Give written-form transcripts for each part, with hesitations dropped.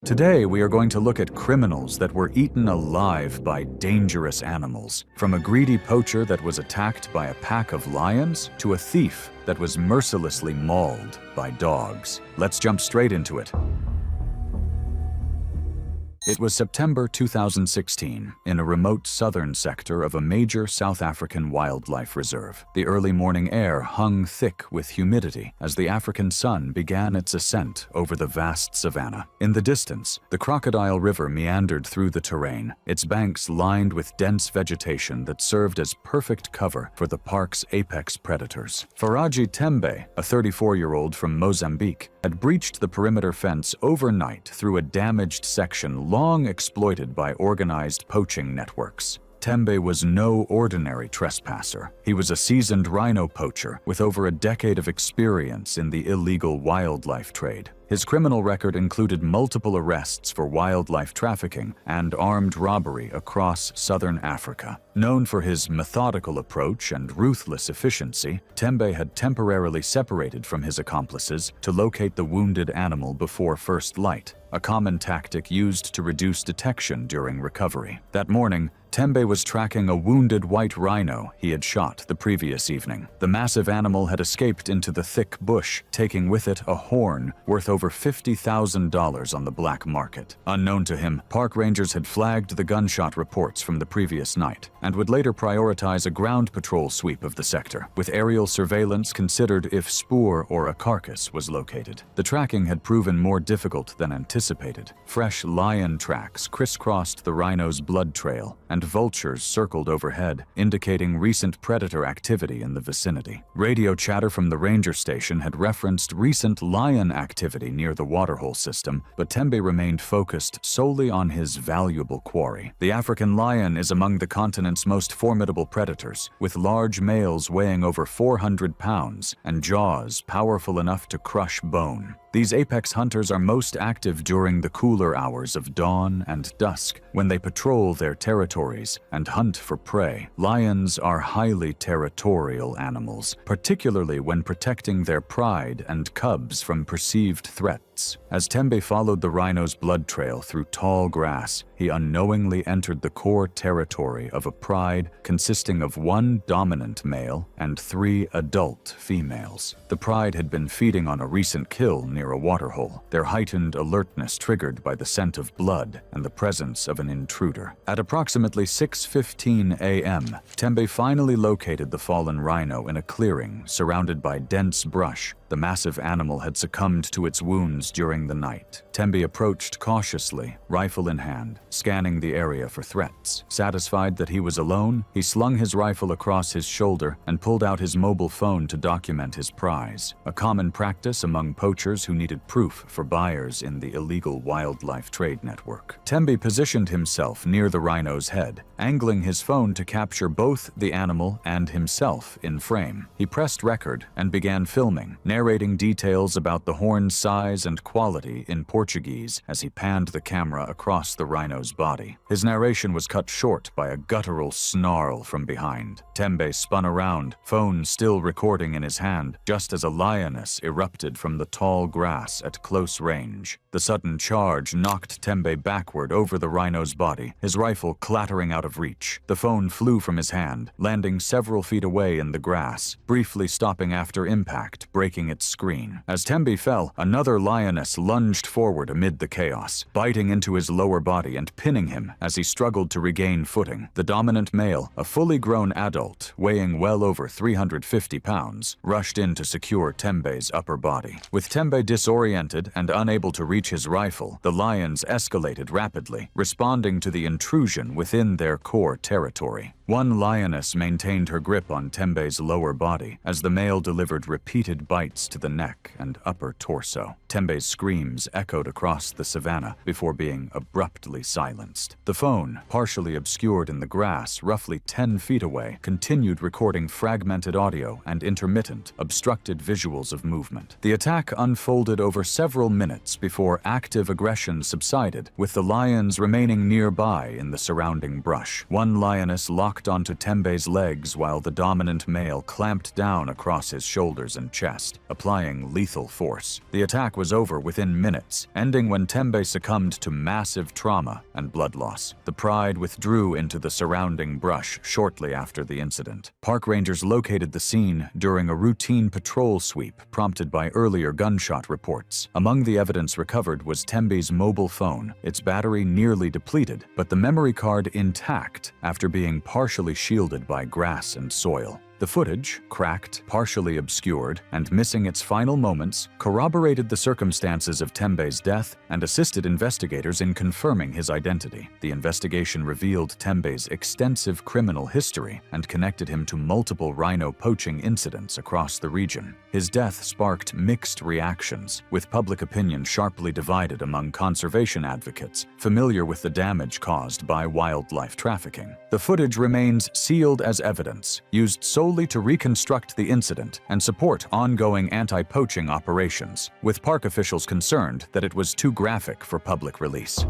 Today, we are going to look at criminals that were eaten alive by dangerous animals, from a greedy poacher that was attacked by a pack of lions to a thief that was mercilessly mauled by dogs. Let's jump straight into it. It was September 2016, in a remote southern sector of a major South African wildlife reserve. The early morning air hung thick with humidity as the African sun began its ascent over the vast savanna. In the distance, the Crocodile River meandered through the terrain, its banks lined with dense vegetation that served as perfect cover for the park's apex predators. Faraji Tembe, a 34-year-old from Mozambique, had breached the perimeter fence overnight through a damaged section long exploited by organized poaching networks. Tembe was no ordinary trespasser. He was a seasoned rhino poacher with over a decade of experience in the illegal wildlife trade. His criminal record included multiple arrests for wildlife trafficking and armed robbery across southern Africa. Known for his methodical approach and ruthless efficiency, Tembe had temporarily separated from his accomplices to locate the wounded animal before first light, a common tactic used to reduce detection during recovery. That morning, Tembe was tracking a wounded white rhino he had shot the previous evening. The massive animal had escaped into the thick bush, taking with it a horn worth over $50,000 on the black market. Unknown to him, park rangers had flagged the gunshot reports from the previous night and would later prioritize a ground patrol sweep of the sector, with aerial surveillance considered if spoor or a carcass was located. The tracking had proven more difficult than anticipated. Fresh lion tracks crisscrossed the rhino's blood trail, and vultures circled overhead, indicating recent predator activity in the vicinity. Radio chatter from the ranger station had referenced recent lion activity near the waterhole system, but Tembe remained focused solely on his valuable quarry. The African lion is among the continent's most formidable predators, with large males weighing over 400 pounds and jaws powerful enough to crush bone. These apex hunters are most active during the cooler hours of dawn and dusk, when they patrol their territories and hunt for prey. Lions are highly territorial animals, particularly when protecting their pride and cubs from perceived threats. As Tembe followed the rhino's blood trail through tall grass, he unknowingly entered the core territory of a pride consisting of one dominant male and 3 adult females. The pride had been feeding on a recent kill near a waterhole, their heightened alertness triggered by the scent of blood and the presence of an intruder. At approximately 6:15 a.m., Tembe finally located the fallen rhino in a clearing surrounded by dense brush. The massive animal had succumbed to its wounds during the night. Tembe approached cautiously, rifle in hand, scanning the area for threats. Satisfied that he was alone, he slung his rifle across his shoulder and pulled out his mobile phone to document his prize, a common practice among poachers who needed proof for buyers in the illegal wildlife trade network. Tembe positioned himself near the rhino's head, angling his phone to capture both the animal and himself in frame. He pressed record and began filming, narrating details about the horn's size and quality in Portuguese as he panned the camera across the rhino's body. His narration was cut short by a guttural snarl from behind. Tembe spun around, phone still recording in his hand, just as a lioness erupted from the tall grass at close range. The sudden charge knocked Tembe backward over the rhino's body, his rifle clattering out of reach. The phone flew from his hand, landing several feet away in the grass, briefly stopping after impact, breaking its screen. As Tembe fell, another lioness lunged forward amid the chaos, biting into his lower body and pinning him as he struggled to regain footing. The dominant male, a fully grown adult weighing well over 350 pounds, rushed in to secure Tembe's upper body. With Tembe disoriented and unable to reach his rifle, the lions escalated rapidly, responding to the intrusion within their core territory. One lioness maintained her grip on Tembe's lower body as the male delivered repeated bites to the neck and upper torso. Tembe's screams echoed across the savanna before being abruptly silenced. The phone, partially obscured in the grass roughly 10 feet away, continued recording fragmented audio and intermittent, obstructed visuals of movement. The attack unfolded over several minutes before before active aggression subsided, with the lions remaining nearby in the surrounding brush. One lioness locked onto Tembe's legs while the dominant male clamped down across his shoulders and chest, applying lethal force. The attack was over within minutes, ending when Tembe succumbed to massive trauma and blood loss. The pride withdrew into the surrounding brush shortly after the incident. Park rangers located the scene during a routine patrol sweep prompted by earlier gunshot reports. Among the evidence recovered was Tembe's mobile phone, its battery nearly depleted, but the memory card intact after being partially shielded by grass and soil. The footage, cracked, partially obscured, and missing its final moments, corroborated the circumstances of Tembe's death and assisted investigators in confirming his identity. The investigation revealed Tembe's extensive criminal history and connected him to multiple rhino poaching incidents across the region. His death sparked mixed reactions, with public opinion sharply divided among conservation advocates familiar with the damage caused by wildlife trafficking. The footage remains sealed as evidence, used solely to reconstruct the incident and support ongoing anti-poaching operations, with park officials concerned that it was too graphic for public release.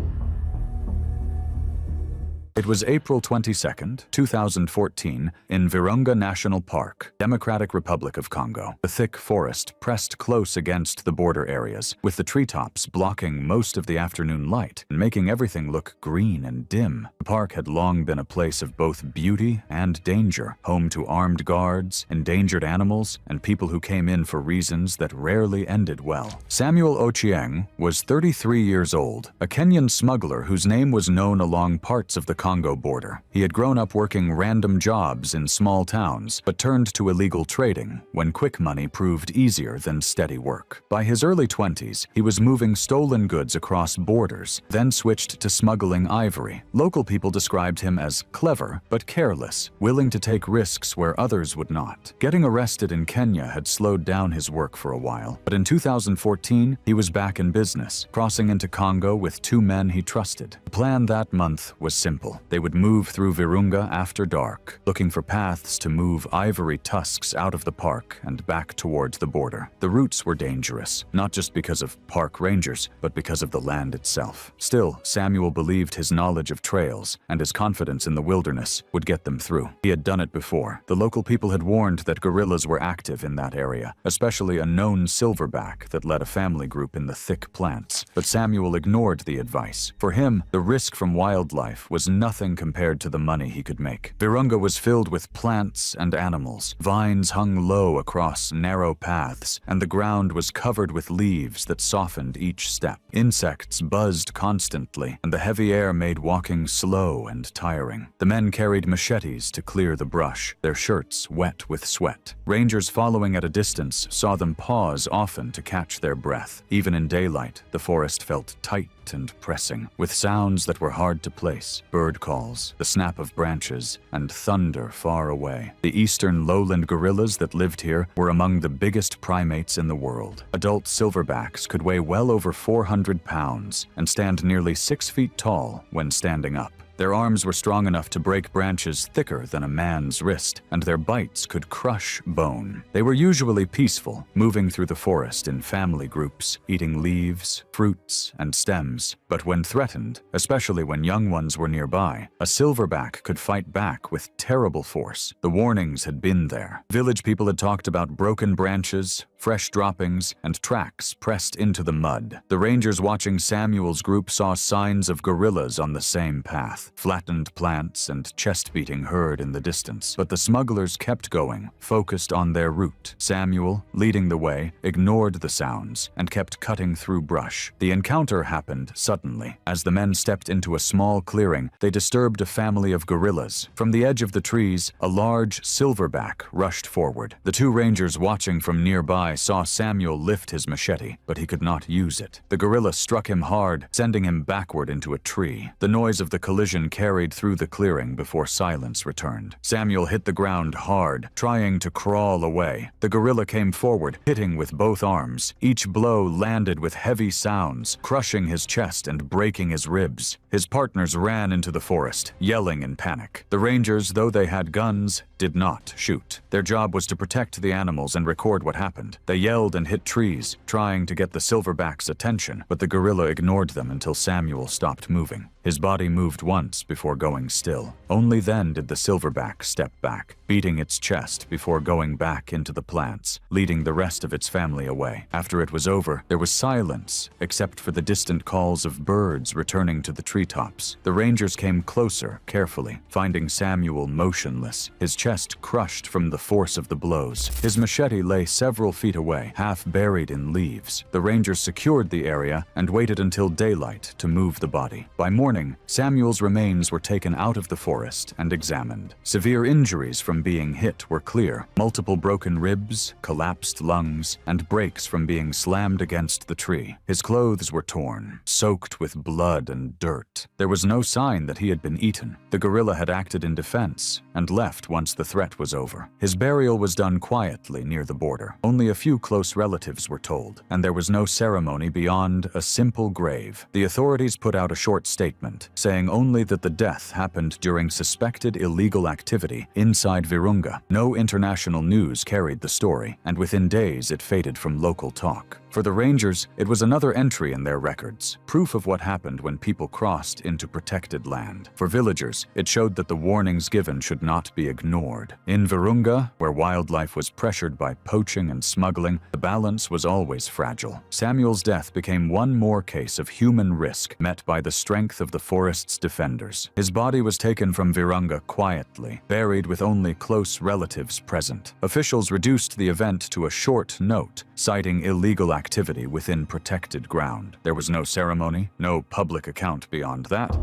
It was April 22, 2014, in Virunga National Park, Democratic Republic of Congo. The thick forest pressed close against the border areas, with the treetops blocking most of the afternoon light and making everything look green and dim. The park had long been a place of both beauty and danger, home to armed guards, endangered animals, and people who came in for reasons that rarely ended well. Samuel Ochieng was 33 years old, a Kenyan smuggler whose name was known along parts of the Congo border. He had grown up working random jobs in small towns, but turned to illegal trading when quick money proved easier than steady work. By his early 20s, he was moving stolen goods across borders, then switched to smuggling ivory. Local people described him as clever but careless, willing to take risks where others would not. Getting arrested in Kenya had slowed down his work for a while, but in 2014, he was back in business, crossing into Congo with two men he trusted. The plan that month was simple. They would move through Virunga after dark, looking for paths to move ivory tusks out of the park and back towards the border. The routes were dangerous, not just because of park rangers, but because of the land itself. Still, Samuel believed his knowledge of trails and his confidence in the wilderness would get them through. He had done it before. The local people had warned that gorillas were active in that area, especially a known silverback that led a family group in the thick plants. But Samuel ignored the advice. For him, the risk from wildlife was nothing compared to the money he could make. Virunga was filled with plants and animals. Vines hung low across narrow paths, and the ground was covered with leaves that softened each step. Insects buzzed constantly, and the heavy air made walking slow and tiring. The men carried machetes to clear the brush, their shirts wet with sweat. Rangers following at a distance saw them pause often to catch their breath. Even in daylight, the forest felt tight and pressing, with sounds that were hard to place. Bird calls, the snap of branches, and thunder far away. The eastern lowland gorillas that lived here were among the biggest primates in the world. Adult silverbacks could weigh well over 400 pounds and stand nearly 6 feet tall when standing up. Their arms were strong enough to break branches thicker than a man's wrist, and their bites could crush bone. They were usually peaceful, moving through the forest in family groups, eating leaves, fruits, and stems. But when threatened, especially when young ones were nearby, a silverback could fight back with terrible force. The warnings had been there. Village people had talked about broken branches, fresh droppings, and tracks pressed into the mud. The rangers watching Samuel's group saw signs of gorillas on the same path, flattened plants and chest-beating herd in the distance. But the smugglers kept going, focused on their route. Samuel, leading the way, ignored the sounds and kept cutting through brush. The encounter happened suddenly. As the men stepped into a small clearing, they disturbed a family of gorillas. From the edge of the trees, a large silverback rushed forward. The two rangers watching from nearby saw Samuel lift his machete, but he could not use it. The gorilla struck him hard, sending him backward into a tree. The noise of the collision carried through the clearing before silence returned. Samuel hit the ground hard, trying to crawl away. The gorilla came forward, hitting with both arms. Each blow landed with heavy sounds, crushing his chest and breaking his ribs. His partners ran into the forest, yelling in panic. The rangers, though they had guns, did not shoot. Their job was to protect the animals and record what happened. They yelled and hit trees, trying to get the silverback's attention, but the gorilla ignored them until Samuel stopped moving. His body moved once before going still. Only then did the silverback step back, beating its chest before going back into the plants, leading the rest of its family away. After it was over, there was silence, except for the distant calls of birds returning to the treetops. The rangers came closer, carefully, finding Samuel motionless, his chest crushed from the force of the blows. His machete lay several feet away, half buried in leaves. The rangers secured the area and waited until daylight to move the body. By morning, Samuel's remains were taken out of the forest and examined. Severe injuries from being hit were clear: multiple broken ribs, collapsed lungs, and breaks from being slammed against the tree. His clothes were torn, soaked with blood and dirt. There was no sign that he had been eaten. The gorilla had acted in defense and left once the threat was over. His burial was done quietly near the border. Only a few close relatives were told, and there was no ceremony beyond a simple grave. The authorities put out a short statement, saying only that the death happened during suspected illegal activity inside Virunga. No international news carried the story, and within days it faded from local talk. For the rangers, it was another entry in their records, proof of what happened when people crossed into protected land. For villagers, it showed that the warnings given should not be ignored. In Virunga, where wildlife was pressured by poaching and smuggling, the balance was always fragile. Samuel's death became one more case of human risk met by the strength of the forest's defenders. His body was taken from Virunga quietly, buried with only close relatives present. Officials reduced the event to a short note, citing illegal activity within protected ground. There was no ceremony, no public account beyond that.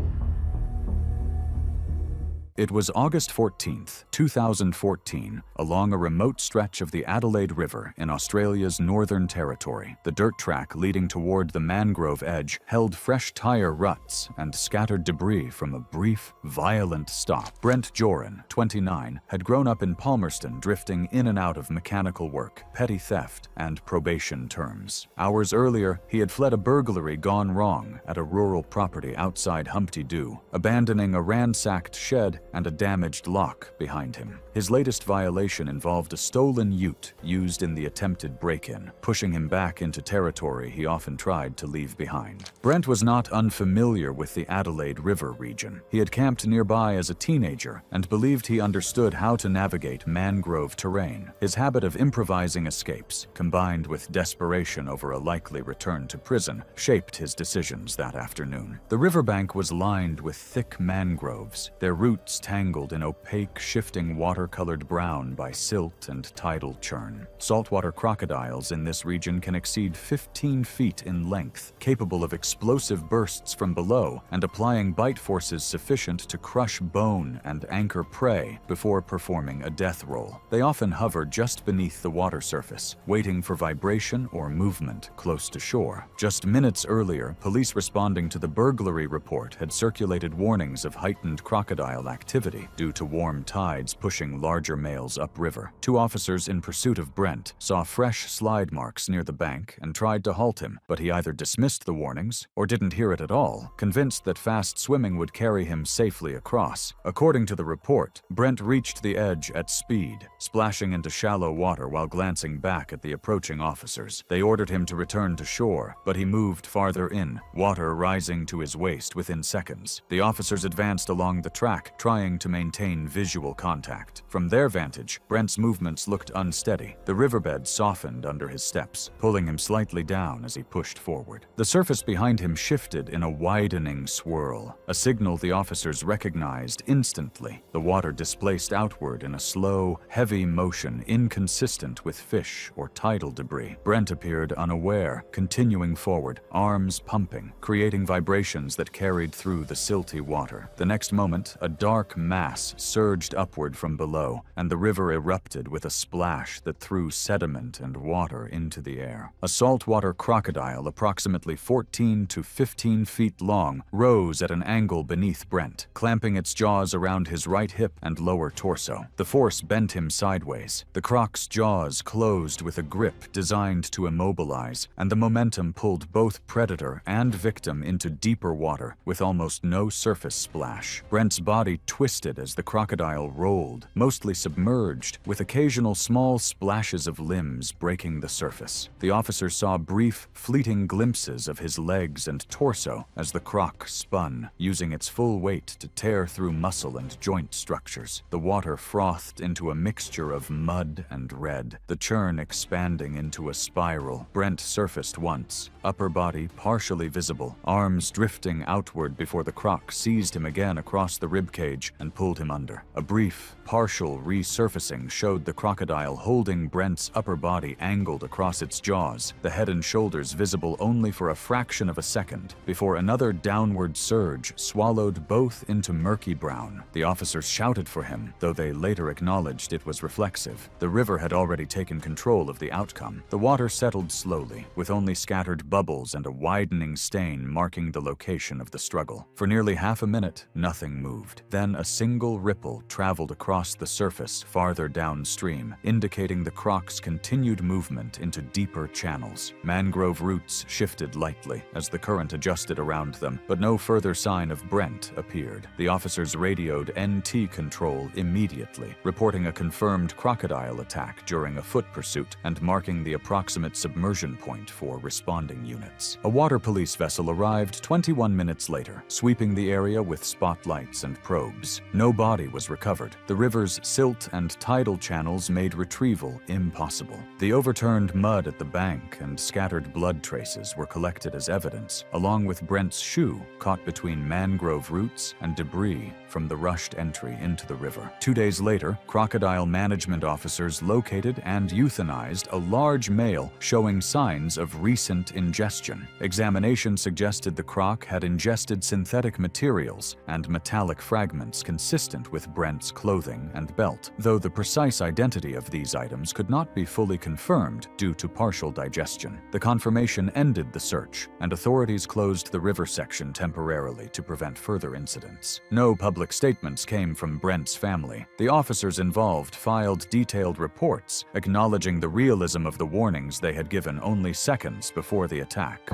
It was August 14th, 2014, along a remote stretch of the Adelaide River in Australia's Northern Territory. The dirt track leading toward the mangrove edge held fresh tire ruts and scattered debris from a brief, violent stop. Brent Joran, 29, had grown up in Palmerston, drifting in and out of mechanical work, petty theft, and probation terms. Hours earlier, he had fled a burglary gone wrong at a rural property outside Humpty Doo, abandoning a ransacked shed and a damaged lock behind him. His latest violation involved a stolen ute used in the attempted break-in, pushing him back into territory he often tried to leave behind. Brent was not unfamiliar with the Adelaide River region. He had camped nearby as a teenager and believed he understood how to navigate mangrove terrain. His habit of improvising escapes, combined with desperation over a likely return to prison, shaped his decisions that afternoon. The riverbank was lined with thick mangroves, their roots tangled in opaque, shifting water-colored brown by silt and tidal churn. Saltwater crocodiles in this region can exceed 15 feet in length, capable of explosive bursts from below and applying bite forces sufficient to crush bone and anchor prey before performing a death roll. They often hover just beneath the water surface, waiting for vibration or movement close to shore. Just minutes earlier, police responding to the burglary report had circulated warnings of heightened crocodile activity due to warm tides pushing larger males upriver. Two officers in pursuit of Brent saw fresh slide marks near the bank and tried to halt him, but he either dismissed the warnings or didn't hear it at all, convinced that fast swimming would carry him safely across. According to the report, Brent reached the edge at speed, splashing into shallow water while glancing back at the approaching officers. They ordered him to return to shore, but he moved farther in, water rising to his waist within seconds. The officers advanced along the track, trying to maintain visual contact. From their vantage, Brent's movements looked unsteady. The riverbed softened under his steps, pulling him slightly down as he pushed forward. The surface behind him shifted in a widening swirl, a signal the officers recognized instantly. The water displaced outward in a slow, heavy motion inconsistent with fish or tidal debris. Brent appeared unaware, continuing forward, arms pumping, creating vibrations that carried through the silty water. The next moment, a dark mass surged upward from below, and the river river erupted with a splash that threw sediment and water into the air. A saltwater crocodile, approximately 14 to 15 feet long, rose at an angle beneath Brent, clamping its jaws around his right hip and lower torso. The force bent him sideways. The croc's jaws closed with a grip designed to immobilize, and the momentum pulled both predator and victim into deeper water with almost no surface splash. Brent's body twisted as the crocodile rolled, mostly submerged, with occasional small splashes of limbs breaking the surface. The officer saw brief, fleeting glimpses of his legs and torso as the croc spun, using its full weight to tear through muscle and joint structures. The water frothed into a mixture of mud and red, the churn expanding into a spiral. Brent surfaced once, upper body partially visible, arms drifting outward before the croc seized him again across the ribcage and pulled him under. A brief, partial resurfacing showed the crocodile holding Brent's upper body angled across its jaws, the head and shoulders visible only for a fraction of a second, before another downward surge swallowed both into murky brown. The officers shouted for him, though they later acknowledged it was reflexive. The river had already taken control of the outcome. The water settled slowly, with only scattered bubbles and a widening stain marking the location of the struggle. For nearly half a minute, nothing moved. Then a single ripple traveled across the surface farther downstream, indicating the croc's continued movement into deeper channels. Mangrove roots shifted lightly as the current adjusted around them, but no further sign of Brent appeared. The officers radioed NT control immediately, reporting a confirmed crocodile attack during a foot pursuit and marking the approximate submersion point for responding units. A water police vessel arrived 21 minutes later, sweeping the area with spotlights and probes. No body was recovered. The river's silt and tidal channels made retrieval impossible. The overturned mud at the bank and scattered blood traces were collected as evidence, along with Brent's shoe caught between mangrove roots and debris from the rushed entry into the river. 2 days later, crocodile management officers located and euthanized a large male showing signs of recent ingestion. Examination suggested the croc had ingested synthetic materials and metallic fragments consistent with Brent's clothing and belt, though the precise identity of these items could not be fully confirmed due to partial digestion. The confirmation ended the search, and authorities closed the river section temporarily to prevent further incidents. No public statements came from Brent's family. The officers involved filed detailed reports, acknowledging the realism of the warnings they had given only seconds before the attack.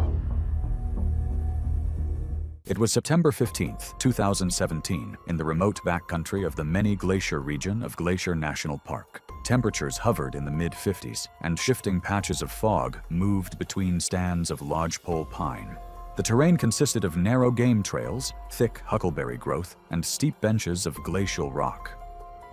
It was September 15, 2017, in the remote backcountry of the Many Glacier region of Glacier National Park. Temperatures hovered in the mid-50s, and shifting patches of fog moved between stands of lodgepole pine. The terrain consisted of narrow game trails, thick huckleberry growth, and steep benches of glacial rock.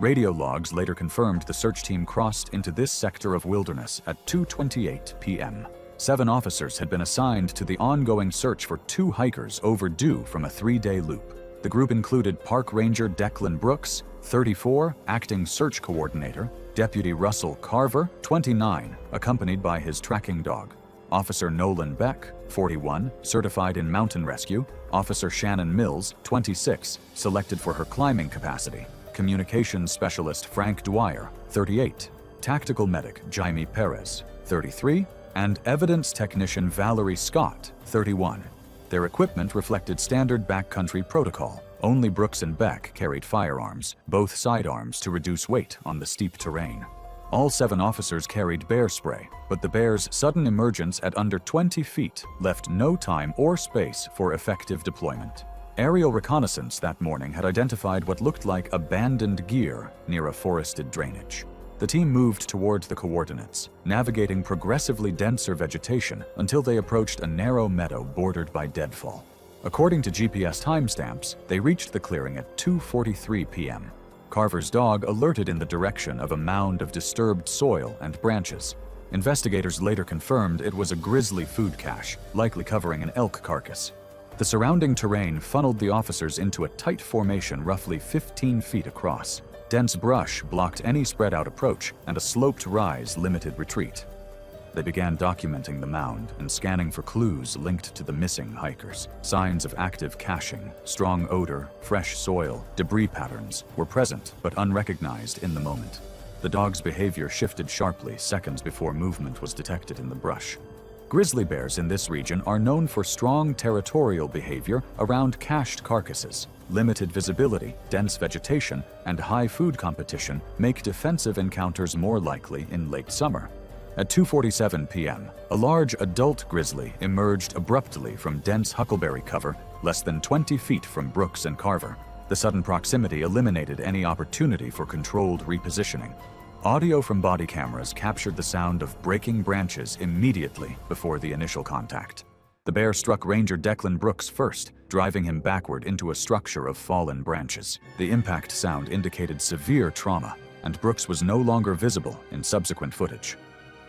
Radio logs later confirmed the search team crossed into this sector of wilderness at 2:28 p.m. 7 officers had been assigned to the ongoing search for 2 hikers overdue from a 3-day loop. The group included Park Ranger Declan Brooks, 34, acting search coordinator, Deputy Russell Carver, 29, accompanied by his tracking dog, Officer Nolan Beck, 41, certified in mountain rescue, Officer Shannon Mills, 26, selected for her climbing capacity, Communications Specialist Frank Dwyer, 38, Tactical Medic Jaime Perez, 33, and Evidence Technician Valerie Scott, 31. Their equipment reflected standard backcountry protocol. Only Brooks and Beck carried firearms, both sidearms to reduce weight on the steep terrain. All 7 officers carried bear spray, but the bear's sudden emergence at under 20 feet left no time or space for effective deployment. Aerial reconnaissance that morning had identified what looked like abandoned gear near a forested drainage. The team moved toward the coordinates, navigating progressively denser vegetation until they approached a narrow meadow bordered by deadfall. According to GPS timestamps, they reached the clearing at 2:43 p.m. Carver's dog alerted in the direction of a mound of disturbed soil and branches. Investigators later confirmed it was a grizzly food cache, likely covering an elk carcass. The surrounding terrain funneled the officers into a tight formation roughly 15 feet across. Dense brush blocked any spread-out approach, and a sloped rise limited retreat. They began documenting the mound and scanning for clues linked to the missing hikers. Signs of active caching, strong odor, fresh soil, debris patterns were present but unrecognized in the moment. The dog's behavior shifted sharply seconds before movement was detected in the brush. Grizzly bears in this region are known for strong territorial behavior around cached carcasses. Limited visibility, dense vegetation, and high food competition make defensive encounters more likely in late summer. At 2:47 p.m., a large adult grizzly emerged abruptly from dense huckleberry cover less than 20 feet from Brooks and Carver. The sudden proximity eliminated any opportunity for controlled repositioning. Audio from body cameras captured the sound of breaking branches immediately before the initial contact. The bear struck Ranger Declan Brooks first, driving him backward into a structure of fallen branches. The impact sound indicated severe trauma, and Brooks was no longer visible in subsequent footage.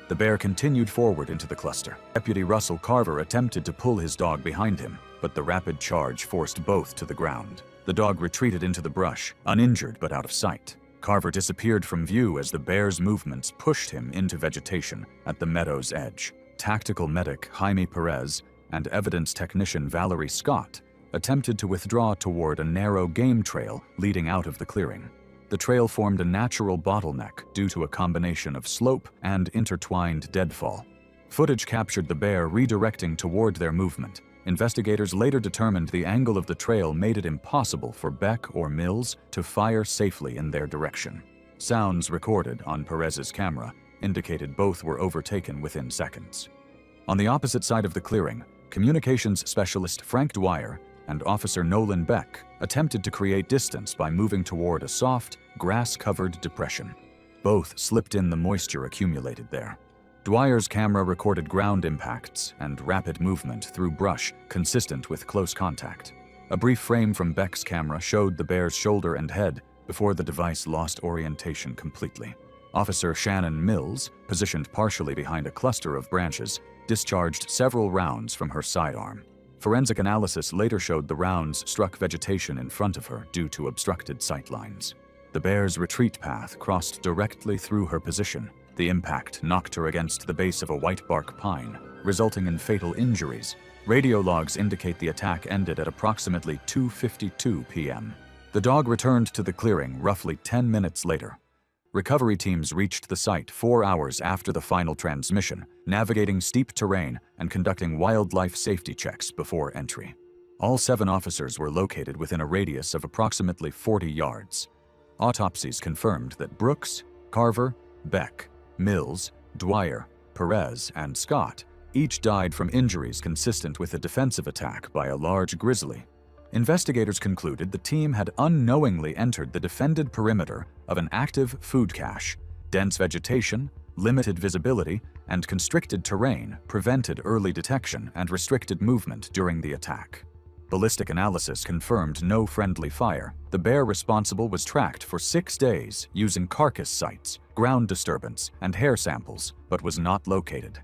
The bear continued forward into the cluster. Deputy Russell Carver attempted to pull his dog behind him, but the rapid charge forced both to the ground. The dog retreated into the brush, uninjured but out of sight. Carver disappeared from view as the bear's movements pushed him into vegetation at the meadow's edge. Tactical medic Jaime Perez and evidence technician Valerie Scott attempted to withdraw toward a narrow game trail leading out of the clearing. The trail formed a natural bottleneck due to a combination of slope and intertwined deadfall. Footage captured the bear redirecting toward their movement. Investigators later determined the angle of the trail made it impossible for Beck or Mills to fire safely in their direction. Sounds recorded on Perez's camera indicated both were overtaken within seconds. On the opposite side of the clearing, communications specialist Frank Dwyer and Officer Nolan Beck attempted to create distance by moving toward a soft, grass-covered depression. Both slipped in the moisture accumulated there. Dwyer's camera recorded ground impacts and rapid movement through brush consistent with close contact. A brief frame from Beck's camera showed the bear's shoulder and head before the device lost orientation completely. Officer Shannon Mills, positioned partially behind a cluster of branches, discharged several rounds from her sidearm. Forensic analysis later showed the rounds struck vegetation in front of her due to obstructed sightlines. The bear's retreat path crossed directly through her position. The impact knocked her against the base of a whitebark pine, resulting in fatal injuries. Radio logs indicate the attack ended at approximately 2:52 p.m. The dog returned to the clearing roughly 10 minutes later. Recovery teams reached the site 4 hours after the final transmission, navigating steep terrain and conducting wildlife safety checks before entry. All 7 officers were located within a radius of approximately 40 yards. Autopsies confirmed that Brooks, Carver, Beck, Mills, Dwyer, Perez, and Scott each died from injuries consistent with a defensive attack by a large grizzly. Investigators concluded the team had unknowingly entered the defended perimeter of an active food cache. Dense vegetation, limited visibility, and constricted terrain prevented early detection and restricted movement during the attack. Ballistic analysis confirmed no friendly fire. The bear responsible was tracked for 6 days using carcass sites, ground disturbance, and hair samples, but was not located.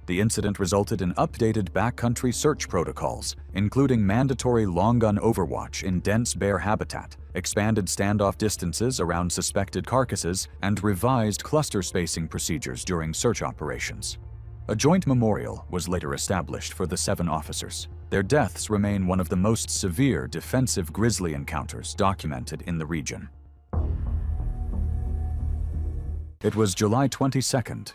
The incident resulted in updated backcountry search protocols, including mandatory long gun overwatch in dense bear habitat, expanded standoff distances around suspected carcasses, and revised cluster spacing procedures during search operations. A joint memorial was later established for the 7 officers. Their deaths remain one of the most severe defensive grizzly encounters documented in the region. It was July 22,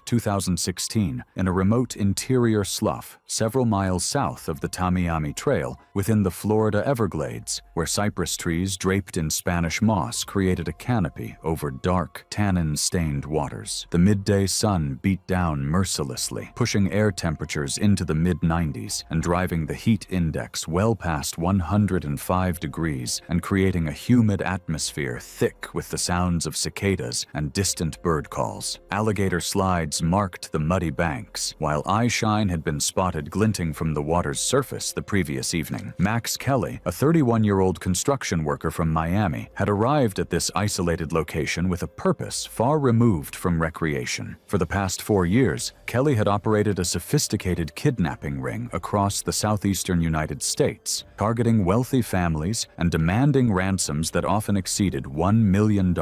2016, in a remote interior slough several miles south of the Tamiami Trail within the Florida Everglades, where cypress trees draped in Spanish moss created a canopy over dark, tannin-stained waters. The midday sun beat down mercilessly, pushing air temperatures into the mid-90s and driving the heat index well past 105 degrees and creating a humid atmosphere thick with the sounds of cicadas and distant bird calls. Alligator slides marked the muddy banks, while eyeshine had been spotted glinting from the water's surface the previous evening. Max Kelly, a 31-year-old construction worker from Miami, had arrived at this isolated location with a purpose far removed from recreation. For the past 4 years, Kelly had operated a sophisticated kidnapping ring across the southeastern United States, targeting wealthy families and demanding ransoms that often exceeded $1 million.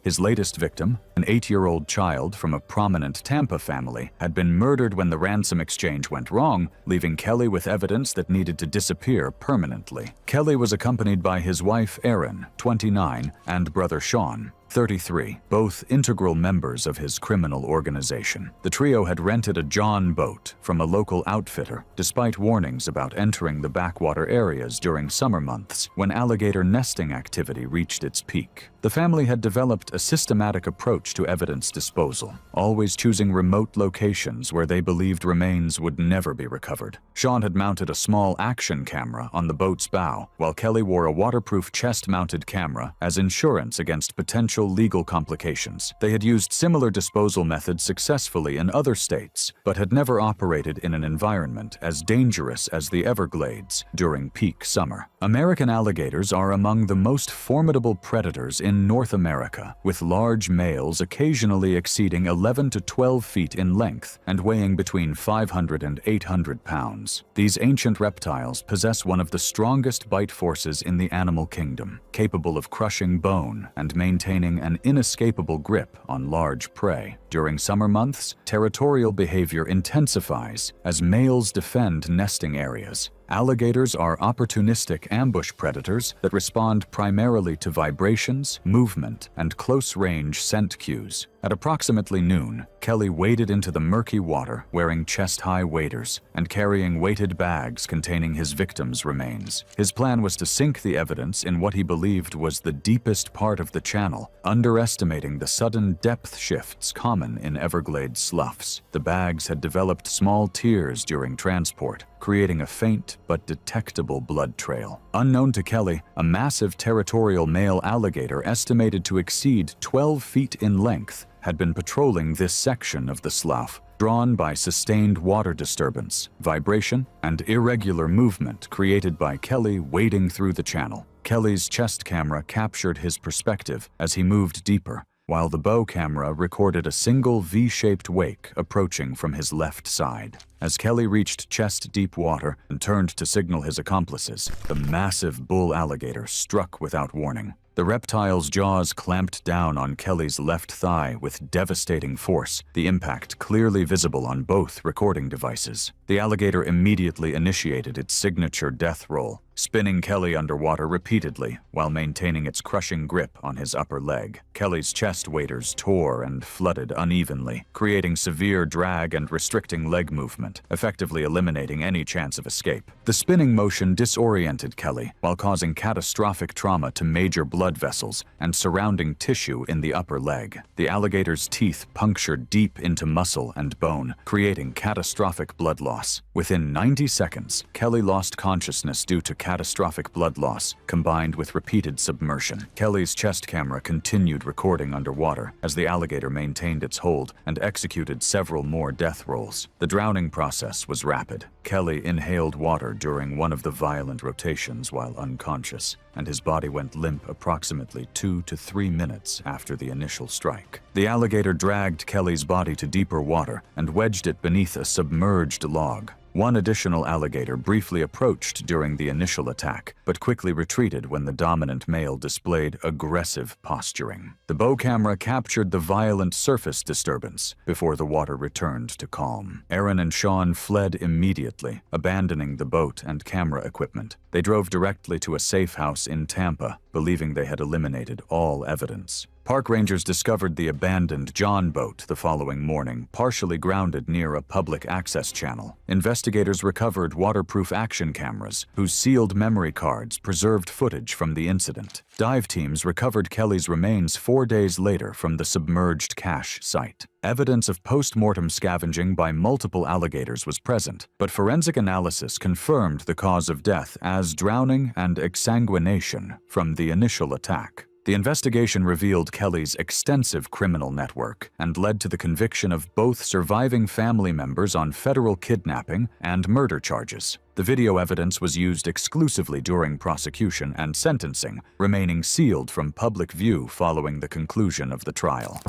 His latest victim, an 8-year-old child from a prominent Tampa family, had been murdered when the ransom exchange went wrong, leaving Kelly with evidence that needed to disappear permanently. Kelly was accompanied by his wife Erin, 29, and brother Sean, 33, both integral members of his criminal organization. The trio had rented a John boat from a local outfitter, despite warnings about entering the backwater areas during summer months when alligator nesting activity reached its peak. The family had developed a systematic approach to evidence disposal, always choosing remote locations where they believed remains would never be recovered. Sean had mounted a small action camera on the boat's bow, while Kelly wore a waterproof chest-mounted camera as insurance against potential legal complications. They had used similar disposal methods successfully in other states, but had never operated in an environment as dangerous as the Everglades during peak summer. American alligators are among the most formidable predators in North America, with large males occasionally exceeding 11 to 12 feet in length and weighing between 500 and 800 pounds. These ancient reptiles possess one of the strongest bite forces in the animal kingdom, capable of crushing bone and maintaining an inescapable grip on large prey. During summer months, territorial behavior intensifies as males defend nesting areas. Alligators are opportunistic ambush predators that respond primarily to vibrations, movement, and close-range scent cues. At approximately noon, Kelly waded into the murky water wearing chest-high waders and carrying weighted bags containing his victims' remains. His plan was to sink the evidence in what he believed was the deepest part of the channel, underestimating the sudden depth shifts common in Everglades sloughs. The bags had developed small tears during transport, creating a faint but detectable blood trail. Unknown to Kelly, a massive territorial male alligator estimated to exceed 12 feet in length had been patrolling this section of the slough, drawn by sustained water disturbance, vibration, and irregular movement created by Kelly wading through the channel. Kelly's chest camera captured his perspective as he moved deeper, while the bow camera recorded a single V-shaped wake approaching from his left side. As Kelly reached chest-deep water and turned to signal his accomplices, the massive bull alligator struck without warning. The reptile's jaws clamped down on Kelly's left thigh with devastating force, the impact clearly visible on both recording devices. The alligator immediately initiated its signature death roll, spinning Kelly underwater repeatedly while maintaining its crushing grip on his upper leg. Kelly's chest waders tore and flooded unevenly, creating severe drag and restricting leg movement, effectively eliminating any chance of escape. The spinning motion disoriented Kelly while causing catastrophic trauma to major blood vessels and surrounding tissue in the upper leg. The alligator's teeth punctured deep into muscle and bone, creating catastrophic blood loss. Within 90 seconds, Kelly lost consciousness due to catastrophic blood loss, combined with repeated submersion. Kelly's chest camera continued recording underwater as the alligator maintained its hold and executed several more death rolls. The drowning process was rapid. Kelly inhaled water during one of the violent rotations while unconscious, and his body went limp approximately 2 to 3 minutes after the initial strike. The alligator dragged Kelly's body to deeper water and wedged it beneath a submerged log. One additional alligator briefly approached during the initial attack, but quickly retreated when the dominant male displayed aggressive posturing. The bow camera captured the violent surface disturbance before the water returned to calm. Aaron and Sean fled immediately, abandoning the boat and camera equipment. They drove directly to a safe house in Tampa, believing they had eliminated all evidence. Park rangers discovered the abandoned John boat the following morning, partially grounded near a public access channel. Investigators recovered waterproof action cameras, whose sealed memory cards preserved footage from the incident. Dive teams recovered Kelly's remains 4 days later from the submerged cache site. Evidence of post-mortem scavenging by multiple alligators was present, but forensic analysis confirmed the cause of death as drowning and exsanguination from the initial attack. The investigation revealed Kelly's extensive criminal network and led to the conviction of both surviving family members on federal kidnapping and murder charges. The video evidence was used exclusively during prosecution and sentencing, remaining sealed from public view following the conclusion of the trial.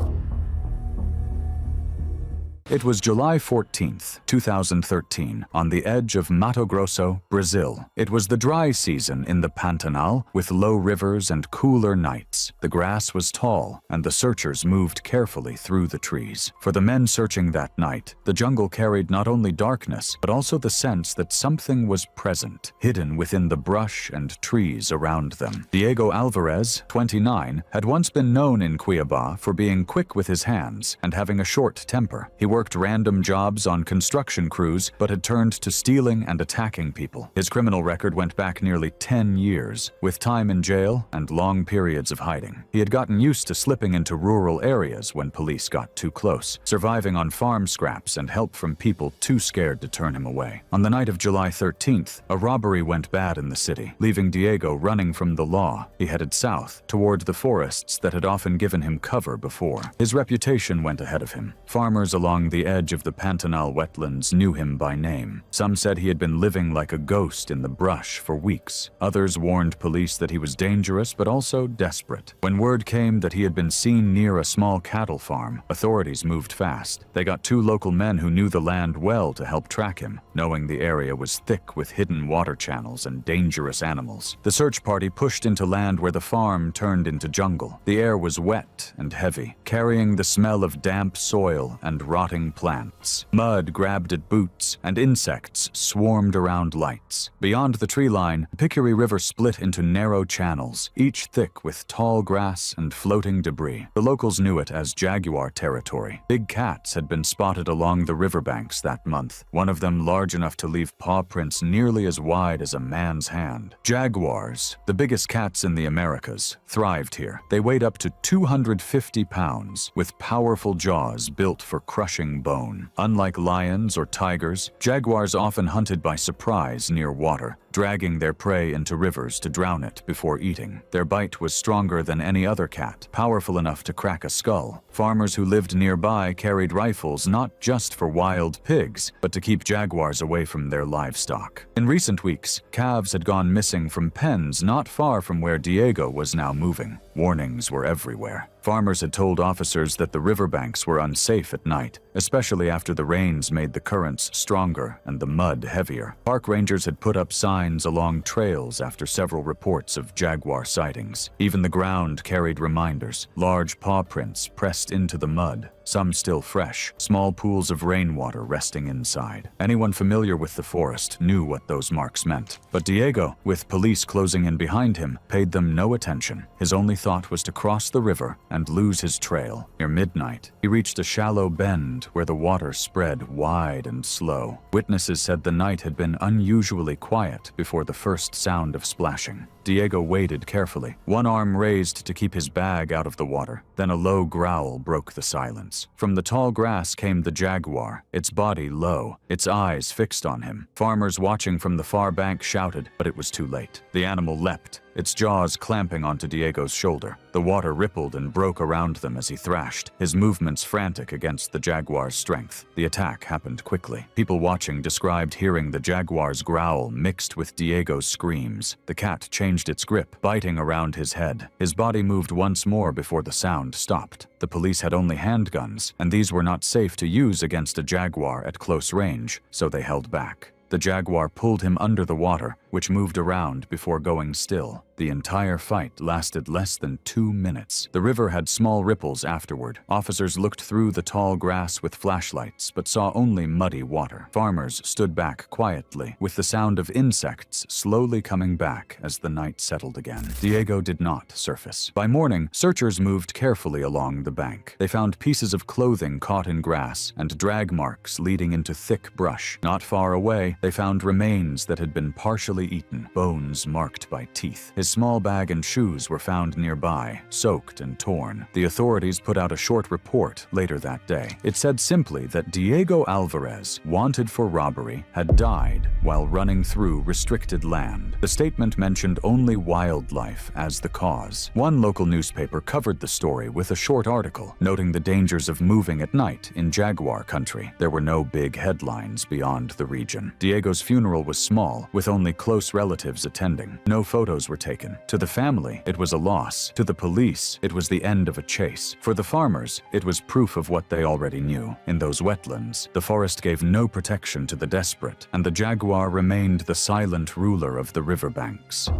It was July 14, 2013, on the edge of Mato Grosso, Brazil. It was the dry season in the Pantanal, with low rivers and cooler nights. The grass was tall, and the searchers moved carefully through the trees. For the men searching that night, the jungle carried not only darkness, but also the sense that something was present, hidden within the brush and trees around them. Diego Alvarez, 29, had once been known in Cuiabá for being quick with his hands and having a short temper. He worked random jobs on construction crews, but had turned to stealing and attacking people. His criminal record went back nearly 10 years, with time in jail and long periods of hiding. He had gotten used to slipping into rural areas when police got too close, surviving on farm scraps and help from people too scared to turn him away. On the night of July 13th, a robbery went bad in the city, leaving Diego running from the law. He headed south, toward the forests that had often given him cover before. His reputation went ahead of him. Farmers along the edge of the Pantanal wetlands knew him by name. Some said he had been living like a ghost in the brush for weeks. Others warned police that he was dangerous but also desperate. When word came that he had been seen near a small cattle farm, authorities moved fast. They got 2 local men who knew the land well to help track him, knowing the area was thick with hidden water channels and dangerous animals. The search party pushed into land where the farm turned into jungle. The air was wet and heavy, carrying the smell of damp soil and rotting plants. Mud grabbed at boots, and insects swarmed around lights. Beyond the tree line, the Picuri River split into narrow channels, each thick with tall grass and floating debris. The locals knew it as Jaguar territory. Big cats had been spotted along the riverbanks that month, one of them large enough to leave paw prints nearly as wide as a man's hand. Jaguars, the biggest cats in the Americas, thrived here. They weighed up to 250 pounds, with powerful jaws built for crushing bone. Unlike lions or tigers, jaguars often hunted by surprise near water, dragging their prey into rivers to drown it before eating. Their bite was stronger than any other cat, powerful enough to crack a skull. Farmers who lived nearby carried rifles not just for wild pigs, but to keep jaguars away from their livestock. In recent weeks, calves had gone missing from pens not far from where Diego was now moving. Warnings were everywhere. Farmers had told officers that the riverbanks were unsafe at night, especially after the rains made the currents stronger and the mud heavier. Park rangers had put up signs along trails after several reports of jaguar sightings. Even the ground carried reminders, large paw prints pressed into the mud, some still fresh, small pools of rainwater resting inside. Anyone familiar with the forest knew what those marks meant. But Diego, with police closing in behind him, paid them no attention. His only thought was to cross the river and lose his trail. Near midnight, he reached a shallow bend where the water spread wide and slow. Witnesses said the night had been unusually quiet before the first sound of splashing. Diego waded carefully, one arm raised to keep his bag out of the water. Then a low growl broke the silence. From the tall grass came the jaguar, its body low, its eyes fixed on him. Farmers watching from the far bank shouted, but it was too late. The animal leapt, its jaws clamping onto Diego's shoulder. The water rippled and broke around them as he thrashed, his movements frantic against the jaguar's strength. The attack happened quickly. People watching described hearing the jaguar's growl mixed with Diego's screams. The cat changed its grip, biting around his head. His body moved once more before the sound stopped. The police had only handguns, and these were not safe to use against a jaguar at close range, so they held back. The jaguar pulled him under the water, which moved around before going still. The entire fight lasted less than 2 minutes. The river had small ripples afterward. Officers looked through the tall grass with flashlights, but saw only muddy water. Farmers stood back quietly, with the sound of insects slowly coming back as the night settled again. Diego did not surface. By morning, searchers moved carefully along the bank. They found pieces of clothing caught in grass and drag marks leading into thick brush. Not far away, they found remains that had been partially eaten, bones marked by teeth. His small bag and shoes were found nearby, soaked and torn. The authorities put out a short report later that day. It said simply that Diego Alvarez, wanted for robbery, had died while running through restricted land. The statement mentioned only wildlife as the cause. One local newspaper covered the story with a short article, noting the dangers of moving at night in jaguar country. There were no big headlines beyond the region. Diego's funeral was small, with only close relatives attending. No photos were taken. To the family, it was a loss. To the police, it was the end of a chase. For the farmers, it was proof of what they already knew. In those wetlands, the forest gave no protection to the desperate, and the jaguar remained the silent ruler of the riverbanks.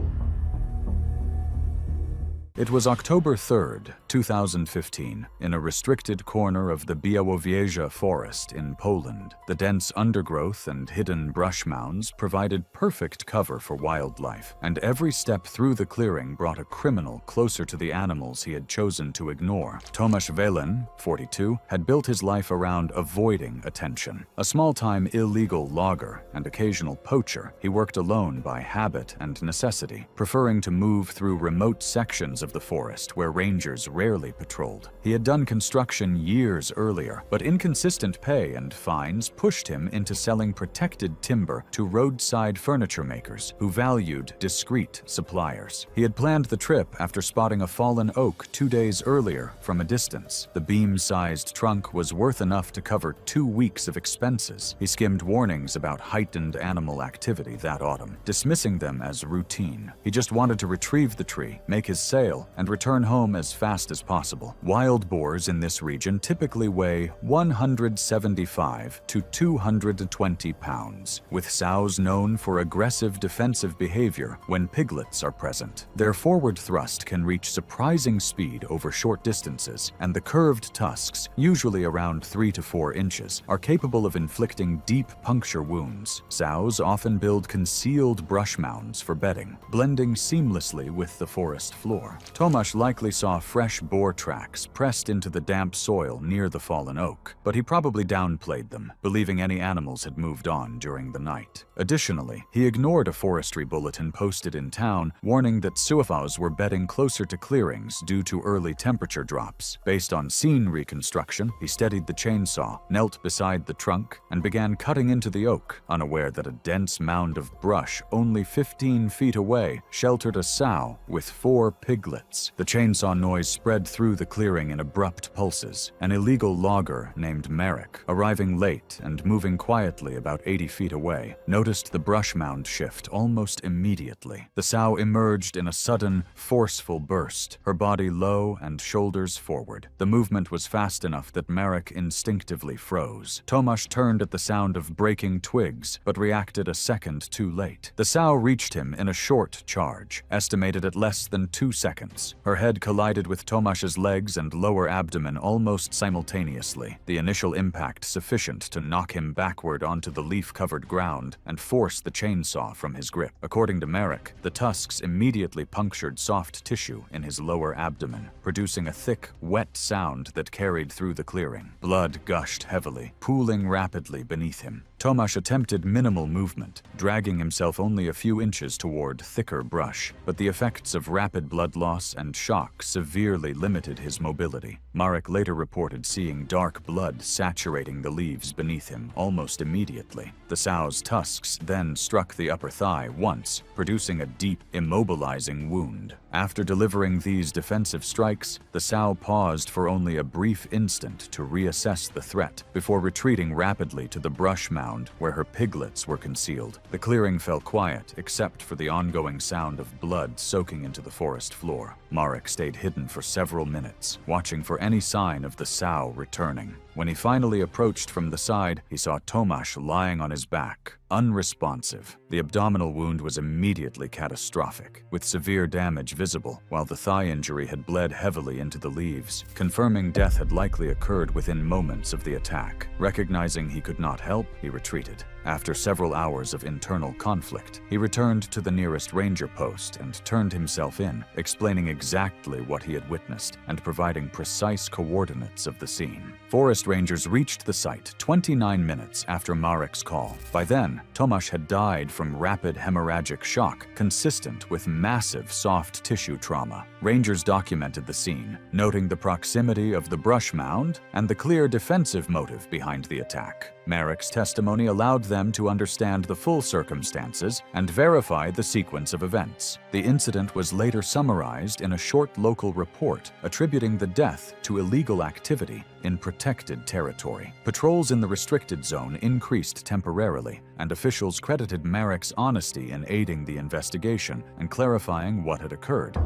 It was October 3rd, 2015, in a restricted corner of the Białowieża forest in Poland. The dense undergrowth and hidden brush mounds provided perfect cover for wildlife, and every step through the clearing brought a criminal closer to the animals he had chosen to ignore. Tomasz Welen, 42, had built his life around avoiding attention. A small-time illegal logger and occasional poacher, he worked alone by habit and necessity, preferring to move through remote sections of the forest where rangers rarely patrolled. He had done construction years earlier, but inconsistent pay and fines pushed him into selling protected timber to roadside furniture makers who valued discreet suppliers. He had planned the trip after spotting a fallen oak 2 days earlier from a distance. The beam-sized trunk was worth enough to cover 2 weeks of expenses. He skimmed warnings about heightened animal activity that autumn, dismissing them as routine. He just wanted to retrieve the tree, make his sale, and return home as fast as possible. Wild boars in this region typically weigh 175 to 220 pounds, with sows known for aggressive defensive behavior when piglets are present. Their forward thrust can reach surprising speed over short distances, and the curved tusks, usually around 3 to 4 inches, are capable of inflicting deep puncture wounds. Sows often build concealed brush mounds for bedding, blending seamlessly with the forest floor. Tomasz likely saw fresh boar tracks pressed into the damp soil near the fallen oak, but he probably downplayed them, believing any animals had moved on during the night. Additionally, he ignored a forestry bulletin posted in town warning that suafaus were bedding closer to clearings due to early temperature drops. Based on scene reconstruction, he steadied the chainsaw, knelt beside the trunk, and began cutting into the oak, unaware that a dense mound of brush only 15 feet away sheltered a sow with 4 piglets. The chainsaw noise spread through the clearing in abrupt pulses. An illegal logger named Marek, arriving late and moving quietly about 80 feet away, noticed the brush mound shift almost immediately. The sow emerged in a sudden, forceful burst, her body low and shoulders forward. The movement was fast enough that Marek instinctively froze. Tomasz turned at the sound of breaking twigs, but reacted a second too late. The sow reached him in a short charge, estimated at less than 2 seconds. Her head collided with Tomasz's legs and lower abdomen almost simultaneously, the initial impact sufficient to knock him backward onto the leaf-covered ground and force the chainsaw from his grip. According to Marek, the tusks immediately punctured soft tissue in his lower abdomen, producing a thick, wet sound that carried through the clearing. Blood gushed heavily, pooling rapidly beneath him. Tomasz attempted minimal movement, dragging himself only a few inches toward thicker brush, but the effects of rapid blood loss and shock severely limited his mobility. Marek later reported seeing dark blood saturating the leaves beneath him almost immediately. The sow's tusks then struck the upper thigh once, producing a deep, immobilizing wound. After delivering these defensive strikes, the sow paused for only a brief instant to reassess the threat before retreating rapidly to the brush mound where her piglets were concealed. The clearing fell quiet except for the ongoing sound of blood soaking into the forest floor. Marek stayed hidden for several minutes, watching for any sign of the sow returning. When he finally approached from the side, he saw Tomasz lying on his back, unresponsive. The abdominal wound was immediately catastrophic, with severe damage visible, while the thigh injury had bled heavily into the leaves, confirming death had likely occurred within moments of the attack. Recognizing he could not help, he retreated. After several hours of internal conflict, he returned to the nearest ranger post and turned himself in, explaining exactly what he had witnessed and providing precise coordinates of the scene. Forest rangers reached the site 29 minutes after Marek's call. By then, Tomasz had died from rapid hemorrhagic shock consistent with massive soft tissue trauma. Rangers documented the scene, noting the proximity of the brush mound and the clear defensive motive behind the attack. Merrick's testimony allowed them to understand the full circumstances and verify the sequence of events. The incident was later summarized in a short local report attributing the death to illegal activity in protected territory. Patrols in the restricted zone increased temporarily, and officials credited Merrick's honesty in aiding the investigation and clarifying what had occurred.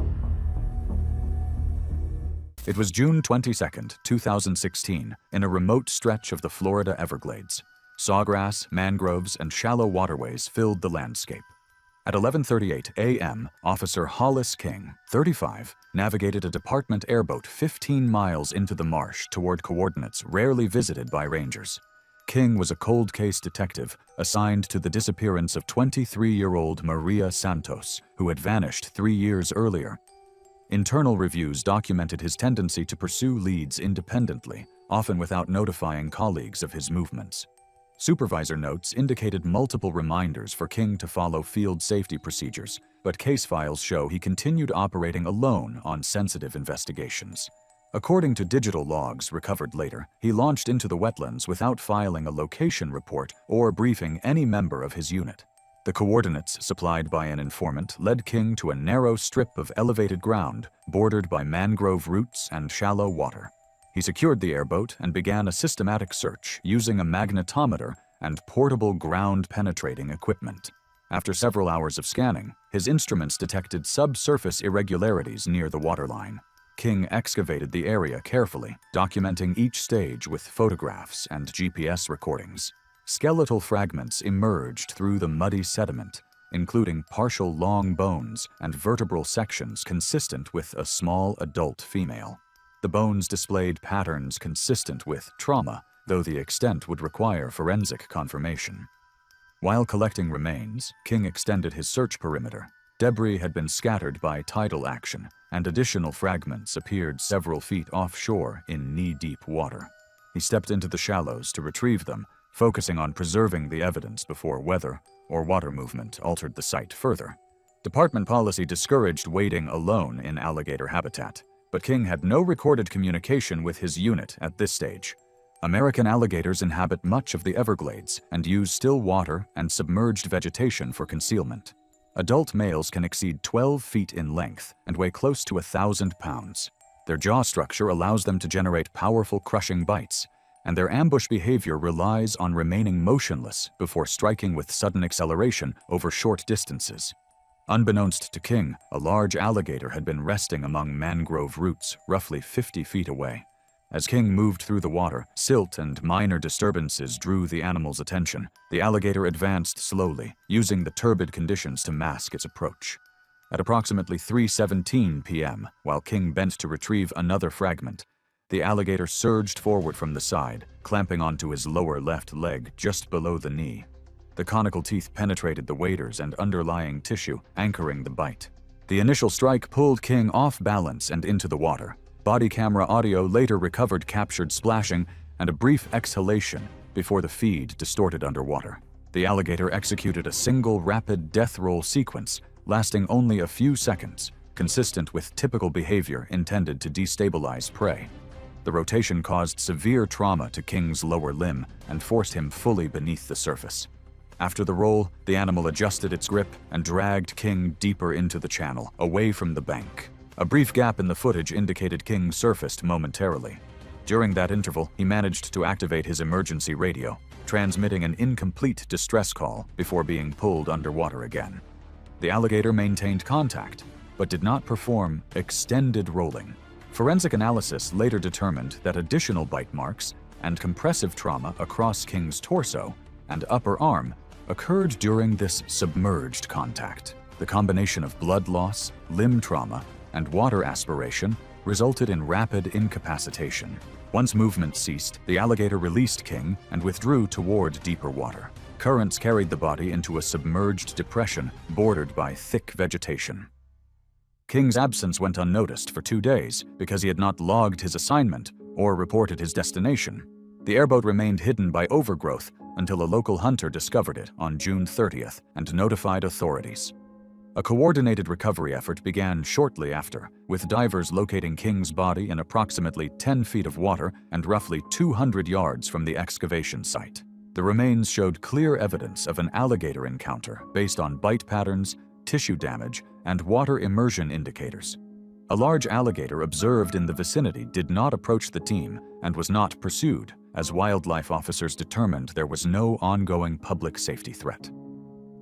It was June 22, 2016, in a remote stretch of the Florida Everglades. Sawgrass, mangroves, and shallow waterways filled the landscape. At 11:38 a.m., Officer Hollis King, 35, navigated a department airboat 15 miles into the marsh toward coordinates rarely visited by rangers. King was a cold case detective assigned to the disappearance of 23-year-old Maria Santos, who had vanished 3 years earlier. Internal reviews documented his tendency to pursue leads independently, often without notifying colleagues of his movements. Supervisor notes indicated multiple reminders for King to follow field safety procedures, but case files show he continued operating alone on sensitive investigations. According to digital logs recovered later, he launched into the wetlands without filing a location report or briefing any member of his unit. The coordinates supplied by an informant led King to a narrow strip of elevated ground bordered by mangrove roots and shallow water. He secured the airboat and began a systematic search using a magnetometer and portable ground-penetrating equipment. After several hours of scanning, his instruments detected subsurface irregularities near the waterline. King excavated the area carefully, documenting each stage with photographs and GPS recordings. Skeletal fragments emerged through the muddy sediment, including partial long bones and vertebral sections consistent with a small adult female. The bones displayed patterns consistent with trauma, though the extent would require forensic confirmation. While collecting remains, King extended his search perimeter. Debris had been scattered by tidal action, and additional fragments appeared several feet offshore in knee-deep water. He stepped into the shallows to retrieve them, focusing on preserving the evidence before weather or water movement altered the site further. Department policy discouraged wading alone in alligator habitat, but King had no recorded communication with his unit at this stage. American alligators inhabit much of the Everglades and use still water and submerged vegetation for concealment. Adult males can exceed 12 feet in length and weigh close to 1,000 pounds. Their jaw structure allows them to generate powerful crushing bites, and their ambush behavior relies on remaining motionless before striking with sudden acceleration over short distances. Unbeknownst to King, a large alligator had been resting among mangrove roots roughly 50 feet away. As King moved through the water, silt and minor disturbances drew the animal's attention. The alligator advanced slowly, using the turbid conditions to mask its approach. At approximately 3:17 p.m., while King bent to retrieve another fragment, the alligator surged forward from the side, clamping onto his lower left leg just below the knee. The conical teeth penetrated the waders and underlying tissue, anchoring the bite. The initial strike pulled King off balance and into the water. Body camera audio later recovered captured splashing and a brief exhalation before the feed distorted underwater. The alligator executed a single rapid death roll sequence, lasting only a few seconds, consistent with typical behavior intended to destabilize prey. The rotation caused severe trauma to King's lower limb and forced him fully beneath the surface. After the roll, the animal adjusted its grip and dragged King deeper into the channel, away from the bank. A brief gap in the footage indicated King surfaced momentarily. During that interval, he managed to activate his emergency radio, transmitting an incomplete distress call before being pulled underwater again. The alligator maintained contact, but did not perform extended rolling. Forensic analysis later determined that additional bite marks and compressive trauma across King's torso and upper arm occurred during this submerged contact. The combination of blood loss, limb trauma, and water aspiration resulted in rapid incapacitation. Once movement ceased, the alligator released King and withdrew toward deeper water. Currents carried the body into a submerged depression bordered by thick vegetation. King's absence went unnoticed for 2 days because he had not logged his assignment or reported his destination. The airboat remained hidden by overgrowth until a local hunter discovered it on June 30th and notified authorities. A coordinated recovery effort began shortly after, with divers locating King's body in approximately 10 feet of water and roughly 200 yards from the excavation site. The remains showed clear evidence of an alligator encounter based on bite patterns, tissue damage, and water immersion indicators. A large alligator observed in the vicinity did not approach the team and was not pursued, as wildlife officers determined there was no ongoing public safety threat.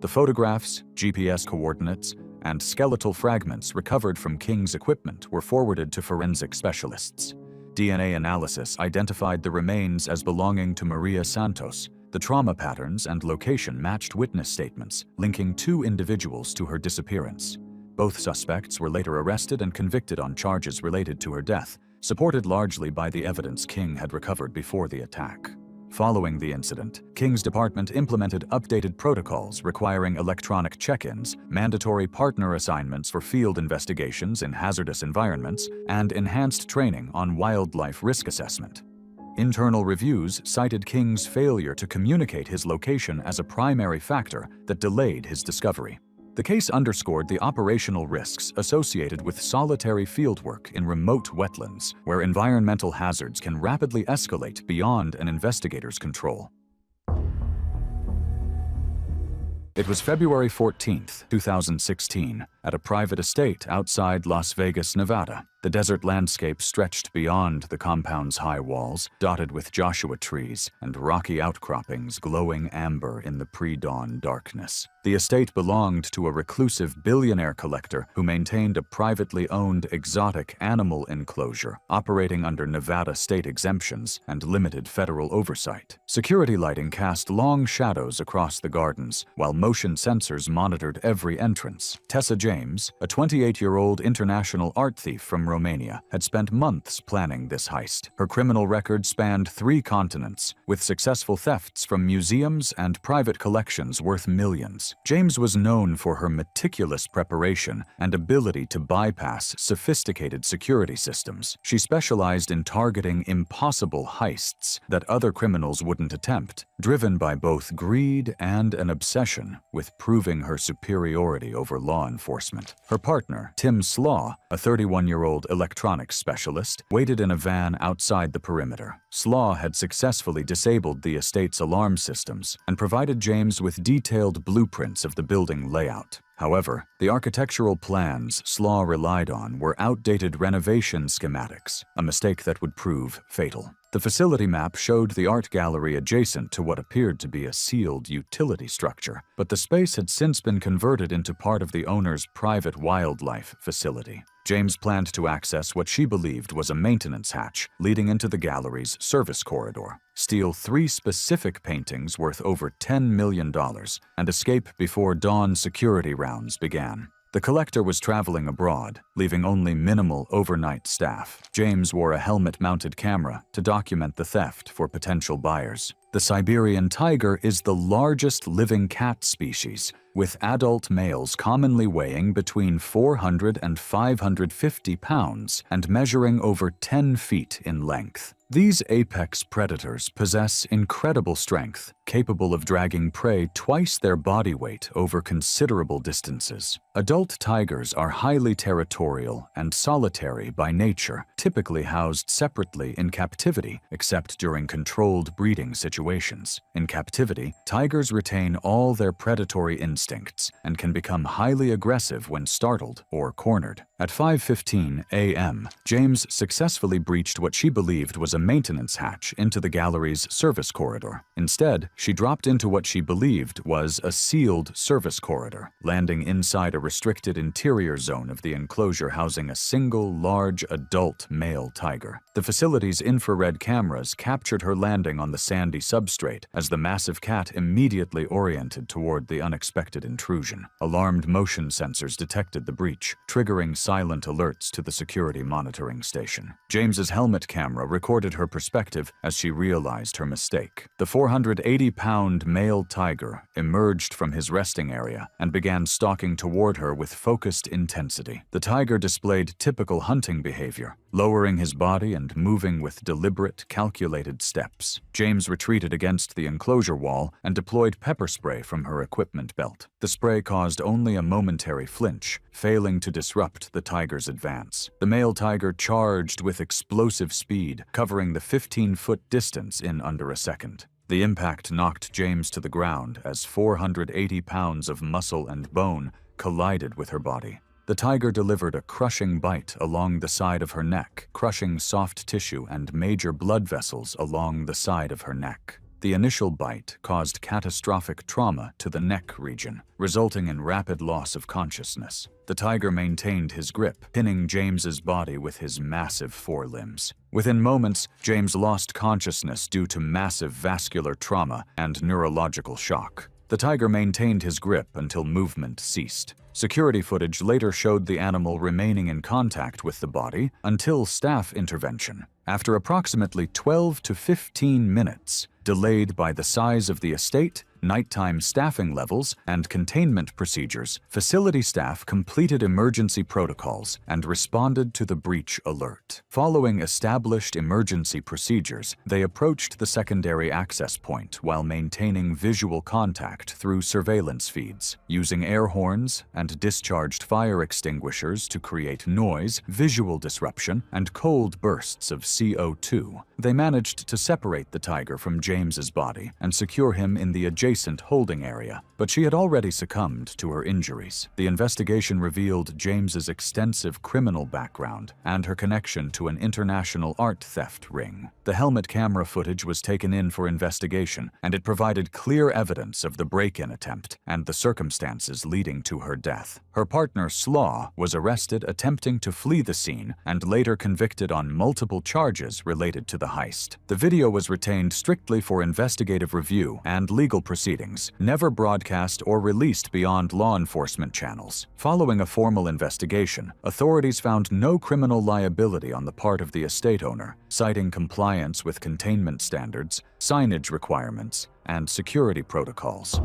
The photographs, GPS coordinates, and skeletal fragments recovered from King's equipment were forwarded to forensic specialists. DNA analysis identified the remains as belonging to Maria Santos. The trauma patterns and location matched witness statements, linking 2 individuals to her disappearance. Both suspects were later arrested and convicted on charges related to her death, supported largely by the evidence King had recovered before the attack. Following the incident, King's department implemented updated protocols requiring electronic check-ins, mandatory partner assignments for field investigations in hazardous environments, and enhanced training on wildlife risk assessment. Internal reviews cited King's failure to communicate his location as a primary factor that delayed his discovery. The case underscored the operational risks associated with solitary fieldwork in remote wetlands, where environmental hazards can rapidly escalate beyond an investigator's control. It was February 14, 2016, at a private estate outside Las Vegas, Nevada. The desert landscape stretched beyond the compound's high walls, dotted with Joshua trees and rocky outcroppings glowing amber in the pre-dawn darkness. The estate belonged to a reclusive billionaire collector who maintained a privately owned exotic animal enclosure, operating under Nevada state exemptions and limited federal oversight. Security lighting cast long shadows across the gardens, while motion sensors monitored every entrance. Tessa James, a 28-year-old international art thief from Romania, had spent months planning this heist. Her criminal record spanned 3 continents, with successful thefts from museums and private collections worth millions. James was known for her meticulous preparation and ability to bypass sophisticated security systems. She specialized in targeting impossible heists that other criminals wouldn't attempt, driven by both greed and an obsession with proving her superiority over law enforcement. Her partner, Tim Slaw, a 31-year-old electronics specialist, waited in a van outside the perimeter. Slaw had successfully disabled the estate's alarm systems and provided James with detailed blueprints of the building layout. However, the architectural plans Slaw relied on were outdated renovation schematics, a mistake that would prove fatal. The facility map showed the art gallery adjacent to what appeared to be a sealed utility structure, but the space had since been converted into part of the owner's private wildlife facility. James planned to access what she believed was a maintenance hatch leading into the gallery's service corridor, steal 3 specific paintings worth over $10 million, and escape before dawn security rounds began. The collector was traveling abroad, leaving only minimal overnight staff. James wore a helmet-mounted camera to document the theft for potential buyers. The Siberian tiger is the largest living cat species, with adult males commonly weighing between 400 and 550 pounds and measuring over 10 feet in length. These apex predators possess incredible strength, capable of dragging prey twice their body weight over considerable distances. Adult tigers are highly territorial and solitary by nature, typically housed separately in captivity, except during controlled breeding situations. In captivity, tigers retain all their predatory instincts and can become highly aggressive when startled or cornered. At 5:15 a.m., James successfully breached what she believed was a maintenance hatch into the gallery's service corridor. Instead, she dropped into what she believed was a sealed service corridor, landing inside a restricted interior zone of the enclosure housing a single large adult male tiger. The facility's infrared cameras captured her landing on the sandy substrate as the massive cat immediately oriented toward the unexpected intrusion. Alarmed motion sensors detected the breach, triggering silent alerts to the security monitoring station. James's helmet camera recorded her perspective as she realized her mistake. The 480-pound male tiger emerged from his resting area and began stalking toward her with focused intensity. The tiger displayed typical hunting behavior, lowering his body and moving with deliberate, calculated steps. James retreated against the enclosure wall and deployed pepper spray from her equipment belt. The spray caused only a momentary flinch, failing to disrupt the tiger's advance. The male tiger charged with explosive speed, covering the 15-foot distance in under a second. The impact knocked James to the ground as 480 pounds of muscle and bone collided with her body. The tiger delivered a crushing bite along the side of her neck, crushing soft tissue and major blood vessels along the side of her neck. The initial bite caused catastrophic trauma to the neck region, resulting in rapid loss of consciousness. The tiger maintained his grip, pinning James's body with his massive forelimbs. Within moments, James lost consciousness due to massive vascular trauma and neurological shock. The tiger maintained his grip until movement ceased. Security footage later showed the animal remaining in contact with the body until staff intervention. After approximately 12 to 15 minutes, delayed by the size of the estate, nighttime staffing levels, and containment procedures, facility staff completed emergency protocols and responded to the breach alert. Following established emergency procedures, they approached the secondary access point while maintaining visual contact through surveillance feeds, using air horns and discharged fire extinguishers to create noise, visual disruption, and cold bursts of CO2. They managed to separate the tiger from James's body and secure him in the adjacent holding area, but she had already succumbed to her injuries. The investigation revealed James's extensive criminal background and her connection to an international art theft ring. The helmet camera footage was taken in for investigation, and it provided clear evidence of the break-in attempt and the circumstances leading to her death. Her partner, Slaw, was arrested attempting to flee the scene and later convicted on multiple charges related to the heist. The video was retained strictly for investigative review and legal proceedings, never broadcast or released beyond law enforcement channels. Following a formal investigation, authorities found no criminal liability on the part of the estate owner, citing compliance with containment standards, signage requirements, and security protocols.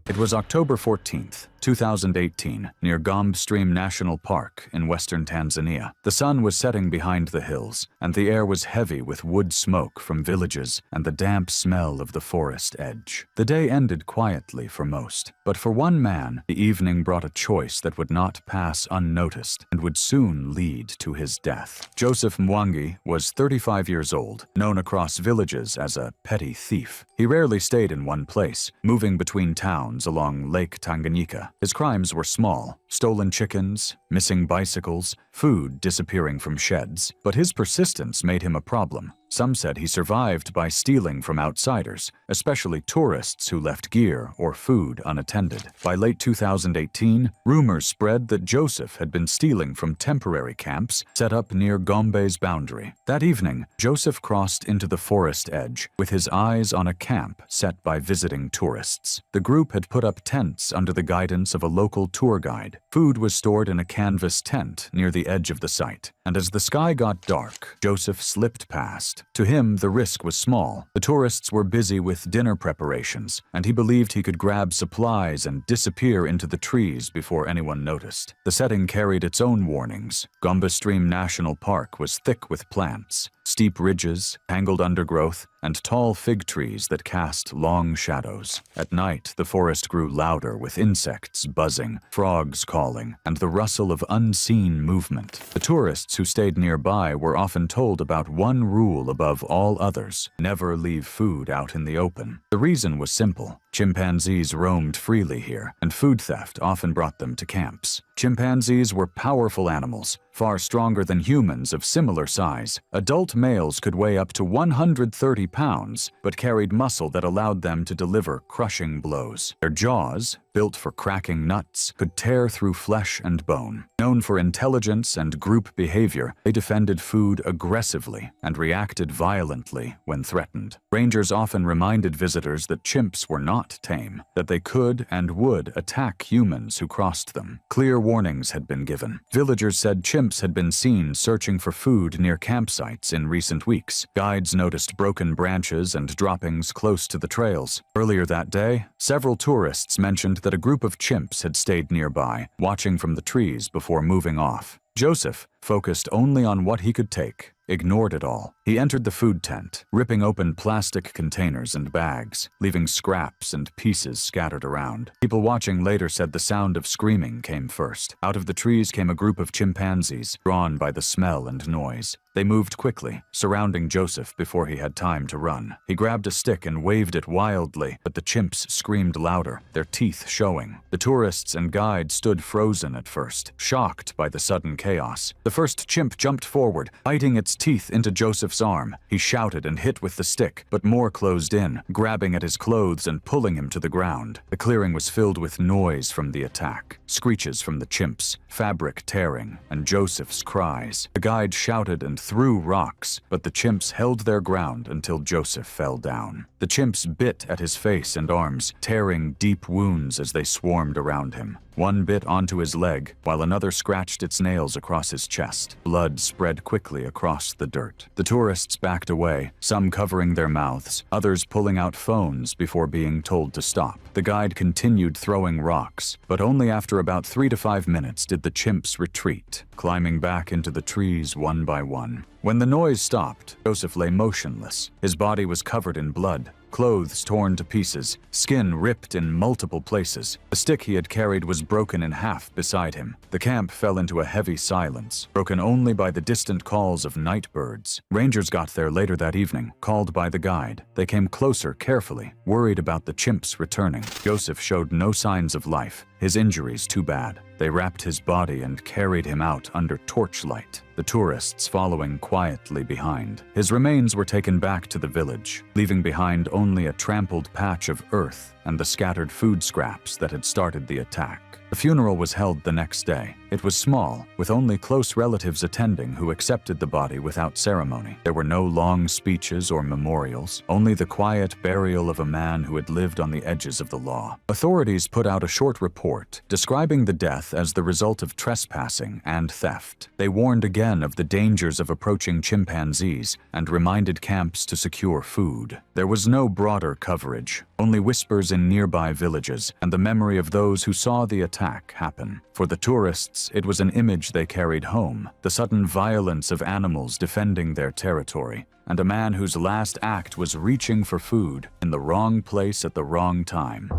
It was October 14th, 2018, near Gombe Stream National Park in western Tanzania. The sun was setting behind the hills, and the air was heavy with wood smoke from villages and the damp smell of the forest edge. The day ended quietly for most, but for one man, the evening brought a choice that would not pass unnoticed and would soon lead to his death. Joseph Mwangi was 35 years old, known across villages as a petty thief. He rarely stayed in one place, moving between towns along Lake Tanganyika. His crimes were small: stolen chickens, missing bicycles, food disappearing from sheds. But his persistence made him a problem. Some said he survived by stealing from outsiders, especially tourists who left gear or food unattended. By late 2018, rumors spread that Joseph had been stealing from temporary camps set up near Gombe's boundary. That evening, Joseph crossed into the forest edge, with his eyes on a camp set by visiting tourists. The group had put up tents under the guidance of a local tour guide. Food was stored in a canvas tent near the edge of the site, and as the sky got dark, Joseph slipped past. To him, the risk was small. The tourists were busy with dinner preparations, and he believed he could grab supplies and disappear into the trees before anyone noticed. The setting carried its own warnings. Gombe Stream National Park was thick with plants, steep ridges, tangled undergrowth, and tall fig trees that cast long shadows. At night, the forest grew louder with insects buzzing, frogs calling, and the rustle of unseen movement. The tourists who stayed nearby were often told about one rule above all others: never leave food out in the open. The reason was simple. Chimpanzees roamed freely here, and food theft often brought them to camps. Chimpanzees were powerful animals, far stronger than humans of similar size. Adult males could weigh up to 130 pounds, but carried muscle that allowed them to deliver crushing blows. Their jaws, built for cracking nuts, could tear through flesh and bone. Known for intelligence and group behavior, they defended food aggressively and reacted violently when threatened. Rangers often reminded visitors that chimps were not tame, that they could and would attack humans who crossed them. Clear warnings had been given. Villagers said chimps had been seen searching for food near campsites in recent weeks. Guides noticed broken branches and droppings close to the trails. Earlier that day, several tourists mentioned that a group of chimps had stayed nearby, watching from the trees before moving off. Joseph focused only on what he could take, ignored it all. He He entered the food tent, ripping open plastic containers and bags, leaving scraps and pieces scattered around. People watching later said the sound of screaming came first. Out of the trees came a group of chimpanzees, drawn by the smell and noise. They moved quickly, surrounding Joseph before he had time to run. He grabbed a stick and waved it wildly, but the chimps screamed louder, their teeth showing. The tourists and guide stood frozen at first, shocked by the sudden chaos. The first chimp jumped forward, biting its teeth into Joseph's arm. He shouted and hit with the stick, but more closed in, grabbing at his clothes and pulling him to the ground. The clearing was filled with noise from the attack, screeches from the chimps, fabric tearing, and Joseph's cries. The guide shouted and threw rocks, but the chimps held their ground until Joseph fell down. The chimps bit at his face and arms, tearing deep wounds as they swarmed around him. One bit onto his leg, while another scratched its nails across his chest. Blood spread quickly across the dirt. The tourists backed away, some covering their mouths, others pulling out phones before being told to stop. The guide continued throwing rocks, but only after about 3 to 5 minutes did the chimps retreat, climbing back into the trees one by one. When the noise stopped, Joseph lay motionless. His body was covered in blood, clothes torn to pieces, skin ripped in multiple places. The stick he had carried was broken in half beside him. The camp fell into a heavy silence, broken only by the distant calls of night birds. Rangers got there later that evening, called by the guide. They came closer carefully, worried about the chimps returning. Joseph showed no signs of life, his injuries too bad. They wrapped his body and carried him out under torchlight, the tourists following quietly behind. His remains were taken back to the village, leaving behind only a trampled patch of earth and the scattered food scraps that had started the attack. The funeral was held the next day. It was small, with only close relatives attending who accepted the body without ceremony. There were no long speeches or memorials, only the quiet burial of a man who had lived on the edges of the law. Authorities put out a short report describing the death as the result of trespassing and theft. They warned again of the dangers of approaching chimpanzees and reminded camps to secure food. There was no broader coverage, only whispers in nearby villages and the memory of those who saw the attack happen. For the tourists, it was an image they carried home, the sudden violence of animals defending their territory, and a man whose last act was reaching for food in the wrong place at the wrong time.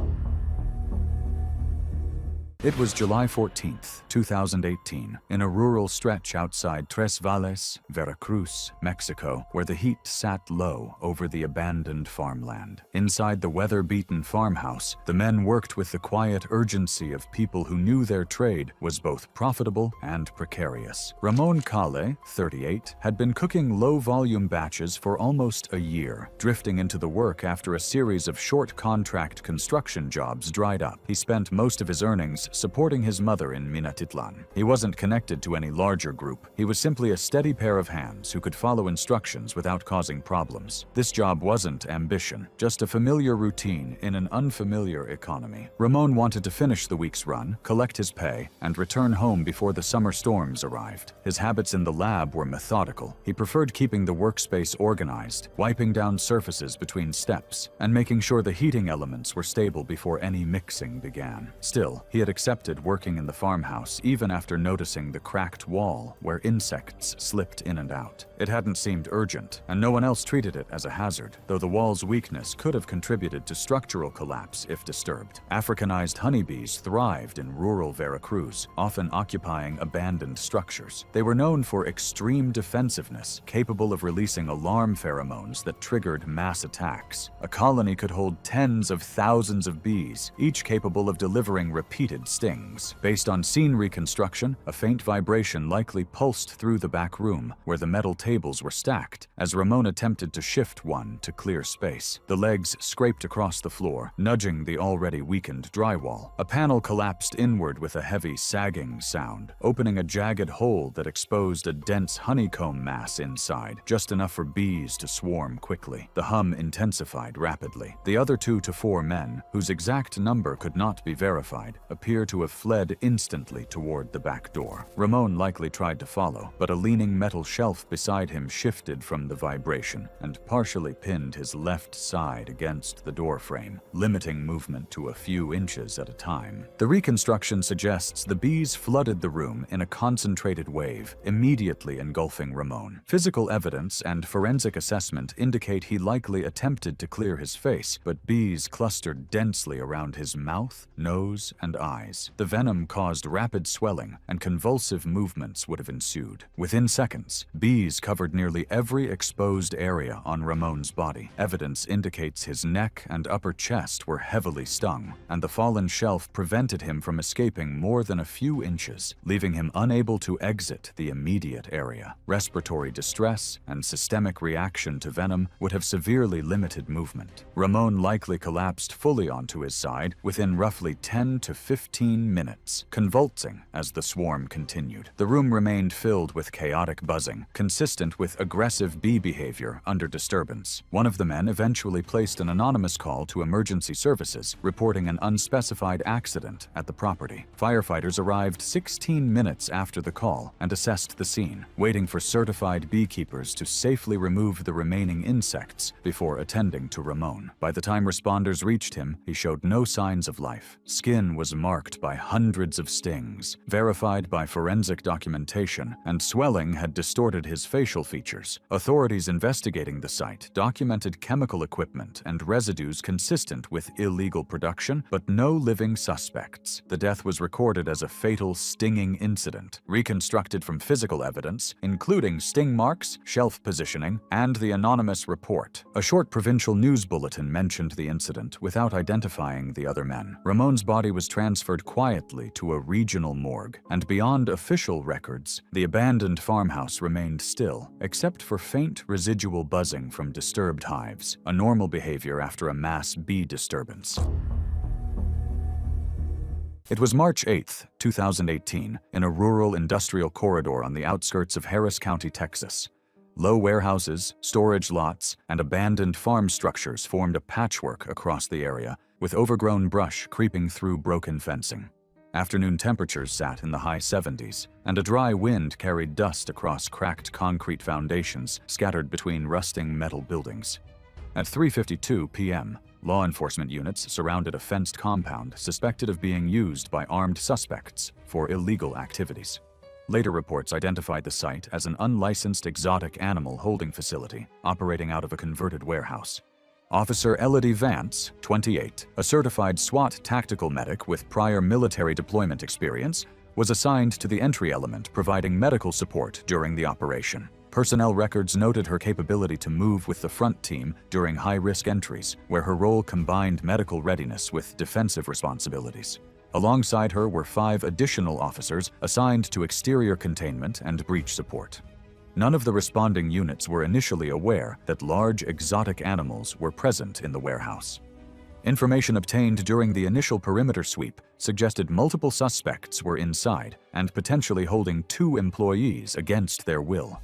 It was July 14th, 2018, in a rural stretch outside Tres Valles, Veracruz, Mexico, where the heat sat low over the abandoned farmland. Inside the weather-beaten farmhouse, the men worked with the quiet urgency of people who knew their trade was both profitable and precarious. Ramon Cale, 38, had been cooking low-volume batches for almost a year, drifting into the work after a series of short contract construction jobs dried up. He spent most of his earnings supporting his mother in Minatitlan. He wasn't connected to any larger group. He was simply a steady pair of hands who could follow instructions without causing problems. This job wasn't ambition, just a familiar routine in an unfamiliar economy. Ramon wanted to finish the week's run, collect his pay, and return home before the summer storms arrived. His habits in the lab were methodical. He preferred keeping the workspace organized, wiping down surfaces between steps, and making sure the heating elements were stable before any mixing began. Still, he had accepted working in the farmhouse even after noticing the cracked wall where insects slipped in and out. It hadn't seemed urgent, and no one else treated it as a hazard, though the wall's weakness could have contributed to structural collapse if disturbed. Africanized honeybees thrived in rural Veracruz, often occupying abandoned structures. They were known for extreme defensiveness, capable of releasing alarm pheromones that triggered mass attacks. A colony could hold tens of thousands of bees, each capable of delivering repeated stings. Based on scene reconstruction, a faint vibration likely pulsed through the back room, where the metal tables were stacked, as Ramon attempted to shift one to clear space. The legs scraped across the floor, nudging the already weakened drywall. A panel collapsed inward with a heavy, sagging sound, opening a jagged hole that exposed a dense honeycomb mass inside, just enough for bees to swarm quickly. The hum intensified rapidly. The other 2 to 4 men, whose exact number could not be verified, appeared appear to have fled instantly toward the back door. Ramon likely tried to follow, but a leaning metal shelf beside him shifted from the vibration and partially pinned his left side against the door frame, limiting movement to a few inches at a time. The reconstruction suggests the bees flooded the room in a concentrated wave, immediately engulfing Ramon. Physical evidence and forensic assessment indicate he likely attempted to clear his face, but bees clustered densely around his mouth, nose, and eyes. The venom caused rapid swelling, and convulsive movements would have ensued. Within seconds, bees covered nearly every exposed area on Ramon's body. Evidence indicates his neck and upper chest were heavily stung, and the fallen shelf prevented him from escaping more than a few inches, leaving him unable to exit the immediate area. Respiratory distress and systemic reaction to venom would have severely limited movement. Ramon likely collapsed fully onto his side within roughly 10 to 15 minutes, convulsing as the swarm continued. The room remained filled with chaotic buzzing, consistent with aggressive bee behavior under disturbance. One of the men eventually placed an anonymous call to emergency services, reporting an unspecified accident at the property. Firefighters arrived 16 minutes after the call and assessed the scene, waiting for certified beekeepers to safely remove the remaining insects before attending to Ramon. By the time responders reached him, he showed no signs of life. Skin was marked by hundreds of stings, verified by forensic documentation, and swelling had distorted his facial features. Authorities investigating the site documented chemical equipment and residues consistent with illegal production, but no living suspects. The death was recorded as a fatal stinging incident, reconstructed from physical evidence, including sting marks, shelf positioning, and the anonymous report. A short provincial news bulletin mentioned the incident without identifying the other men. Ramon's body was transferred quietly to a regional morgue, and beyond official records, the abandoned farmhouse remained still, except for faint residual buzzing from disturbed hives, a normal behavior after a mass bee disturbance. It was March 8, 2018, in a rural industrial corridor on the outskirts of Harris County, Texas. Low warehouses, storage lots, and abandoned farm structures formed a patchwork across the area, with overgrown brush creeping through broken fencing. Afternoon temperatures sat in the high 70s, and a dry wind carried dust across cracked concrete foundations scattered between rusting metal buildings. At 3:52 p.m., law enforcement units surrounded a fenced compound suspected of being used by armed suspects for illegal activities. Later reports identified the site as an unlicensed exotic animal holding facility operating out of a converted warehouse. Officer Elodie Vance, 28, a certified SWAT tactical medic with prior military deployment experience, was assigned to the entry element providing medical support during the operation. Personnel records noted her capability to move with the front team during high-risk entries, where her role combined medical readiness with defensive responsibilities. Alongside her were 5 additional officers assigned to exterior containment and breach support. None of the responding units were initially aware that large exotic animals were present in the warehouse. Information obtained during the initial perimeter sweep suggested multiple suspects were inside and potentially holding 2 employees against their will.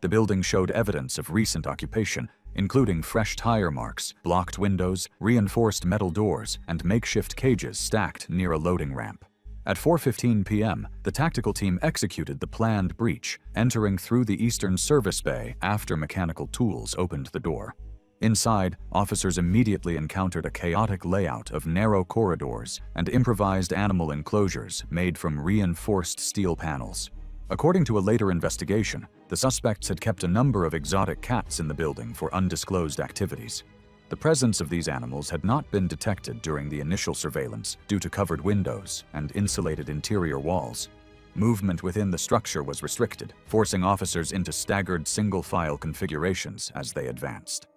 The building showed evidence of recent occupation, including fresh tire marks, blocked windows, reinforced metal doors, and makeshift cages stacked near a loading ramp. At 4:15 p.m., the tactical team executed the planned breach, entering through the eastern service bay after mechanical tools opened the door. Inside, officers immediately encountered a chaotic layout of narrow corridors and improvised animal enclosures made from reinforced steel panels. According to a later investigation, the suspects had kept a number of exotic cats in the building for undisclosed activities. The presence of these animals had not been detected during the initial surveillance due to covered windows and insulated interior walls. Movement within the structure was restricted, forcing officers into staggered single-file configurations as they advanced.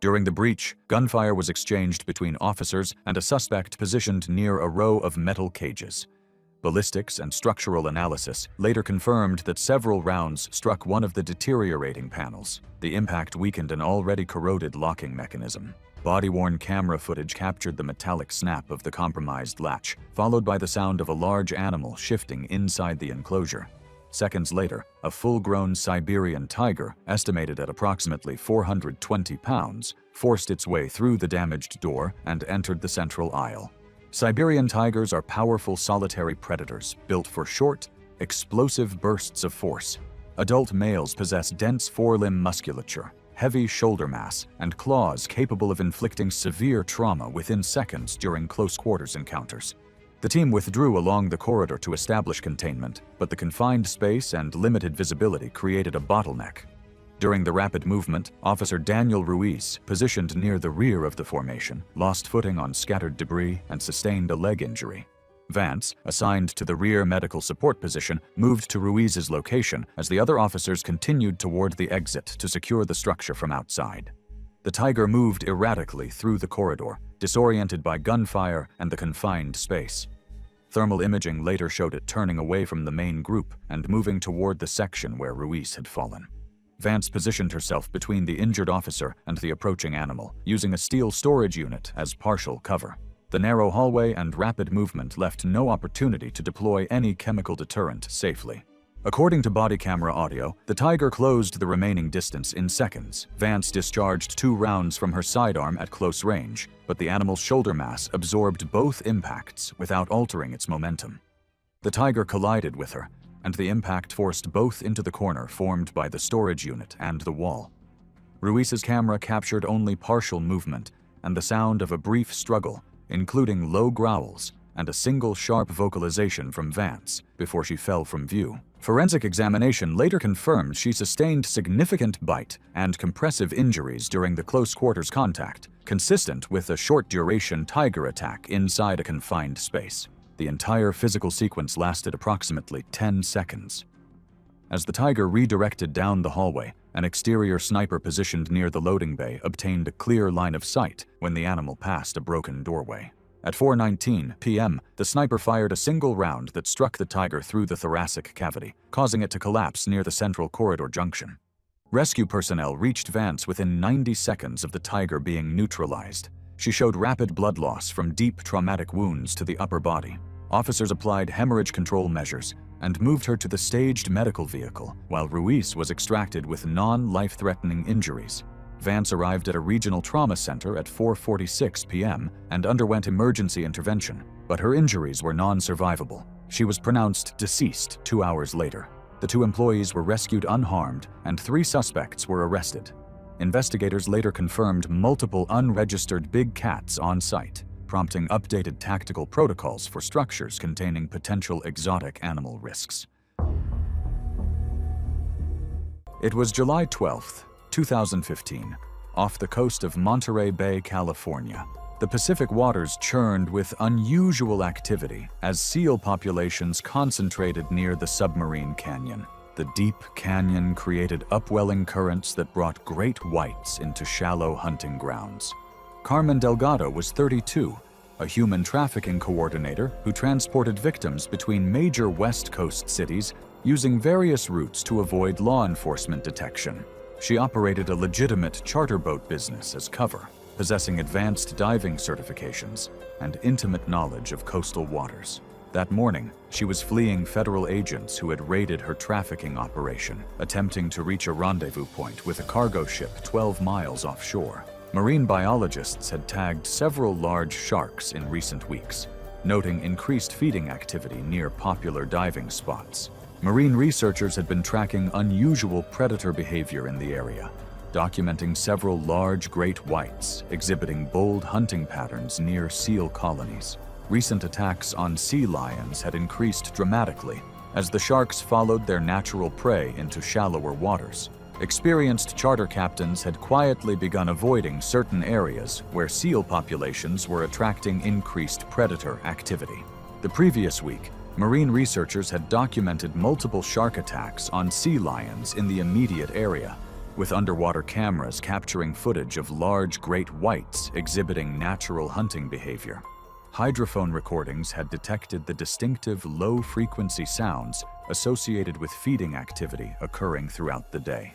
During the breach, gunfire was exchanged between officers and a suspect positioned near a row of metal cages. Ballistics and structural analysis later confirmed that several rounds struck one of the deteriorating panels. The impact weakened an already corroded locking mechanism. Body-worn camera footage captured the metallic snap of the compromised latch, followed by the sound of a large animal shifting inside the enclosure. Seconds later, a full-grown Siberian tiger, estimated at approximately 420 pounds, forced its way through the damaged door and entered the central aisle. Siberian tigers are powerful solitary predators built for short, explosive bursts of force. Adult males possess dense forelimb musculature, heavy shoulder mass, and claws capable of inflicting severe trauma within seconds during close-quarters encounters. The team withdrew along the corridor to establish containment, but the confined space and limited visibility created a bottleneck. During the rapid movement, Officer Daniel Ruiz, positioned near the rear of the formation, lost footing on scattered debris and sustained a leg injury. Vance, assigned to the rear medical support position, moved to Ruiz's location as the other officers continued toward the exit to secure the structure from outside. The tiger moved erratically through the corridor, disoriented by gunfire and the confined space. Thermal imaging later showed it turning away from the main group and moving toward the section where Ruiz had fallen. Vance positioned herself between the injured officer and the approaching animal, using a steel storage unit as partial cover. The narrow hallway and rapid movement left no opportunity to deploy any chemical deterrent safely. According to body camera audio, the tiger closed the remaining distance in seconds. Vance discharged 2 rounds from her sidearm at close range, but the animal's shoulder mass absorbed both impacts without altering its momentum. The tiger collided with her, and the impact forced both into the corner formed by the storage unit and the wall. Ruiz's camera captured only partial movement and the sound of a brief struggle, including low growls and a single sharp vocalization from Vance before she fell from view. Forensic examination later confirmed she sustained significant bite and compressive injuries during the close-quarters contact, consistent with a short-duration tiger attack inside a confined space. The entire physical sequence lasted approximately 10 seconds. As the tiger redirected down the hallway, an exterior sniper positioned near the loading bay obtained a clear line of sight when the animal passed a broken doorway. At 4:19 p.m., the sniper fired a single round that struck the tiger through the thoracic cavity, causing it to collapse near the central corridor junction. Rescue personnel reached Vance within 90 seconds of the tiger being neutralized. She showed rapid blood loss from deep traumatic wounds to the upper body. Officers applied hemorrhage control measures and moved her to the staged medical vehicle, while Ruiz was extracted with non-life-threatening injuries. Vance arrived at a regional trauma center at 4:46 p.m. and underwent emergency intervention, but her injuries were non-survivable. She was pronounced deceased 2 hours later. The 2 employees were rescued unharmed, and 3 suspects were arrested. Investigators later confirmed multiple unregistered big cats on site, prompting updated tactical protocols for structures containing potential exotic animal risks. It was July 12, 2015, off the coast of Monterey Bay, California. The Pacific waters churned with unusual activity as seal populations concentrated near the submarine canyon. The deep canyon created upwelling currents that brought great whites into shallow hunting grounds. Carmen Delgado was 32, a human trafficking coordinator who transported victims between major West Coast cities using various routes to avoid law enforcement detection. She operated a legitimate charter boat business as cover, possessing advanced diving certifications and intimate knowledge of coastal waters. That morning, she was fleeing federal agents who had raided her trafficking operation, attempting to reach a rendezvous point with a cargo ship 12 miles offshore. Marine biologists had tagged several large sharks in recent weeks, noting increased feeding activity near popular diving spots. Marine researchers had been tracking unusual predator behavior in the area, documenting several large great whites exhibiting bold hunting patterns near seal colonies. Recent attacks on sea lions had increased dramatically as the sharks followed their natural prey into shallower waters. Experienced charter captains had quietly begun avoiding certain areas where seal populations were attracting increased predator activity. The previous week, marine researchers had documented multiple shark attacks on sea lions in the immediate area, with underwater cameras capturing footage of large great whites exhibiting natural hunting behavior. Hydrophone recordings had detected the distinctive low-frequency sounds associated with feeding activity occurring throughout the day.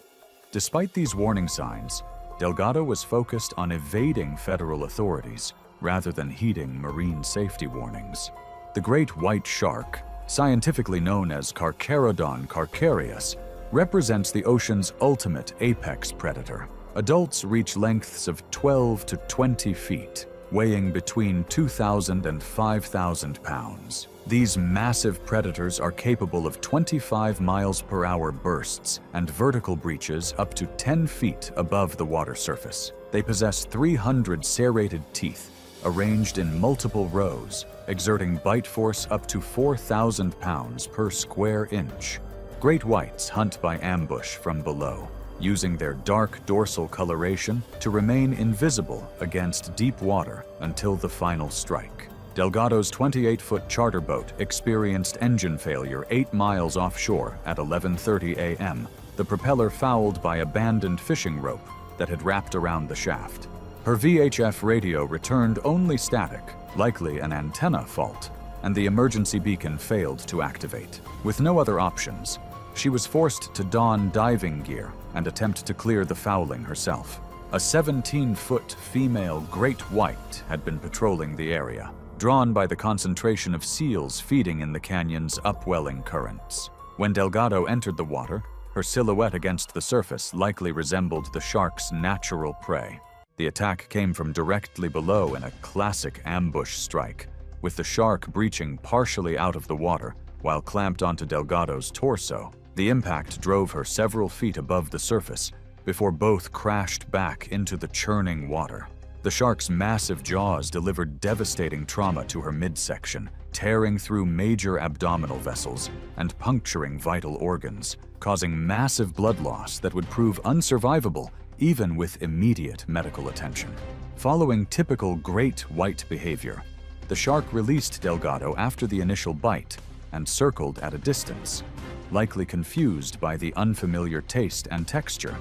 Despite these warning signs, Delgado was focused on evading federal authorities rather than heeding marine safety warnings. The great white shark, scientifically known as Carcharodon carcharias, represents the ocean's ultimate apex predator. Adults reach lengths of 12 to 20 feet, weighing between 2,000 and 5,000 pounds. These massive predators are capable of 25 miles per hour bursts and vertical breaches up to 10 feet above the water surface. They possess 300 serrated teeth, arranged in multiple rows, exerting bite force up to 4,000 pounds per square inch. Great whites hunt by ambush from below, using their dark dorsal coloration to remain invisible against deep water until the final strike. Delgado's 28-foot charter boat experienced engine failure 8 miles offshore at 11:30 a.m., the propeller fouled by abandoned fishing rope that had wrapped around the shaft. Her VHF radio returned only static, likely an antenna fault, and the emergency beacon failed to activate. With no other options, she was forced to don diving gear and attempt to clear the fouling herself. A 17-foot female great white had been patrolling the area, drawn by the concentration of seals feeding in the canyon's upwelling currents. When Delgado entered the water, her silhouette against the surface likely resembled the shark's natural prey. The attack came from directly below in a classic ambush strike, with the shark breaching partially out of the water while clamped onto Delgado's torso. The impact drove her several feet above the surface before both crashed back into the churning water. The shark's massive jaws delivered devastating trauma to her midsection, tearing through major abdominal vessels and puncturing vital organs, causing massive blood loss that would prove unsurvivable even with immediate medical attention. Following typical great white behavior, the shark released Delgado after the initial bite and circled at a distance, likely confused by the unfamiliar taste and texture.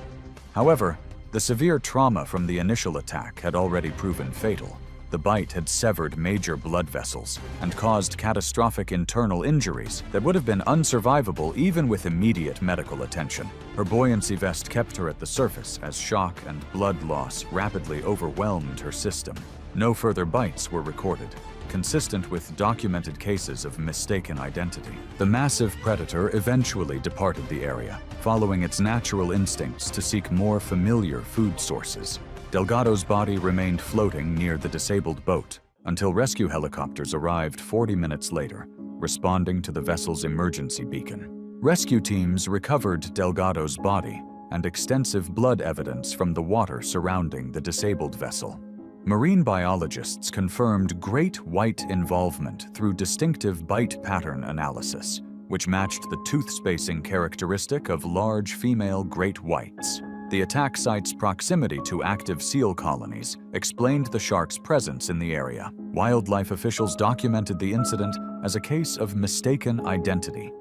However, the severe trauma from the initial attack had already proven fatal. The bite had severed major blood vessels and caused catastrophic internal injuries that would have been unsurvivable even with immediate medical attention. Her buoyancy vest kept her at the surface as shock and blood loss rapidly overwhelmed her system. No further bites were recorded, consistent with documented cases of mistaken identity. The massive predator eventually departed the area, following its natural instincts to seek more familiar food sources. Delgado's body remained floating near the disabled boat until rescue helicopters arrived 40 minutes later, responding to the vessel's emergency beacon. Rescue teams recovered Delgado's body and extensive blood evidence from the water surrounding the disabled vessel. Marine biologists confirmed great white involvement through distinctive bite pattern analysis, which matched the tooth spacing characteristic of large female great whites. The attack site's proximity to active seal colonies explained the shark's presence in the area. Wildlife officials documented the incident as a case of mistaken identity,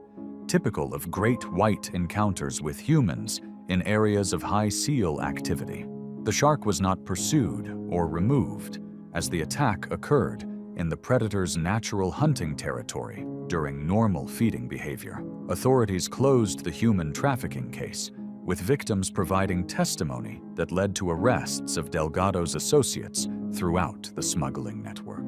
typical of great white encounters with humans in areas of high seal activity. The shark was not pursued or removed, as the attack occurred in the predator's natural hunting territory during normal feeding behavior. Authorities closed the human trafficking case, with victims providing testimony that led to arrests of Delgado's associates throughout the smuggling network.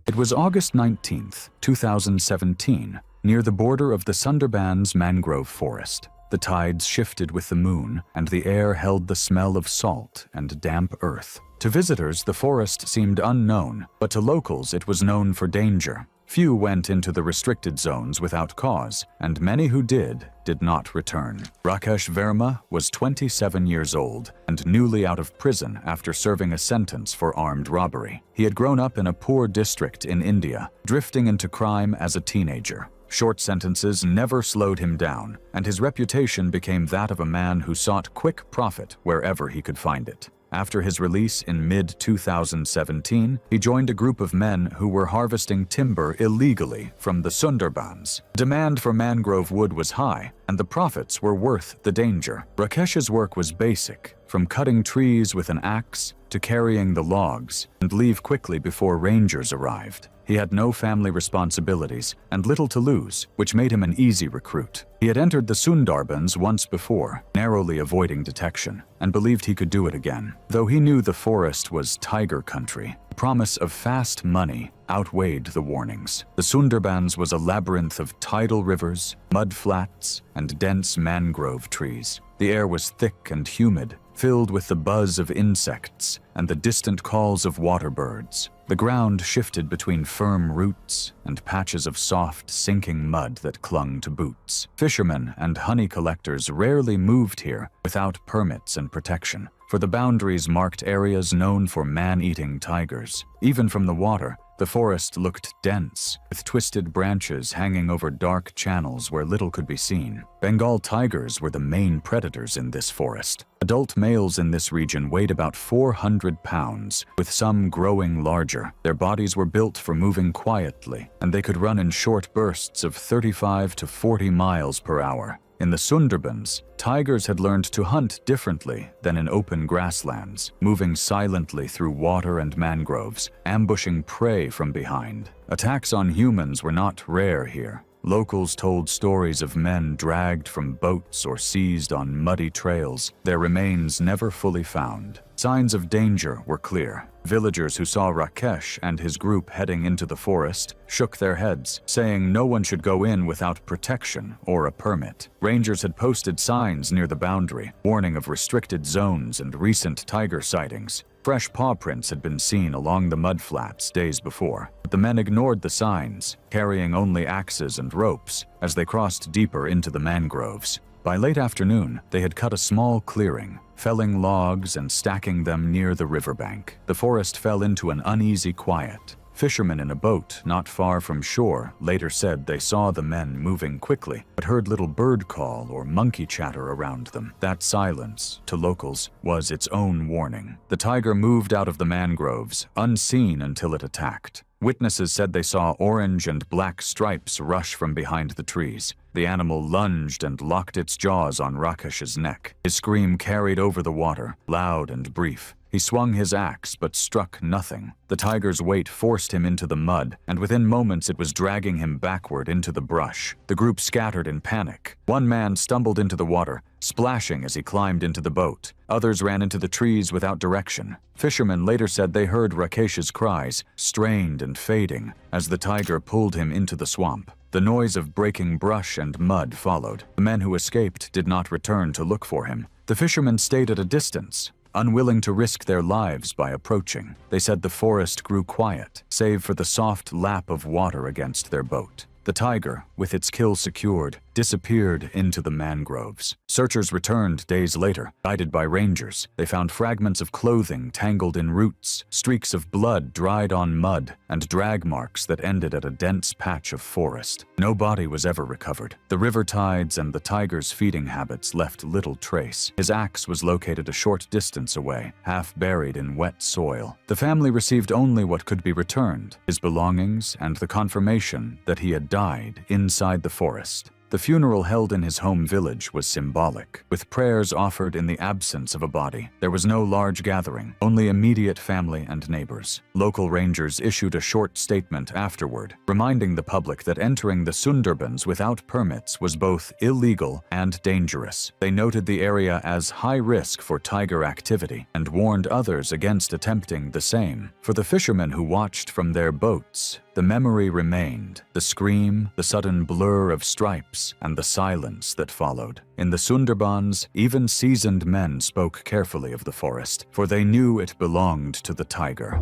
It was August 19, 2017, near the border of the Sundarbans mangrove forest. The tides shifted with the moon, and the air held the smell of salt and damp earth. To visitors, the forest seemed unknown, but to locals it was known for danger. Few went into the restricted zones without cause, and many who did not return. Rakesh Verma was 27 years old and newly out of prison after serving a sentence for armed robbery. He had grown up in a poor district in India, drifting into crime as a teenager. Short sentences never slowed him down, and his reputation became that of a man who sought quick profit wherever he could find it. After his release in mid-2017, he joined a group of men who were harvesting timber illegally from the Sundarbans. Demand for mangrove wood was high, and the profits were worth the danger. Rakesh's work was basic, from cutting trees with an axe to carrying the logs, and leave quickly before rangers arrived. He had no family responsibilities and little to lose, which made him an easy recruit. He had entered the Sundarbans once before, narrowly avoiding detection, and believed he could do it again. Though he knew the forest was tiger country, the promise of fast money outweighed the warnings. The Sundarbans was a labyrinth of tidal rivers, mud flats, and dense mangrove trees. The air was thick and humid, filled with the buzz of insects and the distant calls of water birds. The ground shifted between firm roots and patches of soft, sinking mud that clung to boots. Fishermen and honey collectors rarely moved here without permits and protection, for the boundaries marked areas known for man-eating tigers. Even from the water, the forest looked dense, with twisted branches hanging over dark channels where little could be seen. Bengal tigers were the main predators in this forest. Adult males in this region weighed about 400 pounds, with some growing larger. Their bodies were built for moving quietly, and they could run in short bursts of 35 to 40 miles per hour. In the Sundarbans, tigers had learned to hunt differently than in open grasslands, moving silently through water and mangroves, ambushing prey from behind. Attacks on humans were not rare here. Locals told stories of men dragged from boats or seized on muddy trails, their remains never fully found. Signs of danger were clear. Villagers who saw Rakesh and his group heading into the forest shook their heads, saying no one should go in without protection or a permit. Rangers had posted signs near the boundary, warning of restricted zones and recent tiger sightings. Fresh paw prints had been seen along the mudflats days before, but the men ignored the signs, carrying only axes and ropes as they crossed deeper into the mangroves. By late afternoon, they had cut a small clearing, felling logs and stacking them near the riverbank. The forest fell into an uneasy quiet. Fishermen in a boat not far from shore later said they saw the men moving quickly, but heard little bird call or monkey chatter around them. That silence, to locals, was its own warning. The tiger moved out of the mangroves, unseen until it attacked. Witnesses said they saw orange and black stripes rush from behind the trees. The animal lunged and locked its jaws on Rakesh's neck. His scream carried over the water, loud and brief. He swung his axe, but struck nothing. The tiger's weight forced him into the mud, and within moments it was dragging him backward into the brush. The group scattered in panic. One man stumbled into the water, splashing as he climbed into the boat. Others ran into the trees without direction. Fishermen later said they heard Rakesh's cries, strained and fading, as the tiger pulled him into the swamp. The noise of breaking brush and mud followed. The men who escaped did not return to look for him. The fishermen stayed at a distance, unwilling to risk their lives by approaching. They said the forest grew quiet, save for the soft lap of water against their boat. The tiger, with its kill secured, disappeared into the mangroves. Searchers returned days later, guided by rangers. They found fragments of clothing tangled in roots, streaks of blood dried on mud, and drag marks that ended at a dense patch of forest. No body was ever recovered. The river tides and the tiger's feeding habits left little trace. His axe was located a short distance away, half buried in wet soil. The family received only what could be returned, his belongings and the confirmation that he had died inside the forest. The funeral held in his home village was symbolic, with prayers offered in the absence of a body. There was no large gathering, only immediate family and neighbors. Local rangers issued a short statement afterward, reminding the public that entering the Sundarbans without permits was both illegal and dangerous. They noted the area as high risk for tiger activity and warned others against attempting the same. For the fishermen who watched from their boats, the memory remained, the scream, the sudden blur of stripes, and the silence that followed. In the Sundarbans, even seasoned men spoke carefully of the forest, for they knew it belonged to the tiger.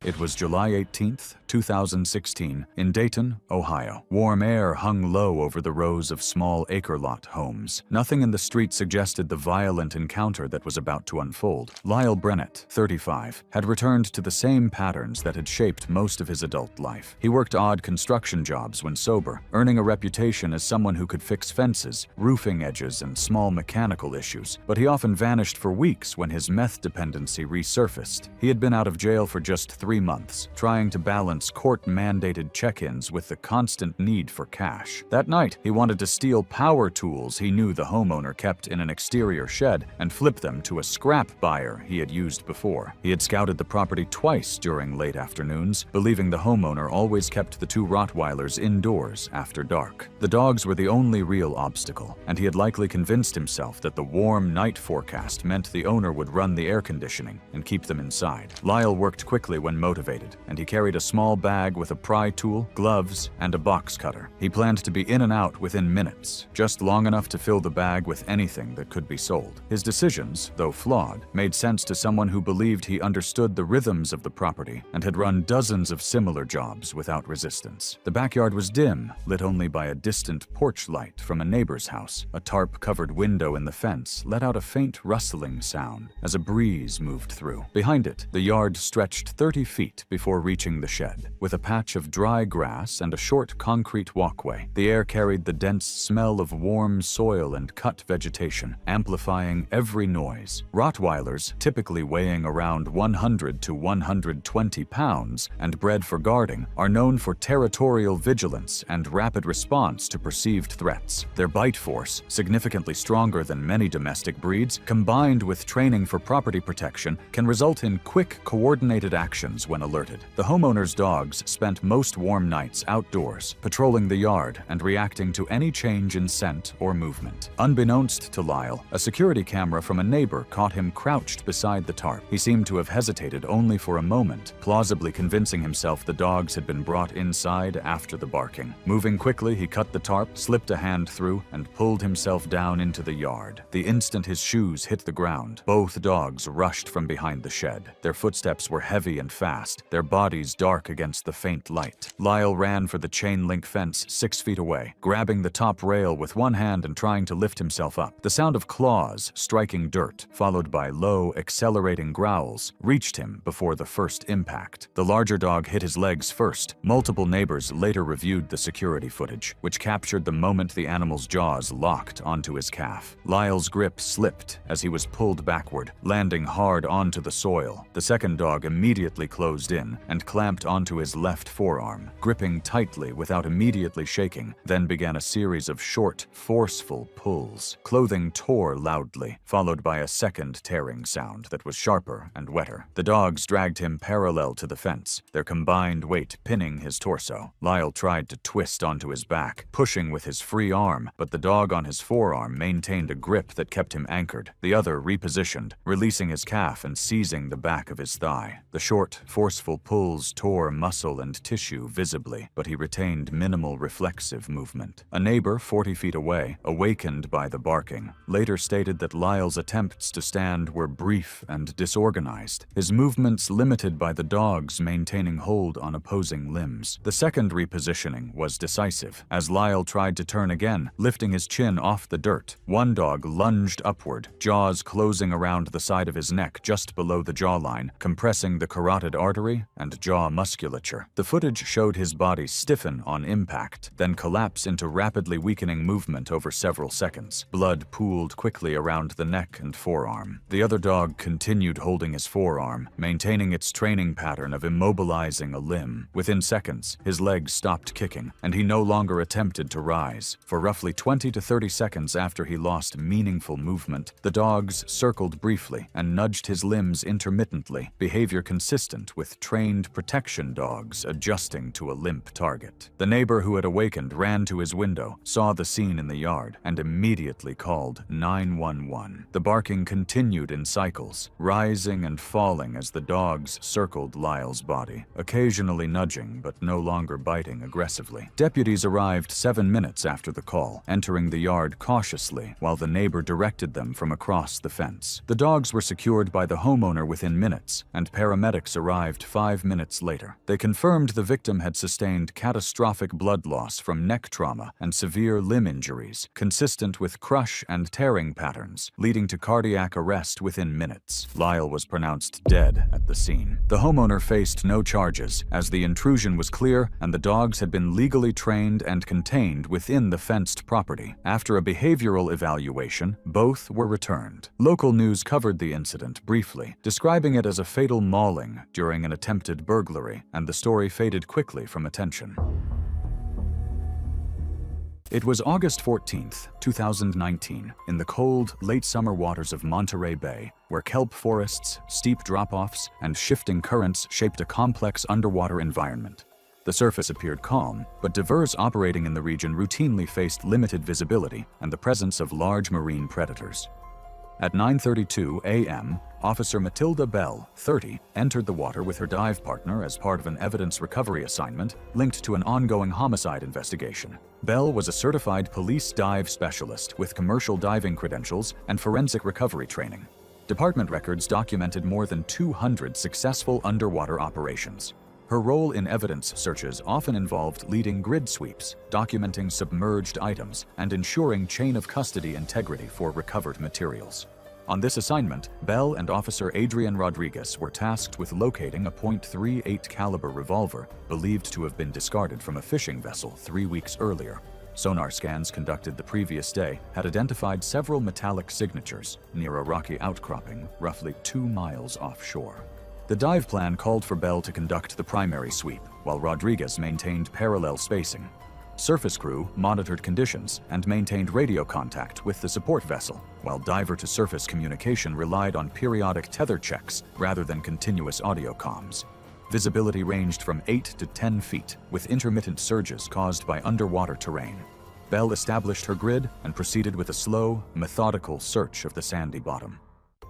It was July 18th, 2016, in Dayton, Ohio. Warm air hung low over the rows of small acre-lot homes. Nothing in the street suggested the violent encounter that was about to unfold. Lyle Brennett, 35, had returned to the same patterns that had shaped most of his adult life. He worked odd construction jobs when sober, earning a reputation as someone who could fix fences, roofing edges, and small mechanical issues, but he often vanished for weeks when his meth dependency resurfaced. He had been out of jail for just 3 months, trying to balance court-mandated check-ins with the constant need for cash. That night, he wanted to steal power tools he knew the homeowner kept in an exterior shed and flip them to a scrap buyer he had used before. He had scouted the property twice during late afternoons, believing the homeowner always kept the 2 Rottweilers indoors after dark. The dogs were the only real obstacle, and he had likely convinced himself that the warm night forecast meant the owner would run the air conditioning and keep them inside. Lyle worked quickly when motivated, and he carried a small small bag with a pry tool, gloves, and a box cutter. He planned to be in and out within minutes, just long enough to fill the bag with anything that could be sold. His decisions, though flawed, made sense to someone who believed he understood the rhythms of the property and had run dozens of similar jobs without resistance. The backyard was dim, lit only by a distant porch light from a neighbor's house. A tarp-covered window in the fence let out a faint rustling sound as a breeze moved through. Behind it, the yard stretched 30 feet before reaching the shed. With a patch of dry grass and a short concrete walkway, the air carried the dense smell of warm soil and cut vegetation, amplifying every noise. Rottweilers, typically weighing around 100 to 120 pounds and bred for guarding, are known for territorial vigilance and rapid response to perceived threats. Their bite force, significantly stronger than many domestic breeds, combined with training for property protection, can result in quick, coordinated actions when alerted. The homeowner's dogs spent most warm nights outdoors, patrolling the yard and reacting to any change in scent or movement. Unbeknownst to Lyle, a security camera from a neighbor caught him crouched beside the tarp. He seemed to have hesitated only for a moment, plausibly convincing himself the dogs had been brought inside after the barking. Moving quickly, he cut the tarp, slipped a hand through, and pulled himself down into the yard. The instant his shoes hit the ground, both dogs rushed from behind the shed. Their footsteps were heavy and fast, their bodies dark against the faint light. Lyle ran for the chain-link fence 6 feet away, grabbing the top rail with one hand and trying to lift himself up. The sound of claws striking dirt, followed by low, accelerating growls, reached him before the first impact. The larger dog hit his legs first. Multiple neighbors later reviewed the security footage, which captured the moment the animal's jaws locked onto his calf. Lyle's grip slipped as he was pulled backward, landing hard onto the soil. The second dog immediately closed in and clamped onto his left forearm, gripping tightly without immediately shaking, then began a series of short, forceful pulls. Clothing tore loudly, followed by a second tearing sound that was sharper and wetter. The dogs dragged him parallel to the fence, their combined weight pinning his torso. Lyle tried to twist onto his back, pushing with his free arm, but the dog on his forearm maintained a grip that kept him anchored. The other repositioned, releasing his calf and seizing the back of his thigh. The short, forceful pulls tore muscle and tissue visibly, but he retained minimal reflexive movement. A neighbor 40 feet away, awakened by the barking, later stated that Lyle's attempts to stand were brief and disorganized, his movements limited by the dogs maintaining hold on opposing limbs. The second repositioning was decisive, as Lyle tried to turn again, lifting his chin off the dirt. One dog lunged upward, jaws closing around the side of his neck just below the jawline, compressing the carotid artery and jaw musculature. The footage showed his body stiffen on impact, then collapse into rapidly weakening movement over several seconds. Blood pooled quickly around the neck and forearm. The other dog continued holding his forearm, maintaining its training pattern of immobilizing a limb. Within seconds, his legs stopped kicking, and he no longer attempted to rise. For roughly 20 to 30 seconds after he lost meaningful movement, the dogs circled briefly and nudged his limbs intermittently, behavior consistent with trained protection dogs adjusting to a limp target. The neighbor who had awakened ran to his window, saw the scene in the yard, and immediately called 911. The barking continued in cycles, rising and falling as the dogs circled Lyle's body, occasionally nudging but no longer biting aggressively. Deputies arrived 7 minutes after the call, entering the yard cautiously while the neighbor directed them from across the fence. The dogs were secured by the homeowner within minutes, and paramedics arrived 5 minutes later. They confirmed the victim had sustained catastrophic blood loss from neck trauma and severe limb injuries, consistent with crush and tearing patterns, leading to cardiac arrest within minutes. Lyle was pronounced dead at the scene. The homeowner faced no charges, as the intrusion was clear and the dogs had been legally trained and contained within the fenced property. After a behavioral evaluation, both were returned. Local news covered the incident briefly, describing it as a fatal mauling during an attempted burglary, and the story faded quickly from attention. It was August 14, 2019, in the cold, late summer waters of Monterey Bay, where kelp forests, steep drop-offs, and shifting currents shaped a complex underwater environment. The surface appeared calm, but divers operating in the region routinely faced limited visibility and the presence of large marine predators. At 9:32 a.m., Officer Matilda Bell, 30, entered the water with her dive partner as part of an evidence recovery assignment linked to an ongoing homicide investigation. Bell was a certified police dive specialist with commercial diving credentials and forensic recovery training. Department records documented more than 200 successful underwater operations. Her role in evidence searches often involved leading grid sweeps, documenting submerged items, and ensuring chain of custody integrity for recovered materials. On this assignment, Bell and Officer Adrian Rodriguez were tasked with locating a .38 caliber revolver believed to have been discarded from a fishing vessel 3 weeks earlier. Sonar scans conducted the previous day had identified several metallic signatures near a rocky outcropping roughly 2 miles offshore. The dive plan called for Bell to conduct the primary sweep, while Rodriguez maintained parallel spacing. Surface crew monitored conditions and maintained radio contact with the support vessel, while diver-to-surface communication relied on periodic tether checks rather than continuous audio comms. Visibility ranged from 8 to 10 feet, with intermittent surges caused by underwater terrain. Bell established her grid and proceeded with a slow, methodical search of the sandy bottom.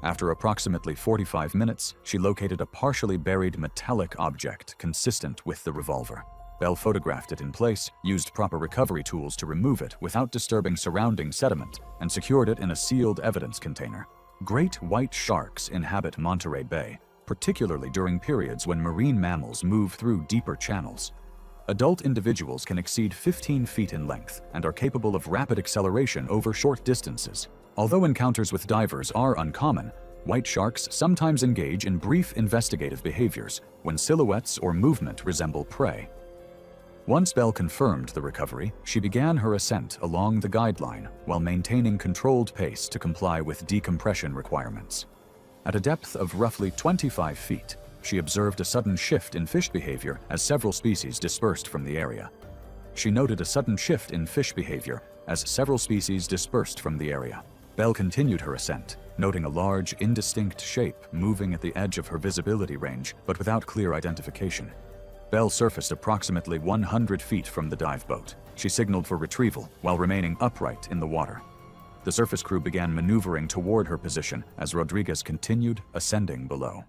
After approximately 45 minutes, she located a partially buried metallic object consistent with the revolver. Bell photographed it in place, used proper recovery tools to remove it without disturbing surrounding sediment, and secured it in a sealed evidence container. Great white sharks inhabit Monterey Bay, particularly during periods when marine mammals move through deeper channels. Adult individuals can exceed 15 feet in length and are capable of rapid acceleration over short distances. Although encounters with divers are uncommon, white sharks sometimes engage in brief investigative behaviors when silhouettes or movement resemble prey. Once Bell confirmed the recovery, she began her ascent along the guideline while maintaining controlled pace to comply with decompression requirements. At a depth of roughly 25 feet, she observed a sudden shift in fish behavior as several species dispersed from the area. She noted a sudden shift in fish behavior as several species dispersed from the area. Bell continued her ascent, noting a large, indistinct shape moving at the edge of her visibility range, but without clear identification. Bell surfaced approximately 100 feet from the dive boat. She signaled for retrieval while remaining upright in the water. The surface crew began maneuvering toward her position as Rodriguez continued ascending below.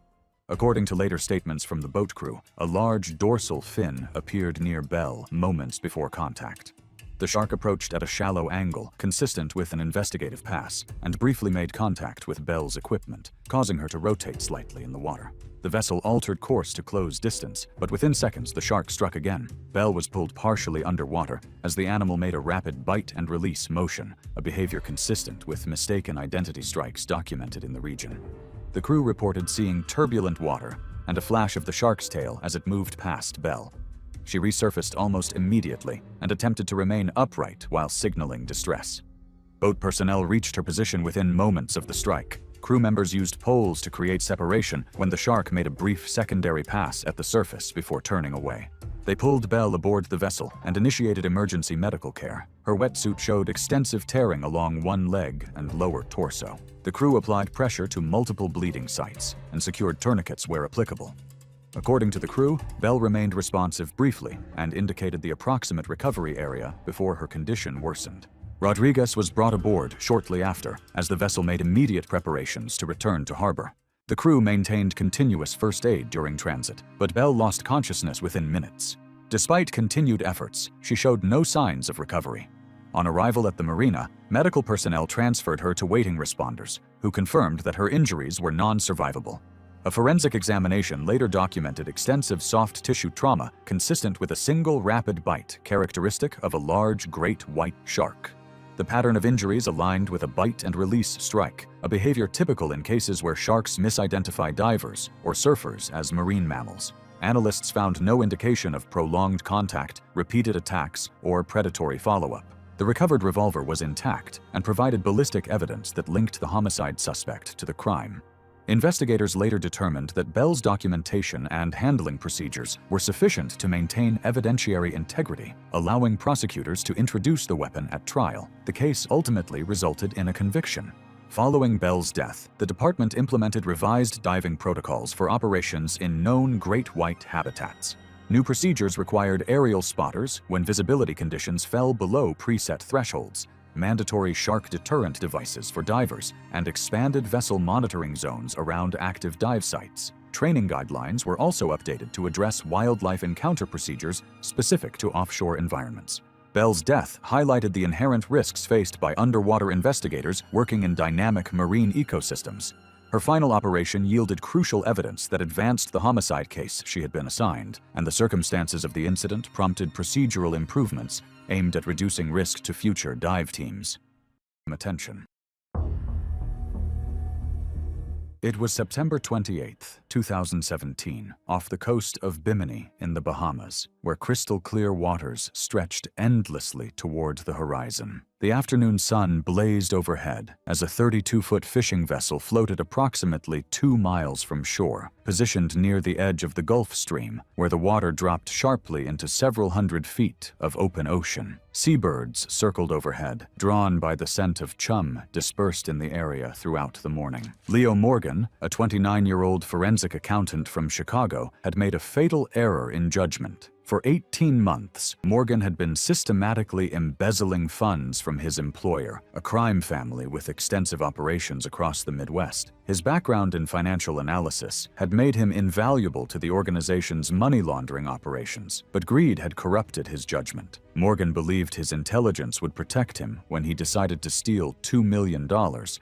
According to later statements from the boat crew, a large dorsal fin appeared near Bell moments before contact. The shark approached at a shallow angle, consistent with an investigative pass, and briefly made contact with Bell's equipment, causing her to rotate slightly in the water. The vessel altered course to close distance, but within seconds the shark struck again. Bell was pulled partially underwater as the animal made a rapid bite and release motion, a behavior consistent with mistaken identity strikes documented in the region. The crew reported seeing turbulent water and a flash of the shark's tail as it moved past Bell. She resurfaced almost immediately and attempted to remain upright while signaling distress. Boat personnel reached her position within moments of the strike. Crew members used poles to create separation when the shark made a brief secondary pass at the surface before turning away. They pulled Bell aboard the vessel and initiated emergency medical care. Her wetsuit showed extensive tearing along one leg and lower torso. The crew applied pressure to multiple bleeding sites and secured tourniquets where applicable. According to the crew, Bell remained responsive briefly and indicated the approximate recovery area before her condition worsened. Rodriguez was brought aboard shortly after, as the vessel made immediate preparations to return to harbor. The crew maintained continuous first aid during transit, but Bell lost consciousness within minutes. Despite continued efforts, she showed no signs of recovery. On arrival at the marina, medical personnel transferred her to waiting responders, who confirmed that her injuries were non-survivable. A forensic examination later documented extensive soft tissue trauma consistent with a single rapid bite characteristic of a large great white shark. The pattern of injuries aligned with a bite and release strike, a behavior typical in cases where sharks misidentify divers or surfers as marine mammals. Analysts found no indication of prolonged contact, repeated attacks, or predatory follow-up. The recovered revolver was intact and provided ballistic evidence that linked the homicide suspect to the crime. Investigators later determined that Bell's documentation and handling procedures were sufficient to maintain evidentiary integrity, allowing prosecutors to introduce the weapon at trial. The case ultimately resulted in a conviction. Following Bell's death, the department implemented revised diving protocols for operations in known great white habitats. New procedures required aerial spotters when visibility conditions fell below preset thresholds, mandatory shark deterrent devices for divers, and expanded vessel monitoring zones around active dive sites. Training guidelines were also updated to address wildlife encounter procedures specific to offshore environments. Bell's death highlighted the inherent risks faced by underwater investigators working in dynamic marine ecosystems. Her final operation yielded crucial evidence that advanced the homicide case she had been assigned, and the circumstances of the incident prompted procedural improvements aimed at reducing risk to future dive teams. Attention. It was September 28, 2017, off the coast of Bimini in the Bahamas, where crystal-clear waters stretched endlessly toward the horizon. The afternoon sun blazed overhead as a 32-foot fishing vessel floated approximately 2 miles from shore, positioned near the edge of the Gulf Stream, where the water dropped sharply into several hundred feet of open ocean. Seabirds circled overhead, drawn by the scent of chum dispersed in the area throughout the morning. Leo Morgan, a 29-year-old forensic accountant from Chicago, had made a fatal error in judgment. For 18 months, Morgan had been systematically embezzling funds from his employer, a crime family with extensive operations across the Midwest. His background in financial analysis had made him invaluable to the organization's money laundering operations, but greed had corrupted his judgment. Morgan believed his intelligence would protect him when he decided to steal $2 million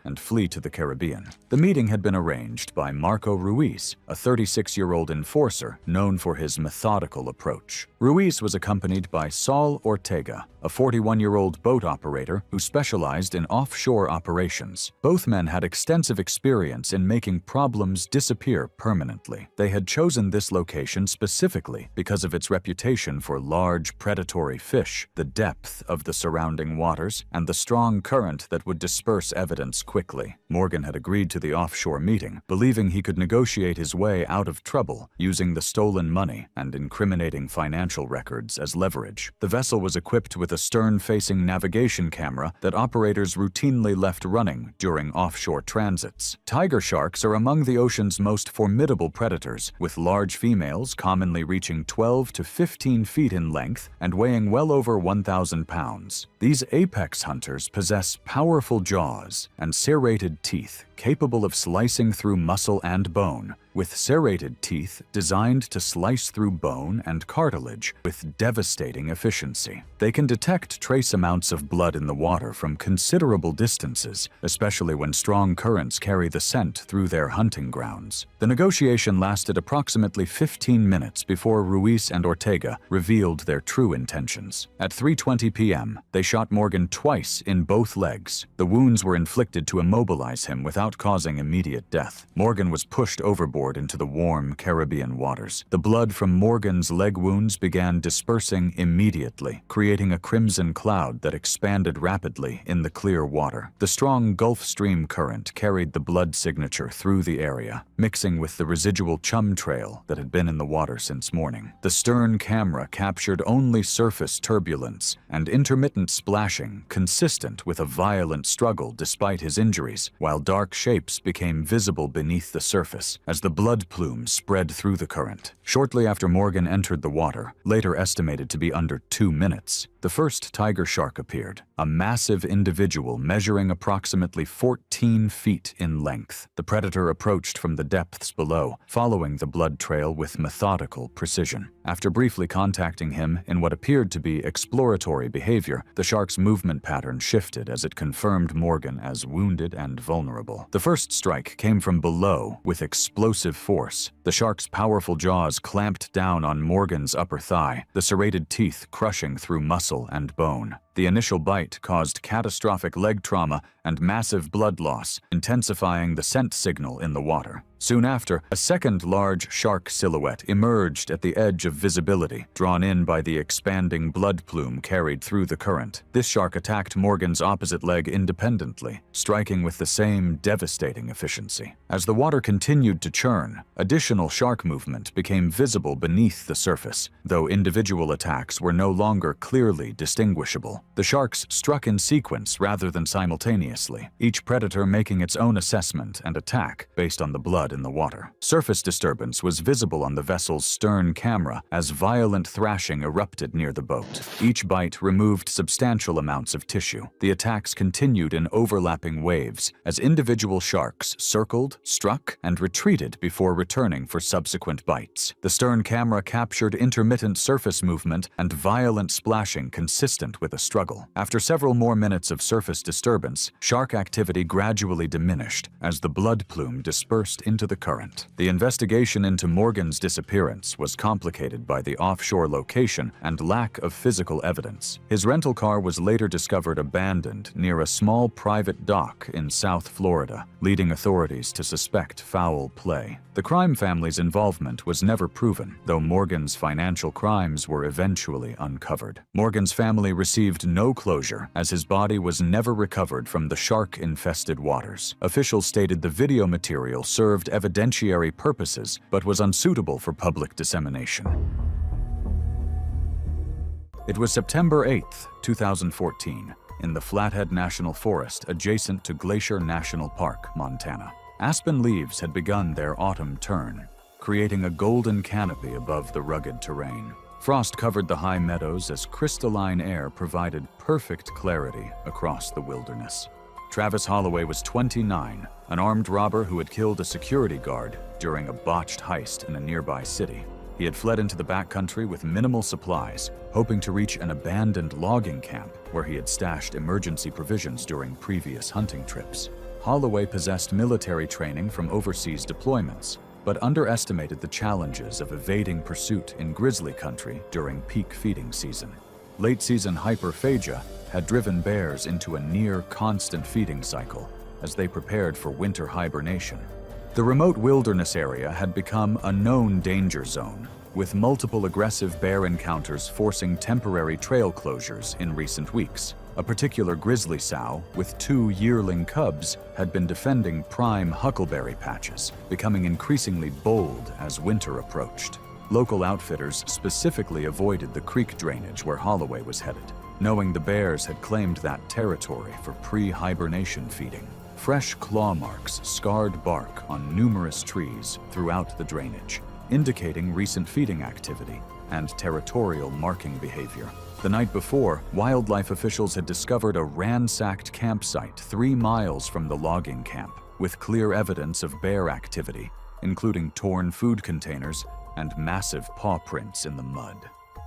and flee to the Caribbean. The meeting had been arranged by Marco Ruiz, a 36-year-old enforcer known for his methodical approach. Ruiz was accompanied by Saul Ortega, a 41-year-old boat operator who specialized in offshore operations. Both men had extensive experience in making problems disappear permanently. They had chosen this location specifically because of its reputation for large predatory fish, the depth of the surrounding waters, and the strong current that would disperse evidence quickly. Morgan had agreed to the offshore meeting, believing he could negotiate his way out of trouble using the stolen money and incriminating financial records as leverage. The vessel was equipped with a stern-facing navigation camera that operators routinely left running during offshore transits. Tiger sharks are among the ocean's most formidable predators, with large females commonly reaching 12 to 15 feet in length and weighing well over 1,000 pounds. These apex hunters possess powerful jaws and serrated teeth capable of slicing through muscle and bone, with serrated teeth designed to slice through bone and cartilage with devastating efficiency. They can detect trace amounts of blood in the water from considerable distances, especially when strong currents carry the scent through their hunting grounds. The negotiation lasted approximately 15 minutes before Ruiz and Ortega revealed their true intentions. At 3:20 p.m., they shot Morgan twice in both legs. The wounds were inflicted to immobilize him without causing immediate death. Morgan was pushed overboard into the warm Caribbean waters. The blood from Morgan's leg wounds began dispersing immediately, creating a crimson cloud that expanded rapidly in the clear water. The strong Gulf Stream current carried the blood signature through the area, mixing with the residual chum trail that had been in the water since morning. The stern camera captured only surface turbulence and intermittent splashing consistent with a violent struggle despite his injuries, while dark shapes became visible beneath the surface as the blood plume spread through the current. Shortly after Morgan entered the water, later estimated to be under 2 minutes, the first tiger shark appeared, a massive individual measuring approximately 14 feet in length. The predator approached from the depths below, following the blood trail with methodical precision. After briefly contacting him in what appeared to be exploratory behavior, the shark's movement pattern shifted as it confirmed Morgan as wounded and vulnerable. The first strike came from below with explosive force. The shark's powerful jaws clamped down on Morgan's upper thigh, the serrated teeth crushing through muscle and bone. The initial bite caused catastrophic leg trauma and massive blood loss, intensifying the scent signal in the water. Soon after, a second large shark silhouette emerged at the edge of visibility, drawn in by the expanding blood plume carried through the current. This shark attacked Morgan's opposite leg independently, striking with the same devastating efficiency. As the water continued to churn, additional shark movement became visible beneath the surface, though individual attacks were no longer clearly clearly distinguishable. The sharks struck in sequence rather than simultaneously, each predator making its own assessment and attack based on the blood in the water. Surface disturbance was visible on the vessel's stern camera as violent thrashing erupted near the boat. Each bite removed substantial amounts of tissue. The attacks continued in overlapping waves as individual sharks circled, struck, and retreated before returning for subsequent bites. The stern camera captured intermittent surface movement and violent splashing consistent with a struggle. After several more minutes of surface disturbance, shark activity gradually diminished as the blood plume dispersed into the current. The investigation into Morgan's disappearance was complicated by the offshore location and lack of physical evidence. His rental car was later discovered abandoned near a small private dock in South Florida, leading authorities to suspect foul play. The crime family's involvement was never proven, though Morgan's financial crimes were eventually uncovered. Morgan's family received no closure, as his body was never recovered from the shark-infested waters. Officials stated the video material served evidentiary purposes, but was unsuitable for public dissemination. It was September 8, 2014, in the Flathead National Forest adjacent to Glacier National Park, Montana. Aspen leaves had begun their autumn turn, creating a golden canopy above the rugged terrain. Frost covered the high meadows as crystalline air provided perfect clarity across the wilderness. Travis Holloway was 29, an armed robber who had killed a security guard during a botched heist in a nearby city. He had fled into the backcountry with minimal supplies, hoping to reach an abandoned logging camp where he had stashed emergency provisions during previous hunting trips. Holloway possessed military training from overseas deployments, but underestimated the challenges of evading pursuit in grizzly country during peak feeding season. Late-season hyperphagia had driven bears into a near-constant feeding cycle as they prepared for winter hibernation. The remote wilderness area had become a known danger zone, with multiple aggressive bear encounters forcing temporary trail closures in recent weeks. A particular grizzly sow with 2 yearling cubs had been defending prime huckleberry patches, becoming increasingly bold as winter approached. Local outfitters specifically avoided the creek drainage where Holloway was headed, knowing the bears had claimed that territory for pre-hibernation feeding. Fresh claw marks scarred bark on numerous trees throughout the drainage, indicating recent feeding activity and territorial marking behavior. The night before, wildlife officials had discovered a ransacked campsite 3 miles from the logging camp, with clear evidence of bear activity, including torn food containers and massive paw prints in the mud.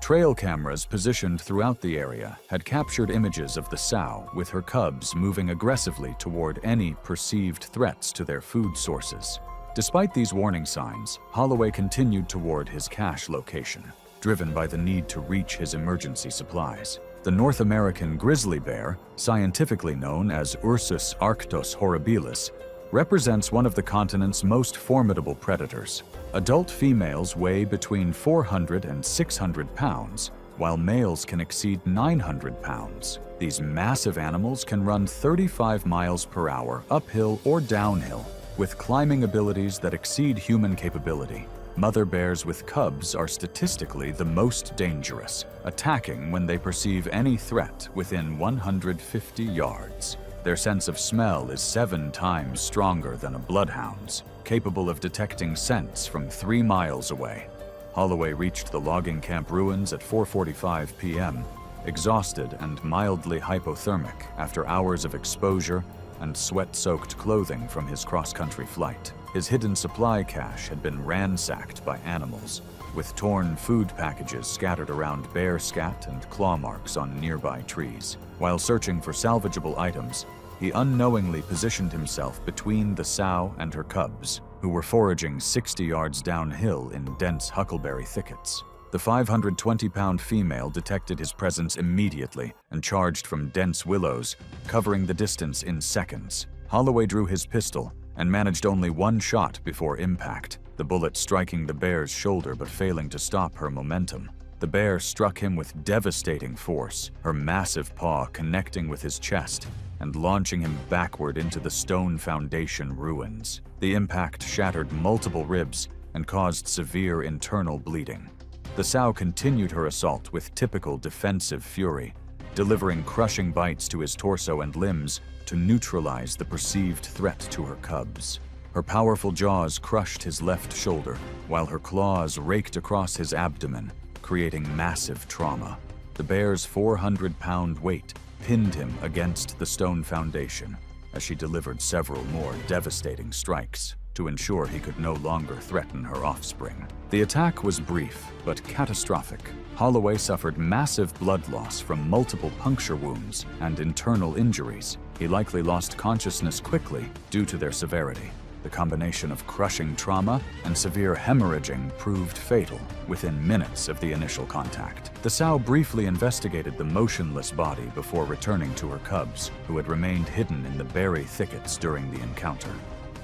Trail cameras positioned throughout the area had captured images of the sow with her cubs moving aggressively toward any perceived threats to their food sources. Despite these warning signs, Holloway continued toward his cache location, driven by the need to reach his emergency supplies. The North American grizzly bear, scientifically known as Ursus arctos horribilis, represents one of the continent's most formidable predators. Adult females weigh between 400 and 600 pounds, while males can exceed 900 pounds. These massive animals can run 35 miles per hour uphill or downhill, with climbing abilities that exceed human capability. Mother bears with cubs are statistically the most dangerous, attacking when they perceive any threat within 150 yards. Their sense of smell is 7 times stronger than a bloodhound's, capable of detecting scents from 3 miles away. Holloway reached the logging camp ruins at 4:45 p.m., exhausted and mildly hypothermic after hours of exposure and sweat-soaked clothing from his cross-country flight. His hidden supply cache had been ransacked by animals, with torn food packages scattered around bear scat and claw marks on nearby trees. While searching for salvageable items, he unknowingly positioned himself between the sow and her cubs, who were foraging 60 yards downhill in dense huckleberry thickets. The 520-pound female detected his presence immediately and charged from dense willows, covering the distance in seconds. Holloway drew his pistol and managed only 1 shot before impact, the bullet striking the bear's shoulder but failing to stop her momentum. The bear struck him with devastating force, her massive paw connecting with his chest and launching him backward into the stone foundation ruins. The impact shattered multiple ribs and caused severe internal bleeding. The sow continued her assault with typical defensive fury, delivering crushing bites to his torso and limbs to neutralize the perceived threat to her cubs. Her powerful jaws crushed his left shoulder, while her claws raked across his abdomen, creating massive trauma. The bear's 400-pound weight pinned him against the stone foundation as she delivered several more devastating strikes to ensure he could no longer threaten her offspring. The attack was brief but catastrophic. Holloway suffered massive blood loss from multiple puncture wounds and internal injuries. He likely lost consciousness quickly due to their severity. The combination of crushing trauma and severe hemorrhaging proved fatal within minutes of the initial contact. The sow briefly investigated the motionless body before returning to her cubs, who had remained hidden in the berry thickets during the encounter.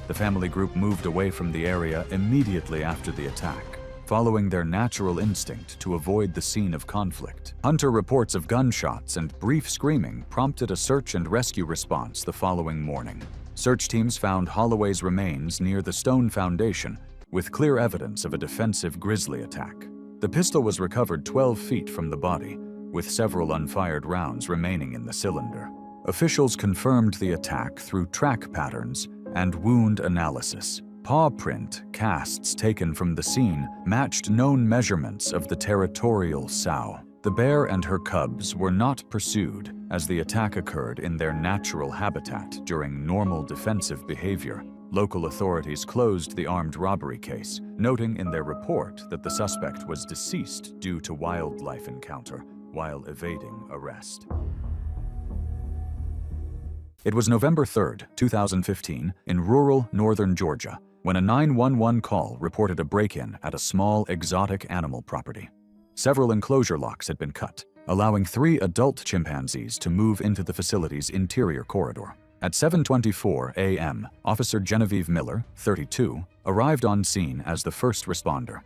The family group moved away from the area immediately after the attack, following their natural instinct to avoid the scene of conflict. Hunter reports of gunshots and brief screaming prompted a search and rescue response the following morning. Search teams found Holloway's remains near the stone foundation, with clear evidence of a defensive grizzly attack. The pistol was recovered 12 feet from the body, with several unfired rounds remaining in the cylinder. Officials confirmed the attack through track patterns and wound analysis. Paw print casts taken from the scene matched known measurements of the territorial sow. The bear and her cubs were not pursued, as the attack occurred in their natural habitat during normal defensive behavior. Local authorities closed the armed robbery case, noting in their report that the suspect was deceased due to wildlife encounter while evading arrest. It was November 3, 2015, in rural northern Georgia, when a 911 call reported a break-in at a small exotic animal property. Several enclosure locks had been cut, allowing 3 adult chimpanzees to move into the facility's interior corridor. At 7:24 a.m., Officer Genevieve Miller, 32, arrived on scene as the first responder.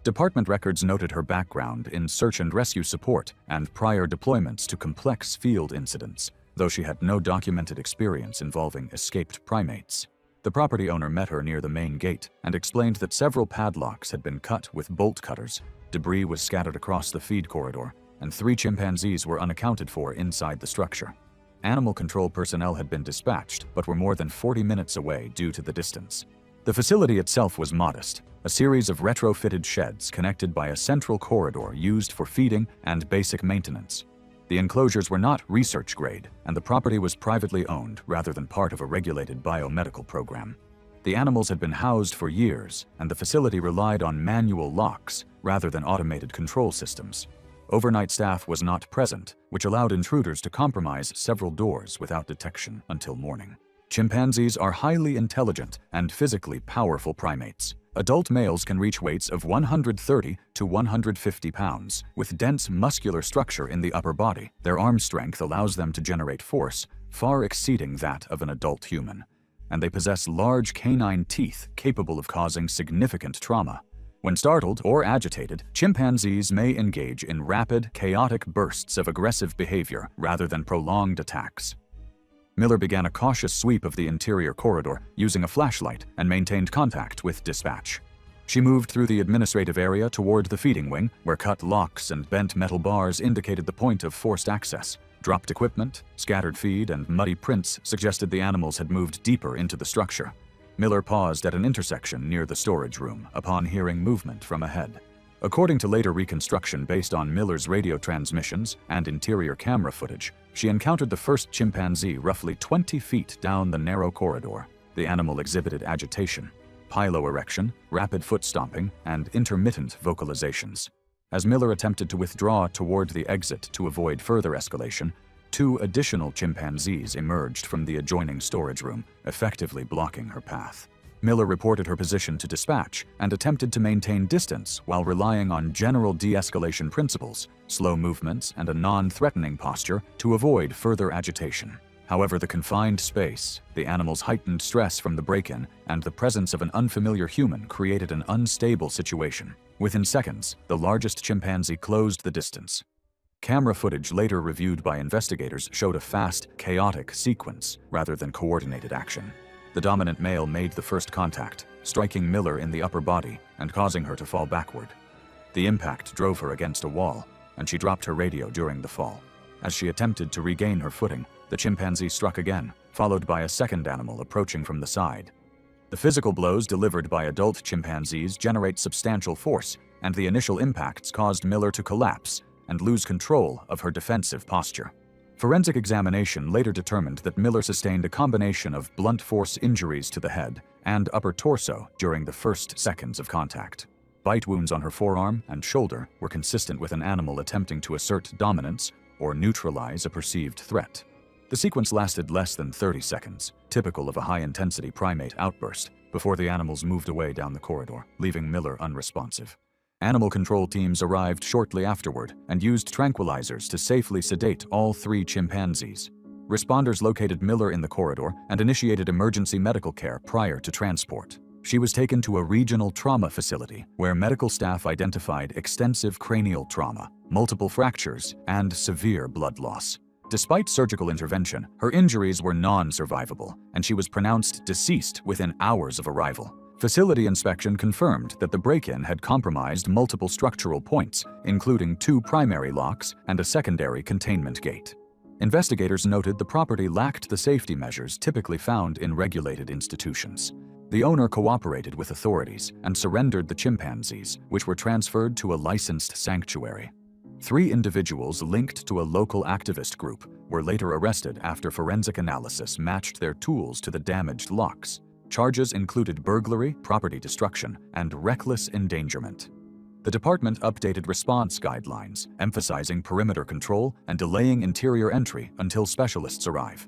Department records noted her background in search and rescue support and prior deployments to complex field incidents, though she had no documented experience involving escaped primates. The property owner met her near the main gate and explained that several padlocks had been cut with bolt cutters. Debris was scattered across the feed corridor, and 3 chimpanzees were unaccounted for inside the structure. Animal control personnel had been dispatched, but were more than 40 minutes away due to the distance. The facility itself was modest, a series of retrofitted sheds connected by a central corridor used for feeding and basic maintenance. The enclosures were not research grade, and the property was privately owned rather than part of a regulated biomedical program. The animals had been housed for years, and the facility relied on manual locks rather than automated control systems. Overnight staff was not present, which allowed intruders to compromise several doors without detection until morning. Chimpanzees are highly intelligent and physically powerful primates. Adult males can reach weights of 130 to 150 pounds, with dense muscular structure in the upper body. Their arm strength allows them to generate force far exceeding that of an adult human, and they possess large canine teeth capable of causing significant trauma. When startled or agitated, chimpanzees may engage in rapid, chaotic bursts of aggressive behavior rather than prolonged attacks. Miller began a cautious sweep of the interior corridor using a flashlight and maintained contact with dispatch. She moved through the administrative area toward the feeding wing, where cut locks and bent metal bars indicated the point of forced access. Dropped equipment, scattered feed, and muddy prints suggested the animals had moved deeper into the structure. Miller paused at an intersection near the storage room upon hearing movement from ahead. According to later reconstruction based on Miller's radio transmissions and interior camera footage, she encountered the first chimpanzee roughly 20 feet down the narrow corridor. The animal exhibited agitation, piloerection, rapid foot stomping, and intermittent vocalizations. As Miller attempted to withdraw toward the exit to avoid further escalation, 2 additional chimpanzees emerged from the adjoining storage room, effectively blocking her path. Miller reported her position to dispatch and attempted to maintain distance while relying on general de-escalation principles, slow movements, and a non-threatening posture to avoid further agitation. However, the confined space, the animal's heightened stress from the break-in, and the presence of an unfamiliar human created an unstable situation. Within seconds, the largest chimpanzee closed the distance. Camera footage later reviewed by investigators showed a fast, chaotic sequence rather than coordinated action. The dominant male made the first contact, striking Miller in the upper body and causing her to fall backward. The impact drove her against a wall, and she dropped her radio during the fall. As she attempted to regain her footing, the chimpanzee struck again, followed by a second animal approaching from the side. The physical blows delivered by adult chimpanzees generate substantial force, and the initial impacts caused Miller to collapse and lose control of her defensive posture. Forensic examination later determined that Miller sustained a combination of blunt force injuries to the head and upper torso during the first seconds of contact. Bite wounds on her forearm and shoulder were consistent with an animal attempting to assert dominance or neutralize a perceived threat. The sequence lasted less than 30 seconds, typical of a high-intensity primate outburst, before the animals moved away down the corridor, leaving Miller unresponsive. Animal control teams arrived shortly afterward and used tranquilizers to safely sedate all 3 chimpanzees. Responders located Miller in the corridor and initiated emergency medical care prior to transport. She was taken to a regional trauma facility where medical staff identified extensive cranial trauma, multiple fractures, and severe blood loss. Despite surgical intervention, her injuries were non-survivable, and she was pronounced deceased within hours of arrival. Facility inspection confirmed that the break-in had compromised multiple structural points, including 2 primary locks and a secondary containment gate. Investigators noted the property lacked the safety measures typically found in regulated institutions. The owner cooperated with authorities and surrendered the chimpanzees, which were transferred to a licensed sanctuary. 3 individuals linked to a local activist group were later arrested after forensic analysis matched their tools to the damaged locks. Charges included burglary, property destruction, and reckless endangerment. The department updated response guidelines, emphasizing perimeter control and delaying interior entry until specialists arrive.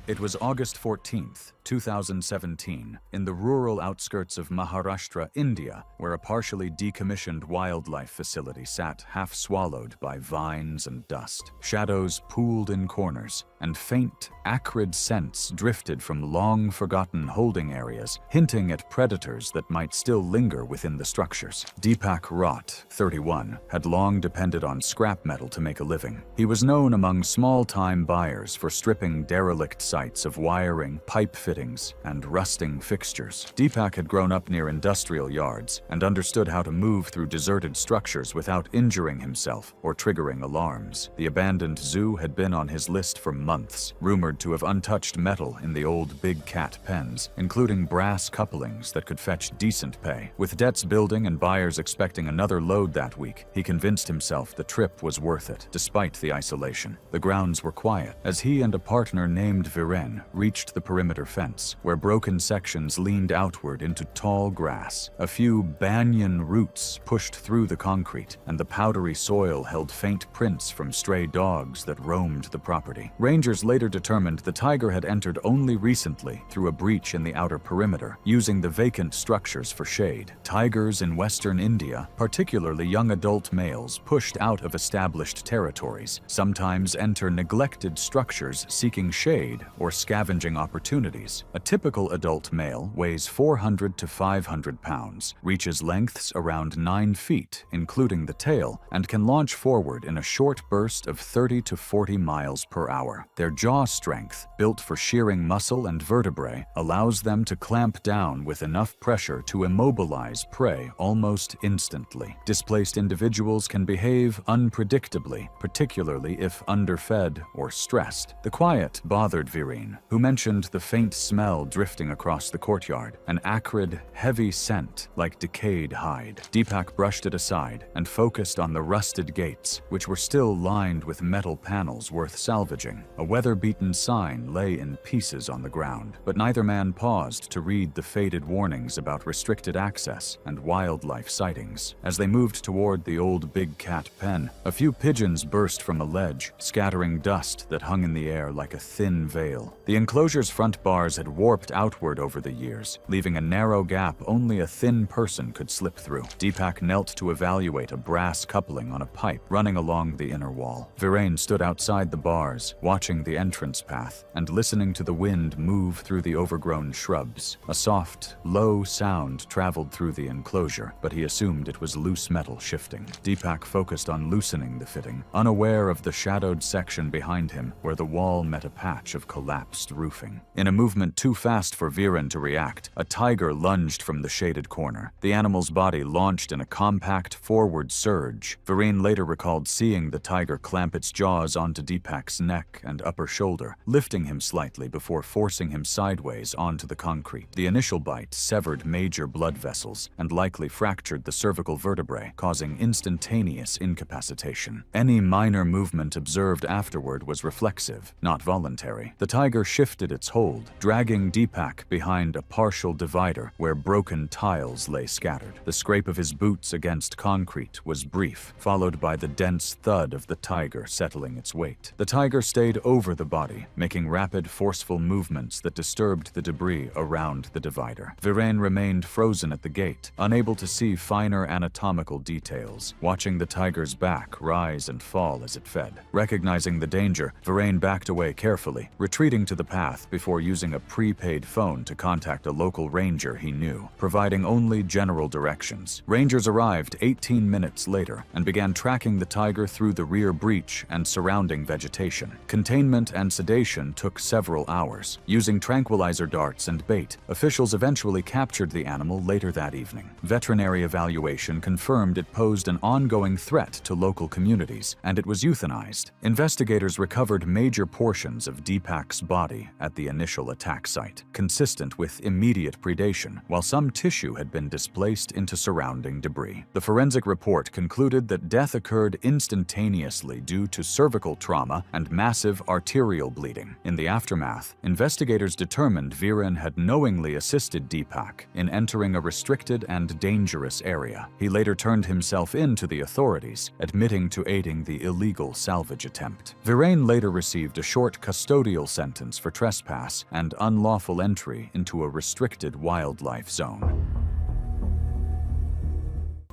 It was August 14, 2017, in the rural outskirts of Maharashtra, India, where a partially decommissioned wildlife facility sat half-swallowed by vines and dust. Shadows pooled in corners, and faint, acrid scents drifted from long-forgotten holding areas, hinting at predators that might still linger within the structures. Deepak Rott, 31, had long depended on scrap metal to make a living. He was known among small-time buyers for stripping derelict sites of wiring, pipe fittings, and rusting fixtures. Deepak had grown up near industrial yards and understood how to move through deserted structures without injuring himself or triggering alarms. The abandoned zoo had been on his list for months, rumored to have untouched metal in the old big cat pens, including brass couplings that could fetch decent pay. With debts building and buyers expecting another load that week, he convinced himself the trip was worth it, despite the isolation. The grounds were quiet, as he and a partner named Viren reached the perimeter fence, where broken sections leaned outward into tall grass. A few banyan roots pushed through the concrete, and the powdery soil held faint prints from stray dogs that roamed the property. Rangers later determined the tiger had entered only recently through a breach in the outer perimeter, using the vacant structures for shade. Tigers in western India, particularly young adult males pushed out of established territories, sometimes enter neglected structures seeking shade or scavenging opportunities. A typical adult male weighs 400 to 500 pounds, reaches lengths around 9 feet, including the tail, and can launch forward in a short burst of 30 to 40 miles per hour. Their jaw strength, built for shearing muscle and vertebrae, allows them to clamp down with enough pressure to immobilize prey almost instantly. Displaced individuals can behave unpredictably, particularly if underfed or stressed. The quiet bothered Viren, who mentioned the faint smell drifting across the courtyard, an acrid, heavy scent like decayed hide. Deepak brushed it aside and focused on the rusted gates, which were still lined with metal panels worth salvaging. A weather-beaten sign lay in pieces on the ground, but neither man paused to read the faded warnings about restricted access and wildlife sightings. As they moved toward the old big cat pen, a few pigeons burst from a ledge, scattering dust that hung in the air like a thin veil. The enclosure's front bars had warped outward over the years, leaving a narrow gap only a thin person could slip through. Deepak knelt to evaluate a brass coupling on a pipe running along the inner wall. Viren stood outside the bars, watching the entrance path and listening to the wind move through the overgrown shrubs. A soft, low sound traveled through the enclosure, but he assumed it was loose metal shifting. Deepak focused on loosening the fitting, unaware of the shadowed section behind him where the wall met a patch of collapse. collapsed roofing. In a movement too fast for Viren to react, a tiger lunged from the shaded corner. The animal's body launched in a compact forward surge. Viren later recalled seeing the tiger clamp its jaws onto Deepak's neck and upper shoulder, lifting him slightly before forcing him sideways onto the concrete. The initial bite severed major blood vessels and likely fractured the cervical vertebrae, causing instantaneous incapacitation. Any minor movement observed afterward was reflexive, not voluntary. The tiger shifted its hold, dragging Deepak behind a partial divider where broken tiles lay scattered. The scrape of his boots against concrete was brief, followed by the dense thud of the tiger settling its weight. The tiger stayed over the body, making rapid, forceful movements that disturbed the debris around the divider. Viren remained frozen at the gate, unable to see finer anatomical details, watching the tiger's back rise and fall as it fed. Recognizing the danger, Viren backed away carefully, retreating to the path before using a prepaid phone to contact a local ranger he knew, providing only general directions. Rangers arrived 18 minutes later and began tracking the tiger through the rear breach and surrounding vegetation. Containment and sedation took several hours. Using tranquilizer darts and bait, officials eventually captured the animal later that evening. Veterinary evaluation confirmed it posed an ongoing threat to local communities, and it was euthanized. Investigators recovered major portions of Deepak's body at the initial attack site, consistent with immediate predation, while some tissue had been displaced into surrounding debris. The forensic report concluded that death occurred instantaneously due to cervical trauma and massive arterial bleeding. In the aftermath, investigators determined Viren had knowingly assisted Deepak in entering a restricted and dangerous area. He later turned himself in to the authorities, admitting to aiding the illegal salvage attempt. Viren later received a short custodial sentence for trespass and unlawful entry into a restricted wildlife zone.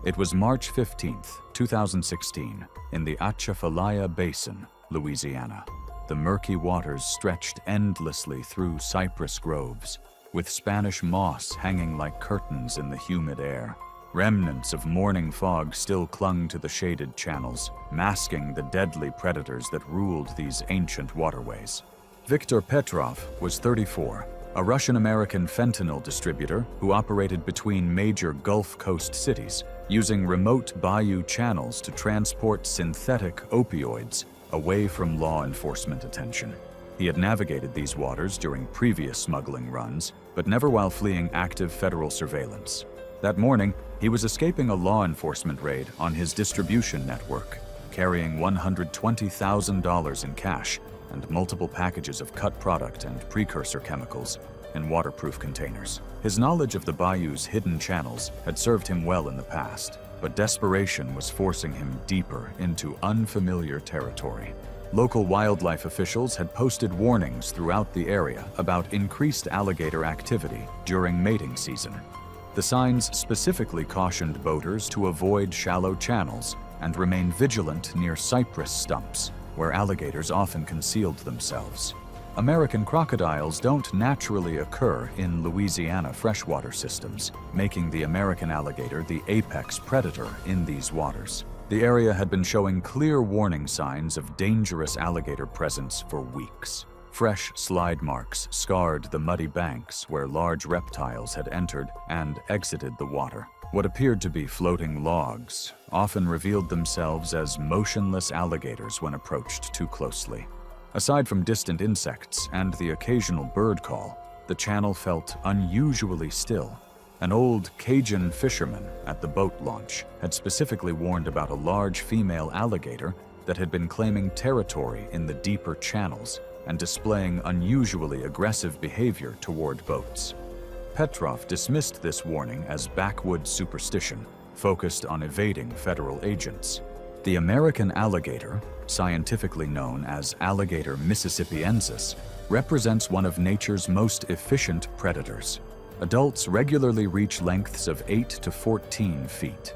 It was March 15, 2016, in the Atchafalaya Basin, Louisiana. The murky waters stretched endlessly through cypress groves, with Spanish moss hanging like curtains in the humid air. Remnants of morning fog still clung to the shaded channels, masking the deadly predators that ruled these ancient waterways. Viktor Petrov was 34, a Russian-American fentanyl distributor who operated between major Gulf Coast cities, using remote bayou channels to transport synthetic opioids away from law enforcement attention. He had navigated these waters during previous smuggling runs, but never while fleeing active federal surveillance. That morning, he was escaping a law enforcement raid on his distribution network, carrying $120,000 in cash and multiple packages of cut product and precursor chemicals in waterproof containers. His knowledge of the bayou's hidden channels had served him well in the past, but desperation was forcing him deeper into unfamiliar territory. Local wildlife officials had posted warnings throughout the area about increased alligator activity during mating season. The signs specifically cautioned boaters to avoid shallow channels and remain vigilant near cypress stumps, where alligators often concealed themselves. American crocodiles don't naturally occur in Louisiana freshwater systems, making the American alligator the apex predator in these waters. The area had been showing clear warning signs of dangerous alligator presence for weeks. Fresh slide marks scarred the muddy banks where large reptiles had entered and exited the water. What appeared to be floating logs often revealed themselves as motionless alligators when approached too closely. Aside from distant insects and the occasional bird call, the channel felt unusually still. An old Cajun fisherman at the boat launch had specifically warned about a large female alligator that had been claiming territory in the deeper channels and displaying unusually aggressive behavior toward boats. Petrov dismissed this warning as backwoods superstition, focused on evading federal agents. The American alligator, scientifically known as Alligator mississippiensis, represents one of nature's most efficient predators. Adults regularly reach lengths of 8 to 14 feet,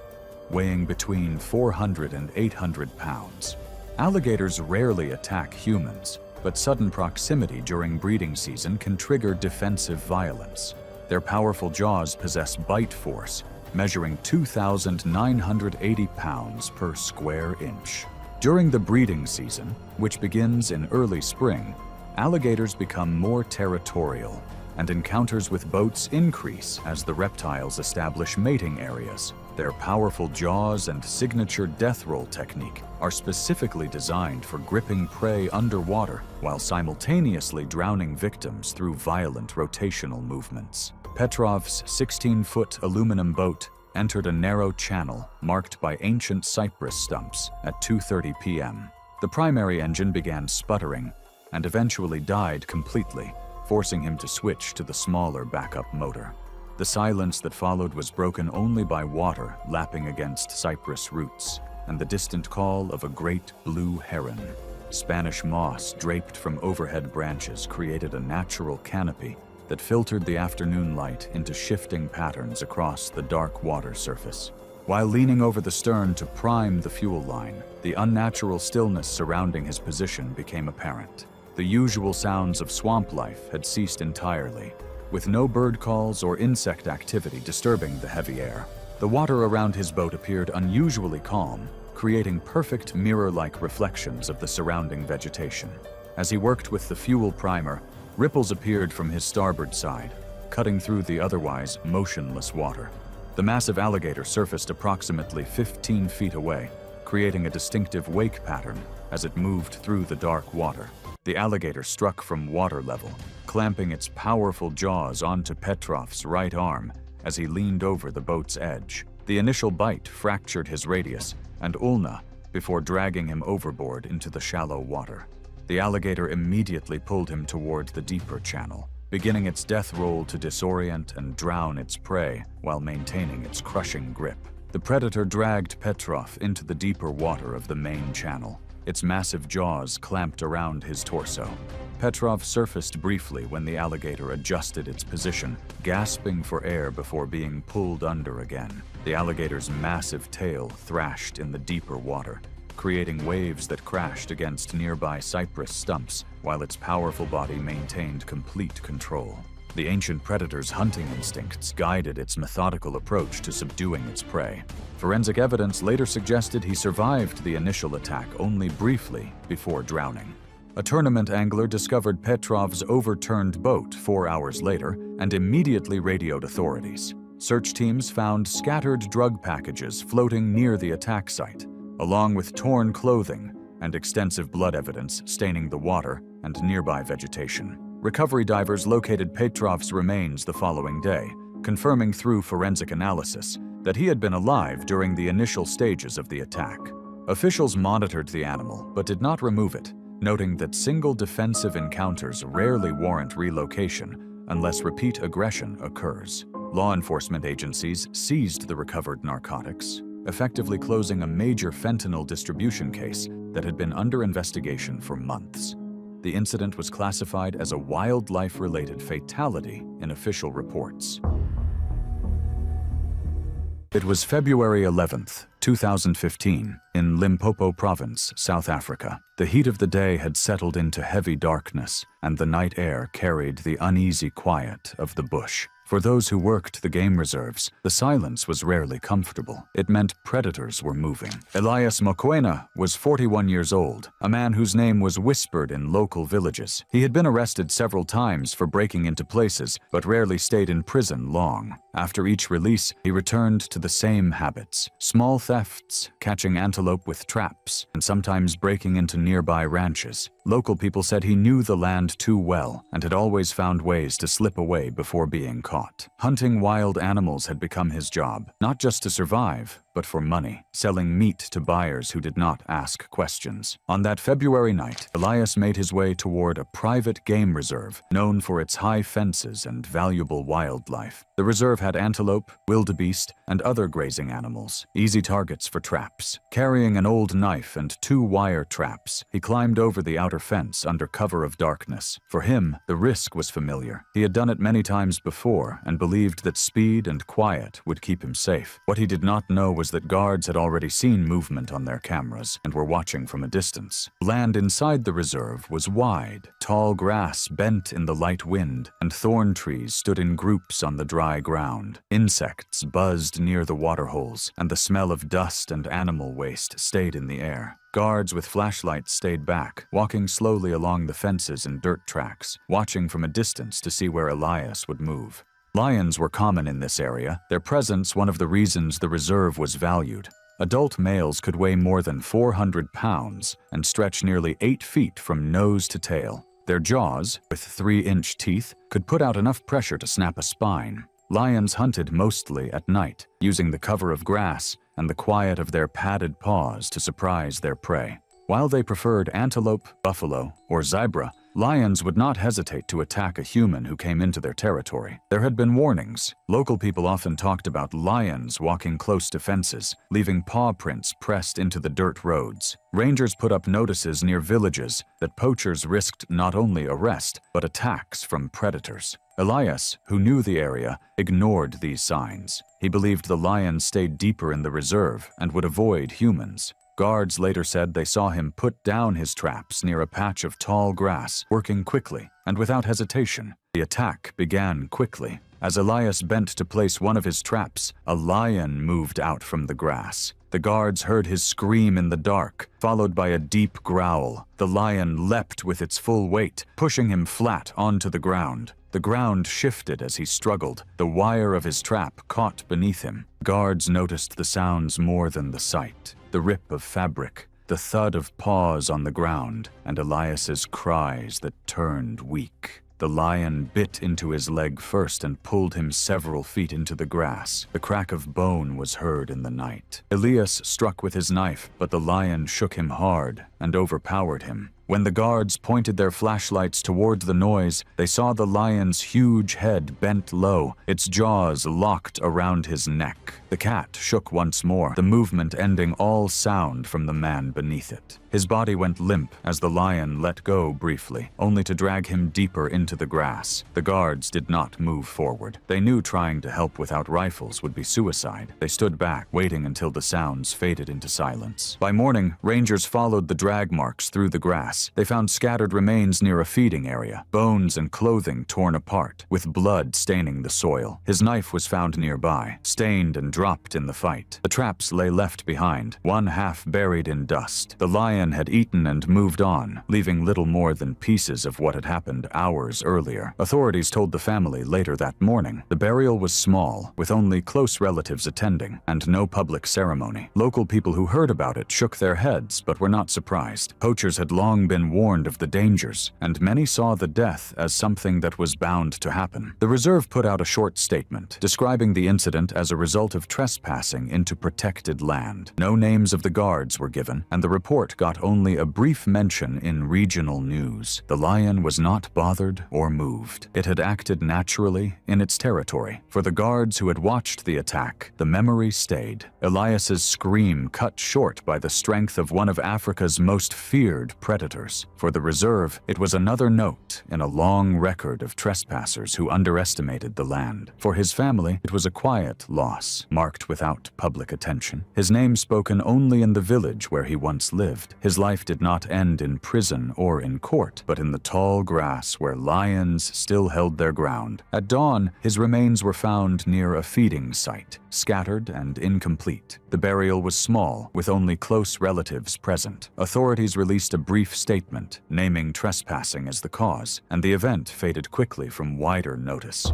weighing between 400 and 800 pounds. Alligators rarely attack humans, but sudden proximity during breeding season can trigger defensive violence. Their powerful jaws possess bite force, measuring 2,980 pounds per square inch. During the breeding season, which begins in early spring, Alligators become more territorial, and encounters with boats increase as the reptiles establish mating areas. Their powerful jaws and signature death roll technique are specifically designed for gripping prey underwater while simultaneously drowning victims through violent rotational movements. Petrov's 16-foot aluminum boat entered a narrow channel marked by ancient cypress stumps at 2:30 p.m. The primary engine began sputtering and eventually died completely, forcing him to switch to the smaller backup motor. The silence that followed was broken only by water lapping against cypress roots and the distant call of a great blue heron. Spanish moss draped from overhead branches created a natural canopy that filtered the afternoon light into shifting patterns across the dark water surface. While leaning over the stern to prime the fuel line, the unnatural stillness surrounding his position became apparent. The usual sounds of swamp life had ceased entirely, with no bird calls or insect activity disturbing the heavy air. The water around his boat appeared unusually calm, creating perfect mirror-like reflections of the surrounding vegetation. As he worked with the fuel primer, ripples appeared from his starboard side, cutting through the otherwise motionless water. The massive alligator surfaced approximately 15 feet away, creating a distinctive wake pattern as it moved through the dark water. The alligator struck from water level, clamping its powerful jaws onto Petrov's right arm as he leaned over the boat's edge. The initial bite fractured his radius and ulna before dragging him overboard into the shallow water. The alligator immediately pulled him toward the deeper channel, beginning its death roll to disorient and drown its prey while maintaining its crushing grip. The predator dragged Petrov into the deeper water of the main channel, its massive jaws clamped around his torso. Petrov surfaced briefly when the alligator adjusted its position, gasping for air before being pulled under again. The alligator's massive tail thrashed in the deeper water, creating waves that crashed against nearby cypress stumps while its powerful body maintained complete control. The ancient predator's hunting instincts guided its methodical approach to subduing its prey. Forensic evidence later suggested he survived the initial attack only briefly before drowning. A tournament angler discovered Petrov's overturned boat 4 hours later and immediately radioed authorities. Search teams found scattered drug packages floating near the attack site, along with torn clothing and extensive blood evidence staining the water and nearby vegetation. Recovery divers located Petrov's remains the following day, confirming through forensic analysis that he had been alive during the initial stages of the attack. Officials monitored the animal but did not remove it, noting that single defensive encounters rarely warrant relocation unless repeat aggression occurs. Law enforcement agencies seized the recovered narcotics, effectively closing a major fentanyl distribution case that had been under investigation for months. The incident was classified as a wildlife-related fatality in official reports. It was February 11th, 2015, in Limpopo Province, South Africa. The heat of the day had settled into heavy darkness, and the night air carried the uneasy quiet of the bush. For those who worked the game reserves, the silence was rarely comfortable. It meant predators were moving. Elias Mokoena was 41 years old, a man whose name was whispered in local villages. He had been arrested several times for breaking into places, but rarely stayed in prison long. After each release, he returned to the same habits: small thefts, catching antelope with traps, and sometimes breaking into nearby ranches. Local people said he knew the land too well and had always found ways to slip away before being caught. Hunting wild animals had become his job, not just to survive, but for money, selling meat to buyers who did not ask questions. On that February night, Elias made his way toward a private game reserve known for its high fences and valuable wildlife. The reserve had antelope, wildebeest, and other grazing animals, easy targets for traps. Carrying an old knife and 2 wire traps, he climbed over the outer fence under cover of darkness. For him, the risk was familiar. He had done it many times before and believed that speed and quiet would keep him safe. What he did not know was that guards had already seen movement on their cameras and were watching from a distance. Land inside the reserve was wide. Tall grass bent in the light wind, and thorn trees stood in groups on the dry ground. Insects buzzed near the waterholes, and the smell of dust and animal waste stayed in the air. Guards with flashlights stayed back, walking slowly along the fences and dirt tracks, watching from a distance to see where Elias would move. Lions were common in this area, their presence one of the reasons the reserve was valued. Adult males could weigh more than 400 pounds and stretch nearly 8 feet from nose to tail. Their jaws, with 3-inch teeth, could put out enough pressure to snap a spine. Lions hunted mostly at night, using the cover of grass and the quiet of their padded paws to surprise their prey. While they preferred antelope, buffalo, or zebra, lions would not hesitate to attack a human who came into their territory. There had been warnings. Local people often talked about lions walking close to fences, leaving paw prints pressed into the dirt roads. Rangers put up notices near villages that poachers risked not only arrest, but attacks from predators. Elias, who knew the area, ignored these signs. He believed the lions stayed deeper in the reserve and would avoid humans. Guards later said they saw him put down his traps near a patch of tall grass, working quickly and without hesitation. The attack began quickly. As Elias bent to place one of his traps, a lion moved out from the grass. The guards heard his scream in the dark, followed by a deep growl. The lion leapt with its full weight, pushing him flat onto the ground. The ground shifted as he struggled. The wire of his trap caught beneath him. Guards noticed the sounds more than the sight. The rip of fabric, the thud of paws on the ground, and Elias's cries that turned weak. The lion bit into his leg first and pulled him several feet into the grass. The crack of bone was heard in the night. Elias struck with his knife, but the lion shook him hard and overpowered him. When the guards pointed their flashlights towards the noise, they saw the lion's huge head bent low, its jaws locked around his neck. The cat shook once more, the movement ending all sound from the man beneath it. His body went limp as the lion let go briefly, only to drag him deeper into the grass. The guards did not move forward. They knew trying to help without rifles would be suicide. They stood back, waiting until the sounds faded into silence. By morning, rangers followed the drag marks through the grass. They found scattered remains near a feeding area, bones and clothing torn apart, with blood staining the soil. His knife was found nearby, stained and dropped in the fight. The traps lay left behind, one half buried in dust. The lion had eaten and moved on, leaving little more than pieces of what had happened hours earlier. Authorities told the family later that morning. The burial was small, with only close relatives attending, and no public ceremony. Local people who heard about it shook their heads, but were not surprised. Poachers had long been warned of the dangers, and many saw the death as something that was bound to happen. The reserve put out a short statement, describing the incident as a result of trespassing into protected land. No names of the guards were given, and the report got only a brief mention in regional news. The lion was not bothered or moved. It had acted naturally in its territory. For the guards who had watched the attack, the memory stayed. Elias's scream cut short by the strength of one of Africa's most feared predators. For the reserve, it was another note in a long record of trespassers who underestimated the land. For his family, it was a quiet loss, marked without public attention. His name spoken only in the village where he once lived. His life did not end in prison or in court, but in the tall grass where lions still held their ground. At dawn, his remains were found near a feeding site, scattered and incomplete. The burial was small, with only close relatives present. Authorities released a brief statement, naming trespassing as the cause, and the event faded quickly from wider notice.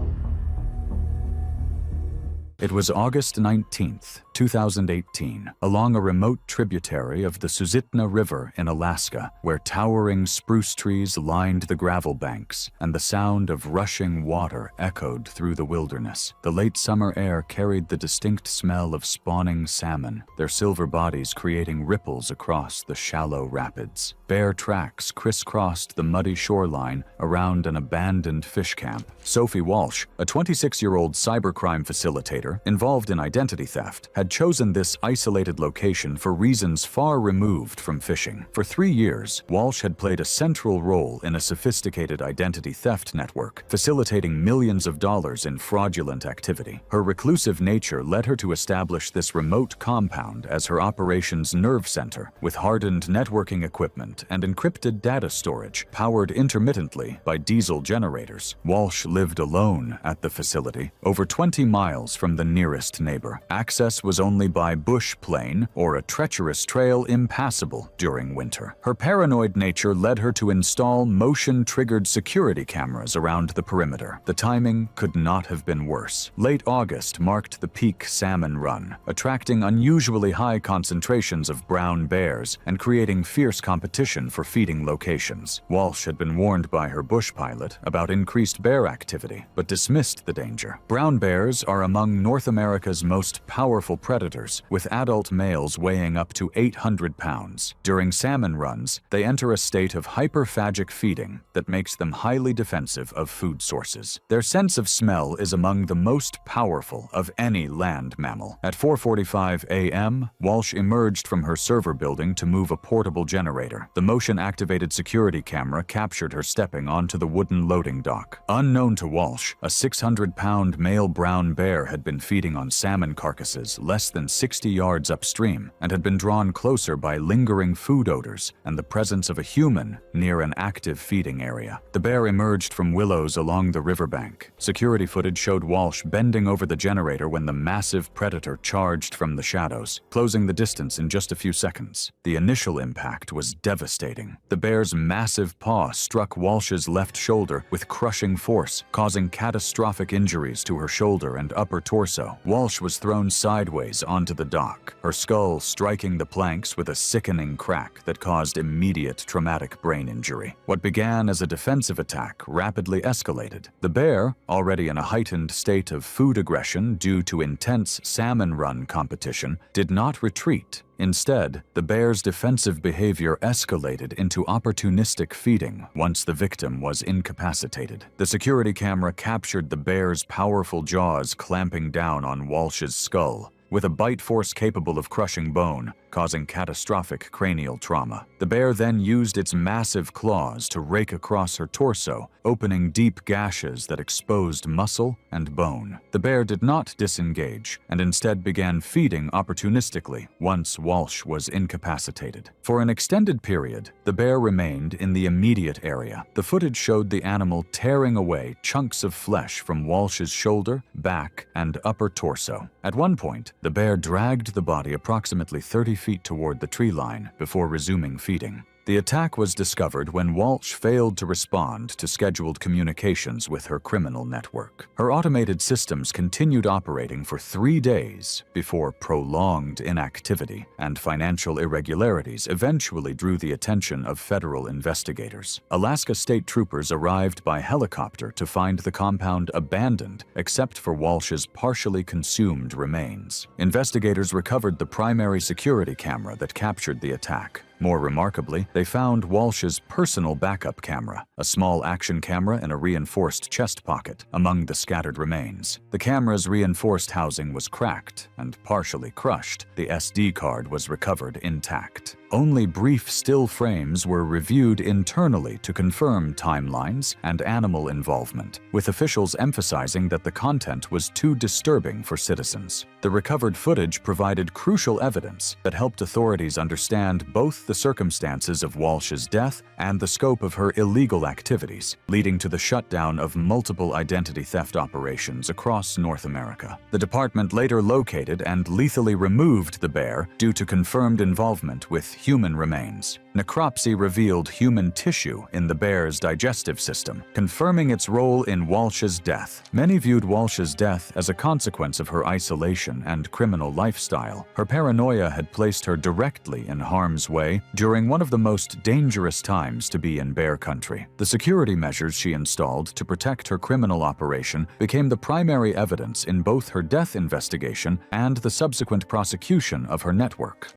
It was August 19th, 2018, along a remote tributary of the Susitna River in Alaska, where towering spruce trees lined the gravel banks, and the sound of rushing water echoed through the wilderness. The late summer air carried the distinct smell of spawning salmon, their silver bodies creating ripples across the shallow rapids. Bare tracks crisscrossed the muddy shoreline around an abandoned fish camp. Sophie Walsh, a 26-year-old cybercrime facilitator involved in identity theft, had chosen this isolated location for reasons far removed from fishing. For 3 years, Walsh had played a central role in a sophisticated identity theft network, facilitating millions of dollars in fraudulent activity. Her reclusive nature led her to establish this remote compound as her operations nerve center, with hardened networking equipment and encrypted data storage powered intermittently by diesel generators. Walsh lived alone at the facility, over 20 miles from the nearest neighbor. Access was was only by bush plane or a treacherous trail impassable during winter. Her paranoid nature led her to install motion-triggered security cameras around the perimeter. The timing could not have been worse. Late August marked the peak salmon run, attracting unusually high concentrations of brown bears and creating fierce competition for feeding locations. Walsh had been warned by her bush pilot about increased bear activity, but dismissed the danger. Brown bears are among North America's most powerful predators, with adult males weighing up to 800 pounds. During salmon runs, they enter a state of hyperphagic feeding that makes them highly defensive of food sources. Their sense of smell is among the most powerful of any land mammal. At 4:45 a.m., Walsh emerged from her server building to move a portable generator. The motion-activated security camera captured her stepping onto the wooden loading dock. Unknown to Walsh, a 600-pound male brown bear had been feeding on salmon carcasses less than 60 yards upstream and had been drawn closer by lingering food odors and the presence of a human near an active feeding area. The bear emerged from willows along the riverbank. Security footage showed Walsh bending over the generator when the massive predator charged from the shadows, closing the distance in just a few seconds. The initial impact was devastating. The bear's massive paw struck Walsh's left shoulder with crushing force, causing catastrophic injuries to her shoulder and upper torso. Walsh was thrown sideways onto the dock, her skull striking the planks with a sickening crack that caused immediate traumatic brain injury. What began as a defensive attack rapidly escalated. The bear, already in a heightened state of food aggression due to intense salmon run competition, did not retreat. Instead, the bear's defensive behavior escalated into opportunistic feeding once the victim was incapacitated. The security camera captured the bear's powerful jaws clamping down on Walsh's skull, with a bite force capable of crushing bone, causing catastrophic cranial trauma. The bear then used its massive claws to rake across her torso, opening deep gashes that exposed muscle and bone. The bear did not disengage, and instead began feeding opportunistically once Walsh was incapacitated. For an extended period, the bear remained in the immediate area. The footage showed the animal tearing away chunks of flesh from Walsh's shoulder, back, and upper torso. At one point, the bear dragged the body approximately 30 feet toward the tree line before resuming feeding. The attack was discovered when Walsh failed to respond to scheduled communications with her criminal network. Her automated systems continued operating for 3 days before prolonged inactivity and financial irregularities eventually drew the attention of federal investigators. Alaska state troopers arrived by helicopter to find the compound abandoned except for Walsh's partially consumed remains. Investigators recovered the primary security camera that captured the attack. More remarkably, they found Walsh's personal backup camera, a small action camera in a reinforced chest pocket, among the scattered remains. The camera's reinforced housing was cracked and partially crushed. The SD card was recovered intact. Only brief still frames were reviewed internally to confirm timelines and animal involvement, with officials emphasizing that the content was too disturbing for citizens. The recovered footage provided crucial evidence that helped authorities understand both the circumstances of Walsh's death and the scope of her illegal activities, leading to the shutdown of multiple identity theft operations across North America. The department later located and lethally removed the bear due to confirmed involvement with human remains. Necropsy revealed human tissue in the bear's digestive system, confirming its role in Walsh's death. Many viewed Walsh's death as a consequence of her isolation and criminal lifestyle. Her paranoia had placed her directly in harm's way during one of the most dangerous times to be in bear country. The security measures she installed to protect her criminal operation became the primary evidence in both her death investigation and the subsequent prosecution of her network.